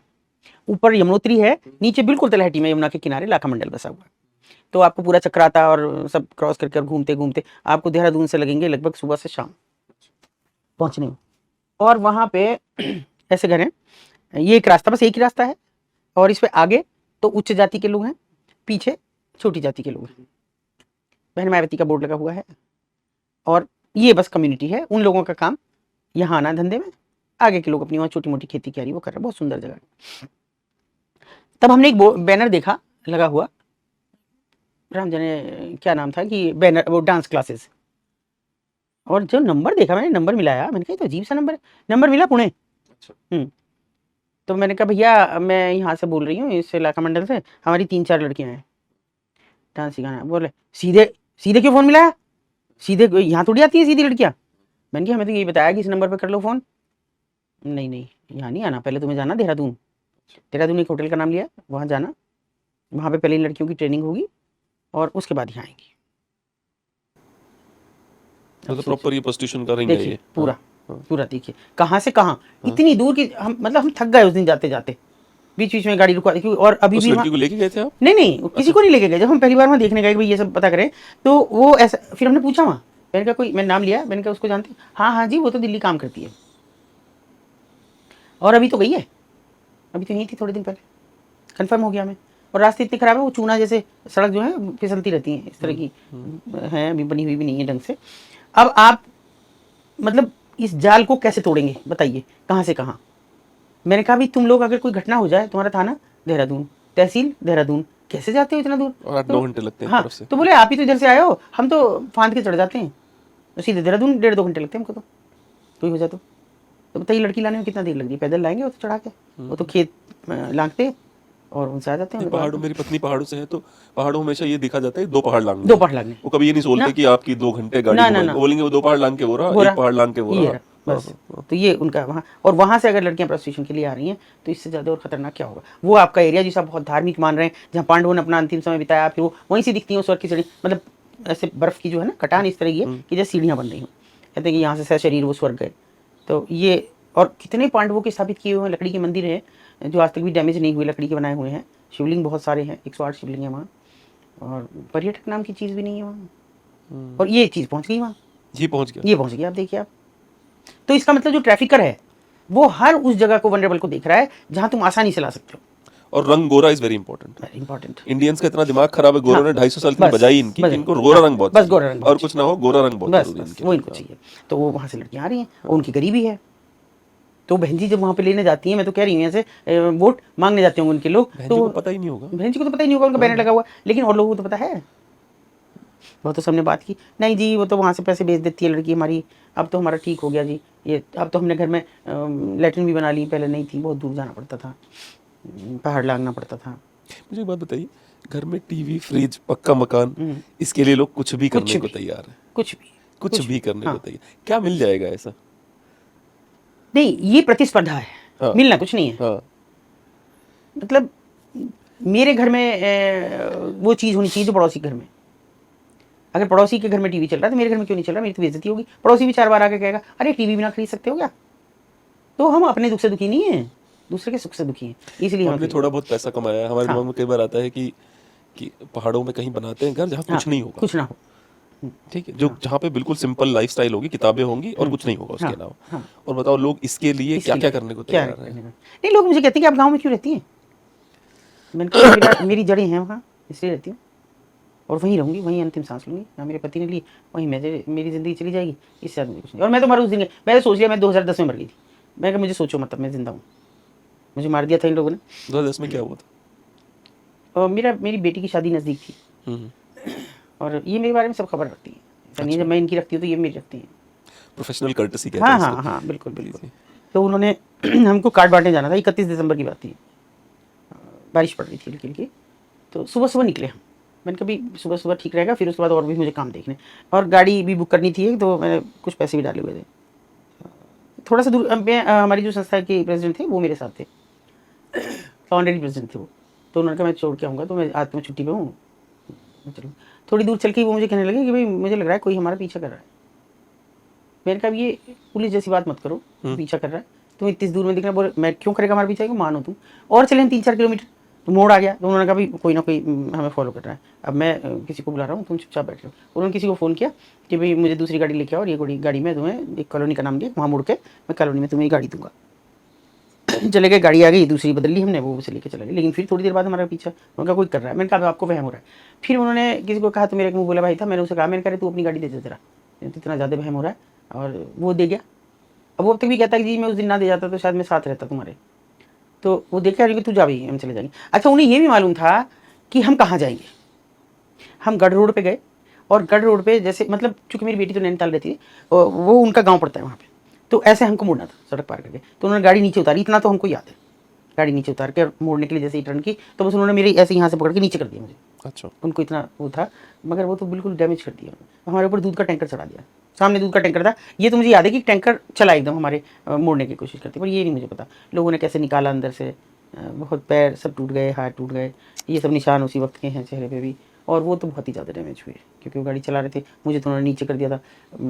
ऊपर यमुनोत्री है, नीचे बिल्कुल तलहटी में यमुना के किनारे लाखा मंडल बसा हुआ है। तो आपको पूरा चक्राता और सब क्रॉस करके घूमते घूमते आपको देहरादून से लगेंगे लगभग सुबह से शाम पहुंचने में। और वहाँ पे ऐसे घर हैं, ये एक रास्ता, बस एक ही रास्ता है, और इस पे आगे तो उच्च जाति के लोग हैं, पीछे छोटी जाति के लोग हैं। बहन मायावती का बोर्ड लगा हुआ है, और ये बस कम्युनिटी है। उन लोगों का काम यहाँ आना धंधे में, आगे के लोग अपनी वहाँ छोटी मोटी खेती कियारी वो कर रहे हैं। बहुत सुंदर जगह है। तब हमने एक बैनर देखा लगा हुआ, राम जाने क्या नाम था, कि बैनर वो डांस क्लासेस। और जो नंबर देखा मैंने, नंबर मिलाया, मैंने कहा तो अजीब सा नंबर है। नंबर मिला पुणे। तो मैंने कहा भैया मैं यहाँ से बोल रही हूँ, इस इलाका मंडल से, हमारी 3-4 लड़कियाँ हैं डांस सिखाना। बोले सीधे सीधे क्यों फ़ोन मिलाया, सीधे यहाँ थोड़ी आती है सीधी लड़कियाँ। मैंने कहा हमें तो यही बताया कि इस नंबर पर कर लो फ़ोन। नहीं नहीं यहाँ नहीं आना, पहले तुम्हें जाना देहरादून। देहरादून एक होटल का नाम लिया, वहाँ जाना, वहाँ पे पहले इन लड़कियों की ट्रेनिंग होगी और उसके बाद यहाँ आएंगी। मतलब प्रॉपर ये प्रोस्टिट्यूशन का रिंग है देखिए ये पूरा पूरा देखिए कहाँ से कहाँ, इतनी दूर की हम, मतलब हम थक गए उस दिन जाते जाते, बीच बीच में गाड़ी रुकवा दी। और अभी उस भी लड़की को लेके गए थे आप? नहीं किसी को नहीं लेके गए। जब हम पहली बार वहाँ देखने गए भाई ये सब पता करें, तो वो ऐसा, फिर हमने पूछा वहाँ, मैंने कहा कोई, मैंने नाम लिया, मैंने कहा उसको जानती? हाँ हाँ जी वो तो दिल्ली काम करती है, और अभी तो गई है, अभी तो यहीं थी थोड़े दिन पहले, कंफर्म हो गया हमें। और रास्ते इतने खराब है, वो चूना जैसे सड़क जो है फिसलती रहती है, इस तरह की है, अभी बनी हुई भी नहीं है ढंग से। अब आप मतलब इस जाल को कैसे तोड़ेंगे बताइए, कहाँ से कहाँ। मैंने कहा भी तुम लोग अगर कोई घटना हो जाए, तुम्हारा थाना देहरादून, तहसील देहरादून, कैसे जाते हो इतना दूर? और 8-9 घंटे लगते हैं हाँ तरफ से। तो बोले आप ही तो इधर से आए हो, हम तो फांद के चढ़ जाते हैं, तो सीधे देहरादून 1.5-2 घंटे लगते हैं हमको, तो कोई हो जाए तो बताइए लड़की लाने में कितना देर लग रही है? पैदल लाएंगे वो तो चढ़ा के, वो तो खेत लांगते और उनसे आ जाते हैं। पहाड़ों, मेरी पत्नी पहाड़ों से है, तो पहाड़ों में हमेशा ये दिखा जाता है 2 पहाड़ लांघने। 2 पहाड़ लांघने, वो कभी ये नहीं सोचते कि आपकी 2 घंटे गाड़ी ना, घुमाएंगे, बोलेंगे वो 2 पहाड़ लांघ के वो रहा, 1 पहाड़ लांघ के वो ये रहा। बस। तो ये उनका वहाँ, और वहाँ से अगर लड़कियां प्रोस्टिट्यूशन के लिए आ रही हैं तो इससे ज़्यादा और खतरनाक क्या होगा। वो आपका एरिया जिसे आप बहुत धार्मिक मान रहे हैं, जहाँ पांडवों ने अपना अंतिम समय बिताया, फिर वो वहीं से दिखती है स्वर्ग की सीढ़ी, मतलब ऐसे बर्फ की जो है ना कटान इस तरह की है कि जैसे सीढ़ियाँ बन रही हूँ, कहते हैं कि यहाँ से शरीर वो स्वर्ग गए। तो ये, और कितने पांडवों के स्थापित किए हुए हैं लकड़ी के मंदिर हैं जो आज तक भी डैमेज नहीं हुए, लकड़ी के बनाए हुए हैं। शिवलिंग बहुत सारे हैं, 108 शिवलिंग है वहाँ, और पर्यटक नाम की चीज़ भी नहीं है वहाँ, और ये चीज़ पहुँच गई वहाँ। ये पहुंच गया। ये पहुंच गया, आप देखिए आप। तो इसका मतलब जो ट्रैफिकर है वो हर उस जगह को, वनरेबल को देख रहा है जहां तुम आसानी से ला सकते हो। और रंग गोरा is very important. Very important. Indians का इतना दिमाग खराब है, गोरों हाँ, ने 250 साल के लिए बस बजाई इनकी बस कि इनको गोरा हाँ, रंग बहुत बस चाहिए। गोरा रंग बहुत और कुछ ना हो, गोरा रंग बहुत बस जरूरी है बस इनके वो लिए। इनको चाहिए। तो वो वहां से लड़कियां आ रही हैं और उनकी गरीबी है। तो बहन जी जब वहां पे लेने जाती हैं, मैं तो कह रही हूँ ऐसे वोट मांगने जाते होंगे उनके लोग, बहन तो जी को पता ही नहीं होगा। बहन जी को तो पता ही नहीं होगा उनका बैनर लगा हुआ, लेकिन और लोगों को तो पता है। वो तो सबने बात की, नहीं जी वो तो वहाँ से पैसे भेज देती है लड़की हमारी, अब तो हमारा ठीक हो गया जी, ये अब तो हमने घर में लेटरिन भी बना ली, पहले नहीं थी, बहुत दूर जाना पड़ता था, पहाड़ लांगना पड़ता था। मुझे एक बात बताइए, घर में टीवी, फ्रिज, पक्का मकान, इसके लिए लोग कुछ भी करने को तैयार है। कुछ भी कुछ भी करने को हाँ। तैयार। क्या मिल जाएगा ऐसा? नहीं, ये प्रतिस्पर्धा है, हाँ। मिलना कुछ नहीं है। हाँ। मतलब मेरे घर में वो चीज़ होनी चाहिए जो पड़ोसी के घर में। अगर पड़ोसी के घर में टीवी चल रहा है तो मेरे घर में क्यों नहीं चल रहा? मेरी तो बेइज्जती होगी। पड़ोसी भी 4 बार आके कहेगा अरे टीवी भी ना खरीद सकते हो क्या? तो हम अपने दुख से दुखी नहीं है, दूसरे के सुख से दुखी हैं, इसलिए हमने हम थोड़ा बहुत पैसा कमाया है, हमारे हाँ। दिमाग में कई बार आता है कि पहाड़ों में कहीं बनाते हैं घर जहाँ हाँ, कुछ नहीं होगा। कुछ ना हो। ठीक है, जो जहाँ पे बिल्कुल सिंपल लाइफस्टाइल होगी, किताबें होंगी और कुछ नहीं होगा उसके हाँ, अलावा। हाँ। और बताओ लोग इसके लिए क्या क्या करने को क्या तैयार करने हैं। का? नहीं, लोग मुझे कहते हैं कि आप गाँव में क्यों रहती हैं? मैंने कहा मेरी जड़ें हैं वहाँ, इसलिए रहती हूँ और वहीं रहूँगी, वहीं अंतिम सांस लूँगी। जहाँ मेरे पति ने ली वहीं मेरी ज़िंदगी चली जाएगी, इससे ज़्यादा मुझे कुछ नहीं। और मैं तो मर उस दिन, मैंने सोच लिया मैं 2010 में मर गई थी। मैं कहा मुझे सोचो मत, मैं ज़िंदा हूँ, मुझे मार दिया था इन लोगों ने। 2010 में क्या हुआ था? और मेरी बेटी की शादी नज़दीक थी हम्म। और ये मेरे बारे में सब खबर रखती है, ऐसा नहीं है जब मैं इनकी रखती हूँ तो ये मेरी रखती हैं। प्रोफेशनल कर्टसी कहते हाँ हैं हाँ इसको। हाँ, बिल्कुल जी, बिल्कुल। जी। तो उन्होंने हमको कार्ड बांटने जाना था, 31 दिसंबर की बात थी, बारिश पड़ रही थी हल्की हल्की। तो सुबह सुबह निकले हम, मैंने कभी सुबह सुबह ठीक रहेगा, फिर उसके बाद और भी मुझे काम देखने, और गाड़ी भी बुक करनी थी तो मैंने कुछ पैसे भी डाले हुए थे। थोड़ा सा दूर हमारी जो संस्था के प्रेसिडेंट थे वो मेरे साथ थे, ऑनरेडी प्रेसिडेंट थे वो। तो उन्होंने कहा मैं छोड़ के आऊँगा, तो मैं आज तो मैं छुट्टी पे हूँ, चलो। थोड़ी दूर चल के वो मुझे कहने लगे कि भाई मुझे लग रहा है कोई हमारा पीछा कर रहा है। मैंने कहा ये पुलिस जैसी बात मत करो, पीछा कर रहा है, तुम इतनी दूर में दिख रहा है, बोले मैं क्यों करेगा हमारा पीछा, मानो तुम। और चले 3-4 किलोमीटर तो मोड़ आ गया, तो उन्होंने कहा भाई कोई ना कोई हमें फॉलो कर रहा है, अब मैं किसी को बुला रहा हूँ, तुम चुपचाप बैठ रहो। उन्होंने किसी को फ़ोन किया कि भाई मुझे दूसरी गाड़ी लेके आओ, और ये गाड़ी में तुम्हें एक कॉलोनी का नाम दिया, वहाँ मुड़ के मैं कॉलोनी में तुम्हें गाड़ी दूंगा। चले गए, गाड़ी आ गई, दूसरी बदल ली हमने, वो उसे लेके चला गया। लेकिन फिर थोड़ी देर बाद हमारा पीछा, उनका कोई कर रहा है। मैंने कहा आपको वहम हो रहा है। फिर उन्होंने किसी को कहा, तो मेरे मुँह बोला भाई था, मैंने उसे कहा, मैंने कहा तू अपनी गाड़ी दे दे जरा, इतना ज़्यादा वहम हो रहा है, और वो दे गया। अब वो अब तक भी कहता है कि जी मैं उस दिन ना दे जाता तो शायद मैं साथ रहता तुम्हारे। तो वो देख रहे कि तू जा भाई, हम चले जाएंगे। अच्छा, उन्हें ये भी मालूम था कि हम कहाँ जाएंगे। हम गढ़ रोड पे गए, और गढ़ रोड पे जैसे, मतलब चूंकि मेरी बेटी तो नैनीताल रहती है, वो उनका गाँव पड़ता है वहाँ पे, तो ऐसे हमको मुड़ना था सड़क पार करके। तो उन्होंने गाड़ी नीचे उतारी, इतना तो हमको याद है, गाड़ी नीचे उतार के मोड़ने के लिए जैसे ही टर्न की, तो बस उन्होंने मेरी ऐसे यहाँ से पकड़ के नीचे कर दिया मुझे। अच्छा। उनको इतना वो था, मगर वो तो बिल्कुल डैमेज कर दिया, हमारे ऊपर दूध का टैंकर चढ़ा दिया। सामने दूध का टैंकर था, ये तो मुझे याद है कि टैंकर चला एकदम हमारे मोड़ने की कोशिश करती, पर ये नहीं मुझे पता लोगों ने कैसे निकाला अंदर से। बहुत पैर सब टूट गए, हाथ टूट गए, ये सब निशान उसी वक्त के हैं चेहरे पे भी। और वो तो बहुत ही ज़्यादा डैमेज हुए, क्योंकि वो गाड़ी चला रहे थे, मुझे तो उन्होंने नीचे कर दिया था।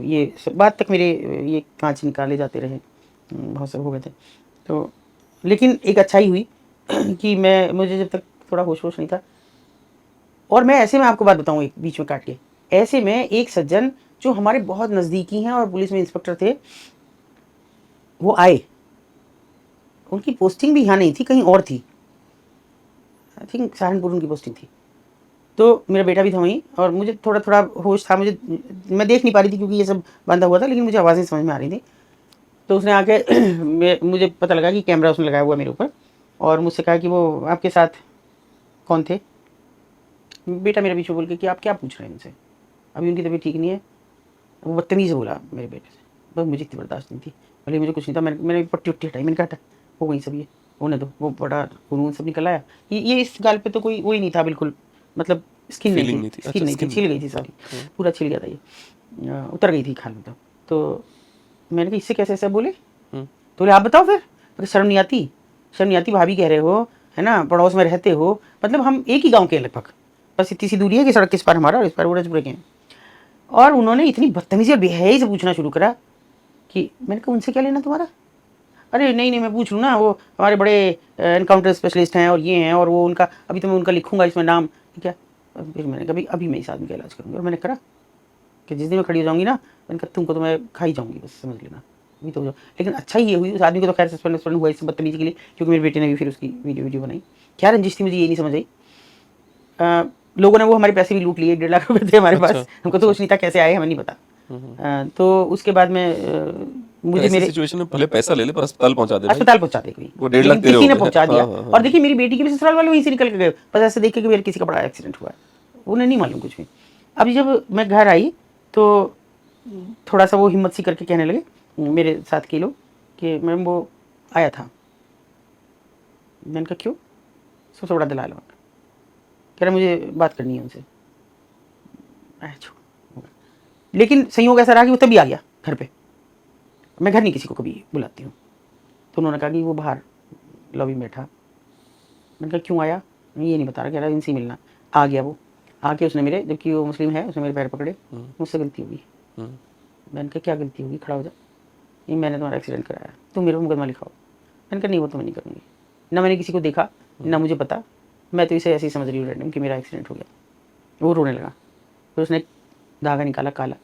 ये बाद तक मेरे ये कांच निकाले जाते रहे, बहुत सब हो गए थे। तो लेकिन एक अच्छाई हुई कि मुझे जब तक थोड़ा होश नहीं था, और मैं ऐसे में आपको बात बताऊं एक बीच में काट के, ऐसे में एक सज्जन जो हमारे बहुत नज़दीकी हैं और पुलिस में इंस्पेक्टर थे, वो आए। उनकी पोस्टिंग भी यहाँ नहीं थी, कहीं और थी, आई थिंक सहारनपुर उनकी पोस्टिंग थी। तो मेरा बेटा भी था वहीं, और मुझे थोड़ा थोड़ा होश था, मैं देख नहीं पा रही थी क्योंकि ये सब बंधा हुआ था, लेकिन मुझे आवाज़ें समझ में आ रही थी। तो उसने आके मुझे पता लगा कि कैमरा उसने लगाया हुआ मेरे ऊपर, और मुझसे कहा कि वो आपके साथ कौन थे। बेटा मेरा पीछे बोल के कि आप क्या पूछ रहे हैं इनसे, अभी उनकी तबीयत ठीक नहीं है। वो बदतमीज़ बोला मेरे बेटे से, बस मुझे इतनी बर्दाश्त नहीं थी, भले मुझे कुछ नहीं था। मैंने पट्टी उट्टी हटाई, मैंने कहा हो गई सब, ये होने दो। वो बड़ा खून सब निकल आया, ये इस गाल पे तो कोई वही नहीं था बिल्कुल, मतलब स्किन नहीं फीलिंग थी, नहीं थी। स्किन अच्छा, नहीं थी, स्किन छिल गई थी सारी, पूरा छिल गया था ये, उतर गई थी खाल में। तो मैंने कहा इससे कैसे ऐसा बोले, तो बोले आप बताओ फिर, शर्म नहीं आती, शर्म नहीं आती, भाभी कह रहे हो है ना, पड़ोस में रहते हो, मतलब हम एक ही गाँव के लगभग, बस इतनी सी दूरी है कि सड़क किस पार हमारा और इस पार उड़जपुर के हैं। और उन्होंने इतनी बदतमीजी और बेहयाई से पूछना शुरू करा कि मैंने कहा उनसे क्या लेना तुम्हारा। अरे नहीं नहीं, मैं पूछ लूँ ना, वो हमारे बड़े एनकाउंटर स्पेशलिस्ट हैं और ये हैं, और वो उनका अभी तो मैं उनका लिखूंगा इसमें नाम, क्या। फिर मैंने कहा अभी मैं इस आदमी का इलाज करूँगा, और मैंने करा। कि जिस दिन मैं खड़ी हो जाऊंगी ना, मैंने कहा तुमको तो मैं खा ही जाऊंगी, बस समझ लेना अभी तो हो जाओ। लेकिन अच्छा ही ये हुई, उस आदमी को तो खैर सस्पेंड हुआ इस बदतमीजी के लिए, क्योंकि मेरे बेटे ने भी फिर उसकी वीडियो बनाई। क्या रंजिश थी मुझे ये नहीं समझ आई। लोगों ने वो हमारे पैसे भी लूट लिए, 1.5 लाख रुपए थे हमारे अच्छा, पास, हमको तो कुछ नहीं था, कैसे आए हमें नहीं पता। तो उसके बाद में तो मुझे ऐसी मेरे सिचुएशन में भले पैसा ले ले पर अस्पताल पहुंचा दे भाई। अस्पताल पहुंचा दे कोई, वो 1.5 लाख लेकिन तेरे किसी हो ने गए। पहुंचा दिया। हाँ, हाँ, हाँ। और देखिए मेरी बेटी के भी ससुराल वाले वहीं से निकल के गए, बस ऐसे देख के कि यार किसी का बड़ा एक्सीडेंट हुआ है, उन्हें नहीं मालूम कुछ भी। अब जब मैं घर आई तो थोड़ा सा वो हिम्मत सी करके कहने लगे मेरे साथ के लोग कि मैम वो आया था। मैंने कहा क्यों? सबसे बड़ा दलाल वहाँ का। कह रहा मुझे बात करनी है उनसे। लेकिन संयोग ऐसा रहा कि वो तभी आ गया घर पे। मैं घर नहीं किसी को कभी बुलाती हूँ। तो उन्होंने कहा कि वो बाहर लॉबी में बैठा। मैंने कहा क्यों आया? ये नहीं बता रहा, कह रहा इनसे मिलना। आ गया वो, आके उसने मेरे, जबकि वो मुस्लिम है, उसने मेरे पैर पकड़े, मुझसे गलती होगी। मैंने कहा क्या गलती होगी? खड़ा हो जा, ये मैंने तुम्हारा एक्सीडेंट कराया, तुम मेरे को मुकदमा लिखाओ। मैंने कहा नहीं वो तो मैं नहीं करूँगी, ना मैंने किसी को देखा ना मुझे पता, मैं तो इसे ऐसे ही समझ रही हूँ रैंडम कि मेरा एक्सीडेंट हो गया। वो रोने लगा, फिर उसने धागा निकाला काला,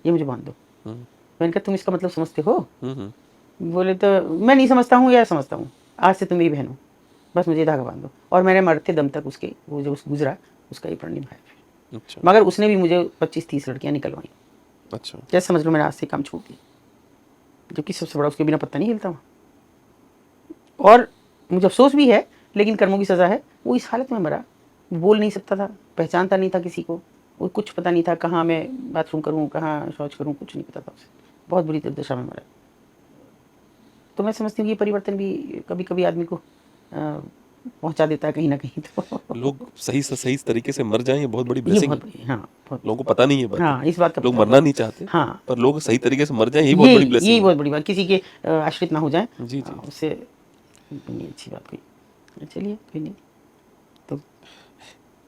ये मुझे बांध दो। मैंने कहा तुम इसका मतलब समझते हो? बोले तो मैं नहीं समझता हूँ या समझता हूँ, आज से तुम मेरी बहन हो, बस मुझे धागा बांध दो। और मैंने मरते दम तक उसके, वो जो गुजरा उसका ही प्रण निभाया। अच्छा, मगर उसने भी मुझे 25-30 लड़कियां निकलवाई। अच्छा। क्या समझ लो मैंने आज से काम छोड़ दिया, जबकि सबसे बड़ा उसके बिना पत्ता नहीं हिलता वहाँ। और मुझे अफसोस भी है, लेकिन कर्मों की सज़ा है। वो इस हालत में मरा, बोल नहीं सकता था, पहचानता नहीं था किसी को, वो कुछ पता नहीं था कहाँ मैं बाथरूम करूँ, कहाँ शौच करूँ, कुछ नहीं पता था उसे। बहुत बुरी दुर्दशा में मरा। तो मैं समझती हूँ कि ये परिवर्तन भी कभी कभी आदमी को पहुँचा देता है कहीं ना कहीं। तो लोग सही तरीके से मर जाएं, ये बहुत बड़ी ये ब्लेसिंग बहुत है। बड़ी, हाँ बहुत, लोगों को पता नहीं है बात। हाँ इस बात का लोग पता मरना नहीं चाहते, हाँ, पर लोग सही तरीके से मर जाएं, यही बहुत बड़ी यही ब्लेसिंग है। बहुत बड़ी बात, किसी के आश्रित ना हो जाए। जी, जी। उससे नहीं अच्छी बात कोई। चलिए कोई नहीं। तो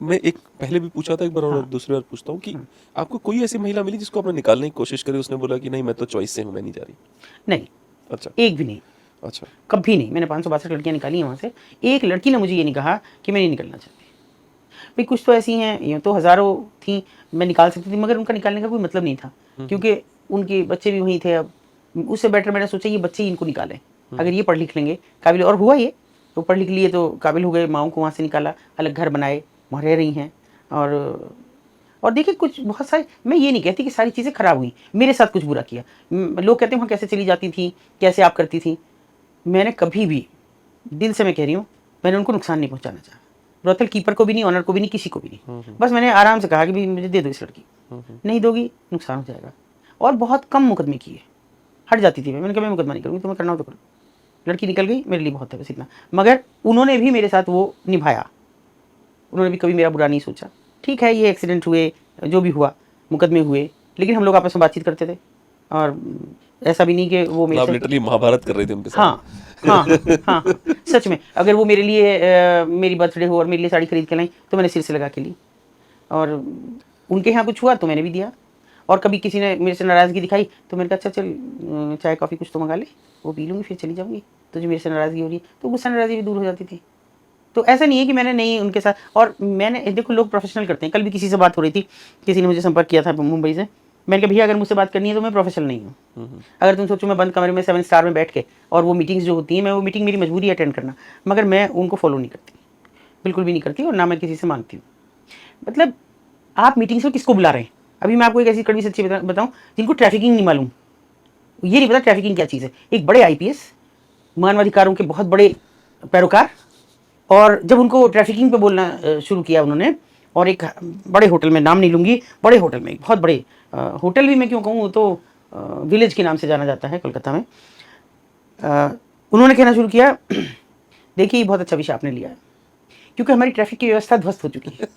मैं एक पहले भी पूछा था एक बार और दूसरी बार पूछता हूँ कि आपको कोई ऐसी महिला मिली जिसको आपने निकालने की कोशिश करी, उसने बोला कि नहीं मैं तो चॉइस से हूँ, मैं नहीं जा रही? नहीं, अच्छा, एक भी नहीं, अच्छा। कभी नहीं। मैंने 562 लड़कियां निकाली हैं वहाँ से, एक लड़की ने मुझे ये नहीं कहा कि मैं नहीं निकलना चाहती। भाई कुछ तो ऐसी हैं, ये तो हज़ारों थी, मैं निकाल सकती थी, मगर उनका निकालने का कोई मतलब नहीं था, क्योंकि उनके बच्चे भी वहीं थे। अब उससे बेटर मैंने सोचा ये बच्चे ही इनको निकालें, अगर ये पढ़ लिख लेंगे काबिल, और हुआ ये, तो पढ़ लिख लिए तो काबिल हो गए, माओं को वहाँ से निकाला, अलग घर बनाए, वहाँ रह रही हैं। और देखिए कुछ बहुत सारी, मैं ये नहीं कहती कि सारी चीज़ें खराब हुई, मेरे साथ कुछ बुरा किया। लोग कहते हैं वहाँ कैसे चली जाती थी, कैसे आप करती थी। मैंने कभी भी, दिल से मैं कह रही हूँ, मैंने उनको नुकसान नहीं पहुँचाना चाहा, ब्रोथल कीपर को भी नहीं, ऑनर को भी नहीं, किसी को भी नहीं। बस मैंने आराम से कहा कि भाई मुझे दे दो इस लड़की, नहीं दोगी नुकसान हो जाएगा। और बहुत कम मुकदमे किए, हट जाती थी। मैंने कहा मैं मुकदमा नहीं करूँगी, तुम्हें करना हो तो करो, लड़की निकल गई, मेरे लिए बहुत है, बस इतना। मगर उन्होंने भी मेरे साथ वो निभाया, उन्होंने भी कभी मेरा बुरा नहीं सोचा। ठीक है ये एक्सीडेंट हुए, जो भी हुआ, मुकदमे हुए, लेकिन हम लोग आपस में बातचीत करते थे। और ऐसा भी नहीं कि वो मेरे आप साथ, लिटरली महाभारत कर रहे थे उनके साथ। हाँ हाँ हाँ हाँ, सच में। अगर वो मेरे लिए मेरी बर्थडे हो और मेरे लिए साड़ी खरीद के लाई, तो मैंने सिर से लगा के ली। और उनके यहाँ कुछ हुआ तो मैंने भी दिया। और कभी किसी ने मेरे से नाराज़गी दिखाई तो मैंने कहा अच्छा चल चाय कॉफ़ी कुछ तो मंगा ले, वो पी लूँगी फिर चली जाऊँगी, तो जो मेरे से नाराज़गी हो रही है, तो गुस्सा नाराज़गी भी दूर हो जाती थी। तो ऐसा नहीं है कि मैंने नहीं उनके साथ, और मैंने देखो लोग प्रोफेशनल करते हैं। कल भी किसी से बात हो रही थी, किसी ने मुझे संपर्क किया था मुंबई से। मैंने कहा भैया अगर मुझसे बात करनी है तो मैं प्रोफेशनल नहीं हूँ। अगर तुम सोचो मैं बंद कमरे में 7 स्टार में बैठ के, और वो मीटिंग्स जो होती हैं, मैं वो मीटिंग मेरी मजबूरी है अटेंड करना, मगर मैं उनको फॉलो नहीं करती, बिल्कुल भी नहीं करती, और ना मैं किसी से मांगती हूँ। मतलब आप मीटिंग्स में किसको बुला रहे हैं? अभी मैं आपको एक ऐसी कड़वी सच्ची बताऊँ, जिनको ट्रैफिकिंग नहीं मालूम, ये नहीं पता ट्रैफिकिंग क्या चीज़ है। एक बड़े IPS, मानवाधिकारों के बहुत बड़े पैरोकार, और जब उनको ट्रैफिकिंग पे बोलना शुरू किया उन्होंने, और एक बड़े होटल में, नाम नहीं लूँगी, बड़े होटल में, बहुत बड़े होटल भी मैं क्यों कहूँ, वो तो विलेज के नाम से जाना जाता है कोलकाता में। उन्होंने कहना शुरू किया देखिए ये बहुत अच्छा विषय आपने लिया है, क्योंकि हमारी ट्रैफिक की व्यवस्था ध्वस्त हो चुकी है,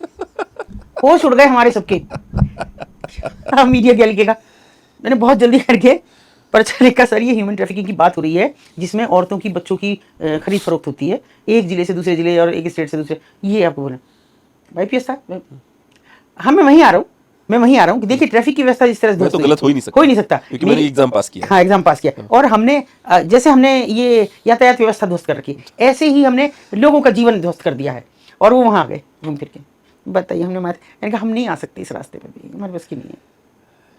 होश उड़ गए हमारे सबके। मीडिया क्या लिखेगा? मैंने बहुत जल्दी करके पर्चा लिखा, सर ये ह्यूमन ट्रैफिकिंग की बात हो रही है, जिसमें औरतों की, बच्चों की खरीद फरोख्त होती है, एक जिले से दूसरे जिले और एक स्टेट से दूसरे। ये आपको बोला IPS था। हाँ मैं वहीं आ रहा हूँ कि देखिए ट्रैफिक की व्यवस्था जिस तरह मैं तो गलत हो ही नहीं सकता, क्योंकि मैंने एग्जाम पास किया। हाँ एग्जाम पास किया, और हमने जैसे हमने ये यातायात व्यवस्था ध्वस्त कर रखी, ऐसे ही हमने लोगों का जीवन ध्वस्त कर दिया है। और वो वहाँ आ गए घूम फिर के, बताइए हमने मैंने कहा हम नहीं आ सकते इस रास्ते पर भी, हमारे बस की नहीं है।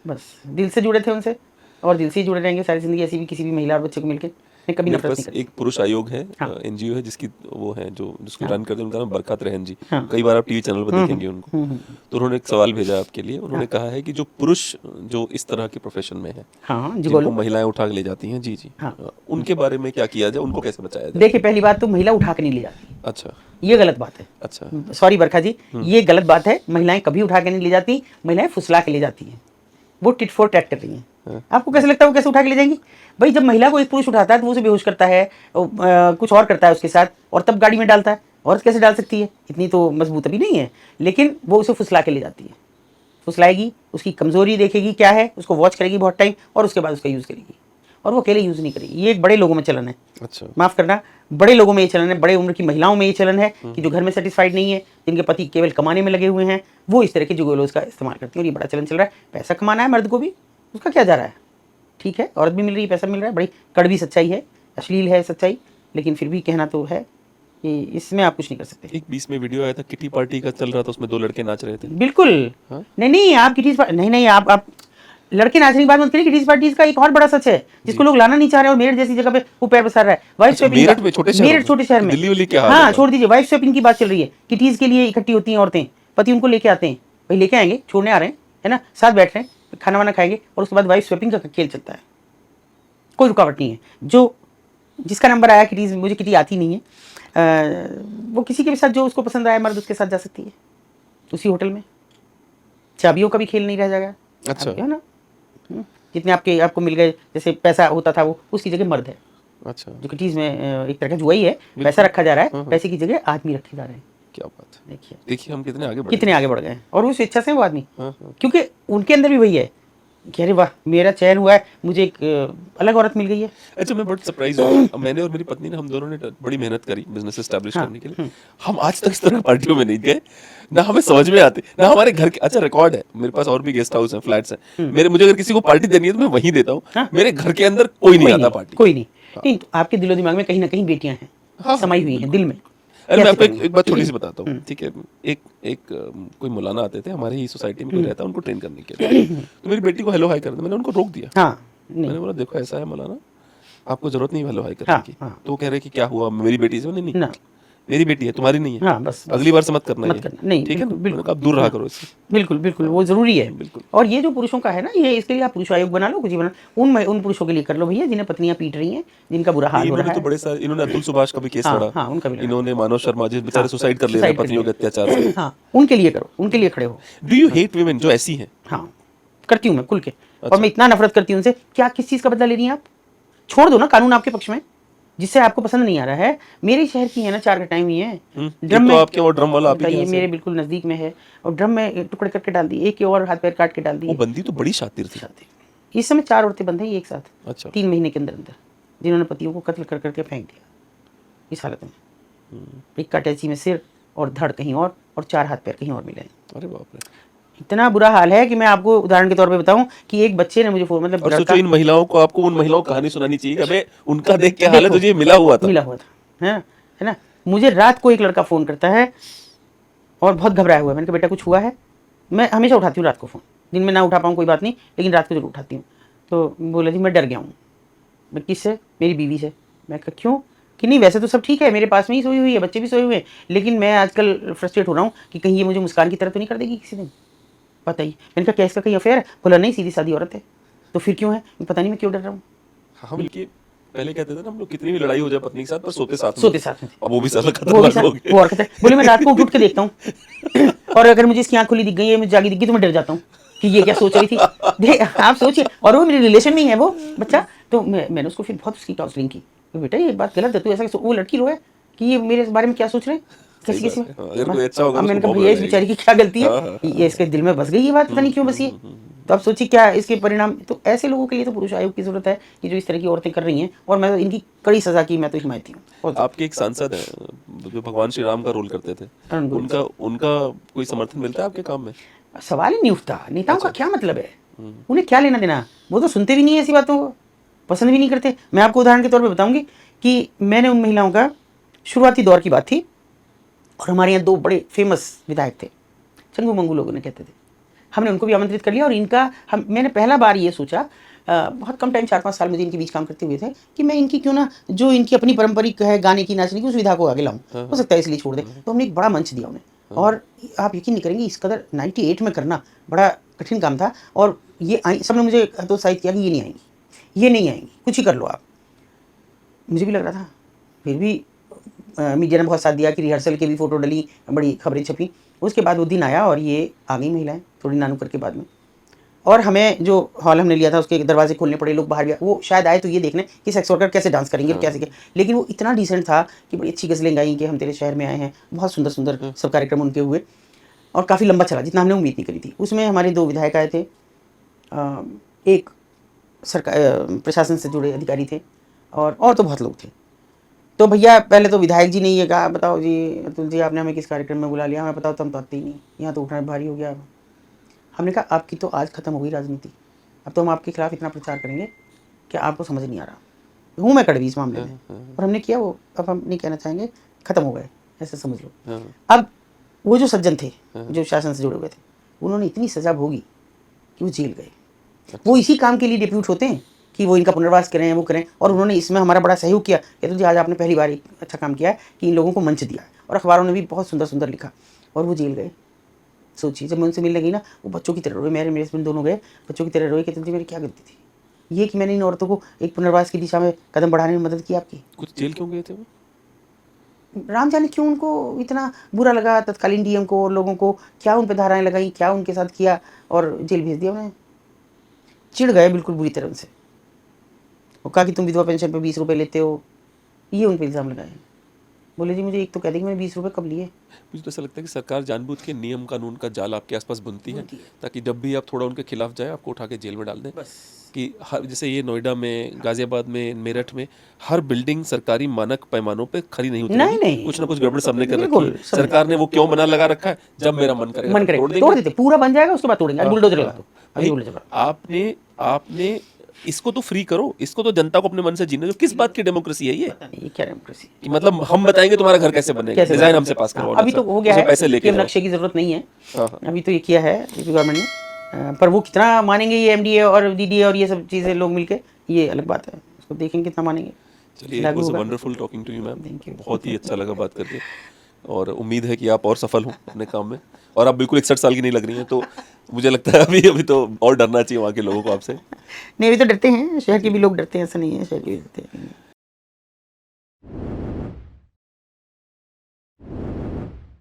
बस दिल से जुड़े थे उनसे और दिल से ही जुड़े रहेंगे सारी ज़िंदगी, ऐसी भी किसी भी महिला और बच्चे को मिलके मैं कभी मेरे नफरत नहीं पास करती। एक पुरुष आयोग है, हाँ। एनजीओ है जिसकी वो है जो जिसको हाँ। रन करते हैं, उनका नाम बरकत रहन जी। हाँ। कई बार आप टीवी चैनल पर देखेंगे उनको। तो उन्होंने एक सवाल भेजा आपके लिए। उन्होंने कहा है कि जो पुरुष जो इस तरह के प्रोफेशन में है, हाँ जी जिनको बोलो। महिलाएं उठा के ले जाती हैं, जी जी, हाँ। उनके बारे में क्या किया जाए, उनको कैसे बचाया जाए? देखिए पहली बात तो महिला उठा के नहीं ले जाती, अच्छा ये गलत बात है। अच्छा। सॉरी बरखा जी, ये गलत बात है। महिलाएं कभी उठा के नहीं ले जाती, महिलाएं फुसला के ले जाती हैं। वो टिट फॉर टैट कर रही हैं। आपको कैसे लगता है वो कैसे उठा के ले जाएंगी? भाई जब महिला को एक पुरुष उठाता है तो वो उसे बेहोश करता है, कुछ और करता है उसके साथ, और तब गाड़ी में डालता है। औरत कैसे डाल सकती है? इतनी तो मजबूत अभी नहीं है, लेकिन वो उसे फुसला के ले जाती है। फुसलाएगी, उसकी कमजोरी देखेगी क्या है, उसको वॉच करेगी बहुत टाइम, और उसके बाद उसका यूज़ करेगी। और वो अकेले यूज़ नहीं करेगी। ये एक बड़े लोगों में चलन है। अच्छा। माफ़ करना, बड़े लोगों में ये चलन है, बड़े उम्र की महिलाओं में ये चलन है कि जो घर में सेटिस्फाइड नहीं है, जिनके पति केवल कमाने में लगे हुए हैं, वो इस तरह के जुगोलोस का इस्तेमाल करती हैं। और ये बड़ा चलन चल रहा है। पैसा कमाना है मर्द को भी, उसका क्या जा रहा है? ठीक है, औरत भी मिल रही है, पैसा मिल रहा है, बड़ी कड़वी सच्चाई है, अश्लील है सच्चाई, लेकिन फिर भी कहना तो है कि इसमें आप कुछ नहीं कर सकते। एक बीच में वीडियो आया था, किटी पार्टी का चल रहा था, उसमें 2 लड़के नाच रहे थे। बिल्कुल। हाँ? नहीं आप किटीज नहीं आप लड़के नाचने की बात मत करिए। किटीज पार्टीज का एक और बड़ा सच है जिसको लोग लाना नहीं चाह रहे, और मेरठ जैसी जगह पे वो पैर पसार रहा है। वाइफ अच्छा, स्वैपिंग, मेरठ में, छोटे शहर मेरठ छोटे शहर में, दिल्ली वाली क्या हाल हाँ है? छोड़ दीजिए, वाइफ स्वैपिंग की बात चल रही है। किटीज के लिए इकट्ठी होती हैं औरतें, पति उनको लेके आते हैं, भाई लेके आएंगे, छोड़ने आ रहे हैं, है ना, साथ बैठ रहे हैं, खाना वाना खाएंगे, और उसके बाद वाइफ स्वैपिंग का खेल चलता है। कोई रुकावट नहीं है। जो जिसका नंबर आया किटीज, मुझे किटी आती नहीं है, वो किसी के भी साथ जो उसको पसंद आया मर्द उसके साथ जा सकती है उसी होटल में। चाबियों का भी खेल नहीं रह जाएगा। अच्छा। है ना, जितने आपको मिल गए, जैसे पैसा होता था वो उसकी जगह मर्द है। अच्छा, जो किटीज में एक तरह का जुआ ही है, पैसा रखा जा रहा है, पैसे की जगह आदमी रखे जा रहे हैं। क्या बात है। देखिए देखिए हम कितने आगे बढ़े। कितने आगे बढ़ गए हैं, और वो स्वेच्छा से हैं वो आदमी, हाँ, हाँ। क्योंकि उनके अंदर भी वही है कि अरे वाह मेरा चयन हुआ है, मुझे एक अलग औरत मिल गई है। अच्छा, मैं बहुत सरप्राइज हूँ। मैंने और मेरी पत्नी ने, हम दोनों ने बड़ी मेहनत करी बिजनेस एस्टैब्लिश करने के लिए। हम आज तक इस तरह पार्टियों में नहीं गए, ना हमें समझ में आते, ना हमारे घर के। अच्छा, रिकॉर्ड है मेरे पास, और भी गेस्ट हाउस हैं, फ्लैट्स हैं मेरे। मुझे अगर किसी को पार्टी देनी है तो मैं वहीं देता हूँ। मेरे घर के अंदर कोई नहीं आता पार्टी। कोई नहीं। नहीं, तो आपके दिलो दिमाग में कहीं ना कहीं बेटियां हैं, समाई हुई हैं दिल में। अरे मैं आपको एक बात छोटी सी बताता हूँ, ठीक है। एक कोई मौलाना आते थे हमारे ही सोसाइटी में, कोई रहता, उनको ट्रेन करने के लिए। तो मेरी बेटी को हेलो हाई करना, मैंने उनको रोक दिया। हाँ, नहीं। मैंने बोला देखो ऐसा है मौलाना, आपको जरूरत नहीं हेलो हाई करने हाँ, की। हाँ। तो वो कह रहे कि क्या हुआ, मेरी बेटी से? नहीं ना, मेरी बेटी है, तुम्हारी नहीं है। हाँ, बस अगली बार से मत करना, मत ये। करना। नहीं, ठीक है ना, बिल्कुल, मैंने कहा आप दूर रहा करो इससे। बिल्कुल बिल्कुल, वो जरूरी है। बिल्कुल। और ये जो पुरुषों का है ना, ये इसके लिए आप पुरुष आयोग बना लो, कुछ ही बना, उन पुरुषों के लिए कर लो भैया, जिन्हें पत्नियां पीट रही हैं, जिनका बुरा हाल हो इन्होंने रहा तो है। बड़े सारे, इन्होंने अतुल सुभाष का भी केस हाँ, लड़ा। हाँ, उनका भी लड़ा। इन्होंने मानव शर्मा जी बेचारे सुसाइड कर ले रहे हैं पत्नियों के अत्याचार से। हाँ, उनके लिए करो, उनके लिए खड़े हो। डू यू हेट वुमेन जो ऐसी हैं? हाँ, करती हूँ मैं खुल के। और मैं इतना नफरत करती हूँ उनसे, क्या किस चीज़ का बदला ले रही हैं आप? छोड़ दो ना, कानून आपके पक्ष में। जिससे आपको पसंद नहीं आ रहा है, मेरे शहर की है ना, 4 घटाई हुई है ड्रम में। आपके और ड्रम वाला आप ही के ये यहाँ से? मेरे बिल्कुल नजदीक में है, और ड्रम में टुकड़े करके डाल दिए, एक के और हाथ पैर काट के डाल वो दिए। बंदी तो बड़ी शातिर थी। इस समय 4 औरतें बंद हैं एक साथ, अच्छा। 3 महीने के अंदर अंदर, जिन्होंने पतियों को कत्ल कर करके फेंक दिया इस हालत में। एक का अटैची में सिर और धड़ कहीं और 4 हाथ पैर कहीं और मिले हैं। अरे बाप रे, इतना बुरा हाल है कि मैं आपको उदाहरण के तौर पे बताऊं कि एक बच्चे ने मुझे मतलब और सोचो इन महिलाओं को, आपको उन महिलाओं की कहानी सुनानी चाहिए। अबे उनका देख क्या हाल है, तुझे मिला हुआ था है ना। मुझे रात को एक लड़का फ़ोन करता है और बहुत घबराया हुआ है। मैंने कहा बेटा कुछ हुआ है? मैं हमेशा उठाती हूँ रात को फ़ोन, दिन में ना उठा पाऊँ कोई बात नहीं, लेकिन रात को जरूर उठाती हूँ। तो बोला जी मैं डर गया हूँ। मैं किससे? मेरी बीवी से। मैं कहा क्यों? कि नहीं वैसे तो सब ठीक है, मेरे पास में ही सोई हुई है, बच्चे भी सोए हुए हैं, लेकिन मैं आजकल फ्रस्ट्रेट हो रहा हूँ कि कहीं ये मुझे मुस्कान की तरह तो नहीं कर देगी किसी दिन। बताइए। मैंने कहा क्या इसका कहीं अफेयर है? बोला नहीं, सीधी सादी औरत है। तो फिर क्यों है? पता नहीं मैं क्यों डर रहा हूँ। हाँ, बल्कि पहले कहते थे ना हम लोग, कितनी भी लड़ाई हो जाए पत्नी के साथ, पर सोते साथ में। में अब वो भी साला वो खतरनाक हो गए। वो और खतरनाक। बोले मैं रात को उठ के देखता हूँ और अगर मुझे इसकी आँख खुली दिख गई है, मुझे जागी दिख गई, तो मैं डर जाता हूँ कि ये क्या सोच रही थी। आप सोचिए, और वो मेरे रिलेशन में ही है वो बच्चा। तो मैंने उसको फिर बहुत उसकी काउंसलिंग की, तो बेटा ये बात गलत है, तू ऐसा। वो लड़की रोए कि ये मेरे बारे में क्या सोच रहे हैं, कैसी कैसी। अगर कोई अच्छा होगा, मैंने कहा भैया इस बेचारी की क्या गलती है, ये इसके दिल में बस गई ये बात, पता नहीं क्यों बसी है। तो आप सोचिए क्या इसके परिणाम। तो ऐसे लोगों के लिए तो पुरुष आयोग की जरूरत है कि जो इस तरह की औरतें कर रही हैं, और मैं इनकी कड़ी सजा की मैं तो हिमायती हूँ। आपके एक सांसद हैं जो भगवान श्री राम का रोल करते थे, उनका कोई समर्थन मिलता है आपके काम में? सवाल ही नहीं उठता। नेताओं का क्या मतलब है, उन्हें क्या लेना देना? वो तो सुनते भी नहीं है ऐसी बातों को, पसंद भी नहीं करते। मैं आपको उदाहरण के तौर पर बताऊंगी कि मैंने उन महिलाओं का, शुरुआती दौर की बात थी, और हमारे यहाँ 2 बड़े फेमस विधायक थे, चंगू मंगू लोगों ने कहते थे। हमने उनको भी आमंत्रित कर लिया और इनका मैंने पहला बार ये सोचा, बहुत कम टाइम 4-5 साल मुझे इनके बीच काम करते हुए थे, कि मैं इनकी क्यों ना जो इनकी अपनी पारंपरिक है गाने की नाचने की उस विधा को आगे लाऊं, हो सकता है इसलिए छोड़ दें। तो हमने एक बड़ा मंच दिया उन्हें, और आप यकीन नहीं करेंगे इस कदर 98 में करना बड़ा कठिन काम था। और ये आई, सबने मुझे हतोत्साहित किया कि ये नहीं आएंगी, ये नहीं आएंगी, कुछ ही कर लो आप। मुझे भी लग रहा था, फिर भी मीडिया ने बहुत साथ दिया कि रिहर्सल के भी फ़ोटो डली, बड़ी खबरें छपी। उसके बाद वो दिन आया और ये आ गई महिलाएं थोड़ी नानू करके बाद में, और हमें जो हॉल हमने लिया था उसके दरवाजे खोलने पड़े, लोग बाहर भी वो शायद आए तो ये देखने कि सेक्स वर्कर कैसे डांस करेंगे और कैसे क्या, लेकिन वो इतना डिसेंट था कि बड़ी अच्छी गज़लें गाई कि हम तेरे शहर में आए हैं, बहुत सुंदर सुंदर सब कार्यक्रम उनके हुए, और काफ़ी लंबा चला जितना हमने उम्मीद नहीं करी थी। उसमें हमारे 2 विधायक आए थे, एक सरकार प्रशासन से जुड़े अधिकारी थे, और तो बहुत लोग थे। तो भैया पहले तो विधायक जी ने ये कहा, बताओ जी अतुल जी आपने हमें किस कार्यक्रम में बुला लिया, हमें बताओ, तो हम तो आते ही नहीं, यहाँ तो उठना भारी हो गया। हमने कहा आपकी तो आज ख़त्म हो गई राजनीति, अब तो हम आपके खिलाफ इतना प्रचार करेंगे कि आपको समझ नहीं आ रहा। हूँ मैं कड़वी इस मामले में, और हमने किया वो, अब हम नहीं कहना चाहेंगे, ख़त्म हो गए, ऐसे समझ लो। अब वो जो सज्जन थे जो शासन से जुड़े हुए थे, उन्होंने इतनी सज़ा भोगी कि वो जेल गए। वो इसी काम के लिए डिप्यूट होते हैं कि वो इनका पुनर्वास करें, वो करें, और उन्होंने इसमें हमारा बड़ा सहयोग किया कि तो जी आज आपने पहली बार एक अच्छा काम किया है कि इन लोगों को मंच दिया, और अखबारों ने भी बहुत सुंदर सुंदर लिखा, और वो जेल गए। सोचिए, जब मैं उनसे मिलने गई ना, वो बच्चों की तरह रोए, मेरे हस्बैंड दोनों गए, बच्चों की तरह रोए कि तुम जी मेरी क्या गलती थी, ये कि मैंने इन औरतों को एक पुनर्वास की दिशा में कदम बढ़ाने में मदद की आपकी। कुछ जेल क्यों गए थे वो? राम जाने क्यों उनको इतना बुरा लगा, तत्कालीन डीएम को और लोगों को, क्या उन पर धाराएं लगाई, क्या उनके साथ किया, और जेल भेज दिया उन्हें। चिढ़ गए बिल्कुल बुरी तरह उनसे, वो कहा कि तुम विधवा पेंशन पे 20 रुपये लेते हो, ये उन पर इल्ज़ाम लगाए। बोले जी मुझे एक तो कह दी कि मैंने 20 रुपये कब लिए। मुझे तो ऐसा लगता है कि सरकार जानबूझ के नियम कानून का जाल आपके आसपास बुनती है ताकि जब भी आप थोड़ा उनके खिलाफ जाए आपको उठा के जेल में डाल दें। कि हर जैसे ये नोएडा में, गाजियाबाद में, मेरठ में हर बिल्डिंग सरकारी मानक पैमानों पे खड़ी नहीं होती, नहीं। कुछ ना कुछ गड़बड़ सबने कर रखी बिल्कुल, है। सरकार ने वो क्यों बना लगा रखा है, जब मेरा मन करेगा मन तब करे तोड़ देते, पूरा बन जाएगा उसके बाद तोड़ेंगे, आज बुलडोजर लगा दो, अभी बुलडोजर लगा। आपने इसको तो फ्री करो, इसको तो जनता को अपने मन से जीने दो। किस बात की डेमोक्रेसी है ये? पता नहीं ये क्या डेमोक्रेसी, कि मतलब हम बताएंगे तुम्हारा घर कैसे बनेगा, डिजाइन हमसे पास करवाओ। अभी तो हो गया उसमें है पैसे लेके कि जाओ। नक्शे की जरूरत नहीं है, हाँ। अभी तो ये किया है गवर्नमेंट ने, पर वो कितना मानेंगे ये एमडीए और डीडीए और ये सब चीज़ें लोग मिलके, ये अलग बात है, उसको देखेंगे कितना मानेंगे। चलिए, it was wonderful talking to you ma'am, बहुत ही अच्छा लगा बात करके, और उम्मीद है कि आप और सफल हों अपने काम में। और आप बिल्कुल 61 साल की नहीं लग रही हैं, तो मुझे लगता है अभी तो और डरना चाहिए वहाँ के लोगों को आपसे। नहीं, अभी तो डरते हैं, शहर के भी लोग डरते हैं, ऐसा नहीं है, शहर के भी डरते हैं।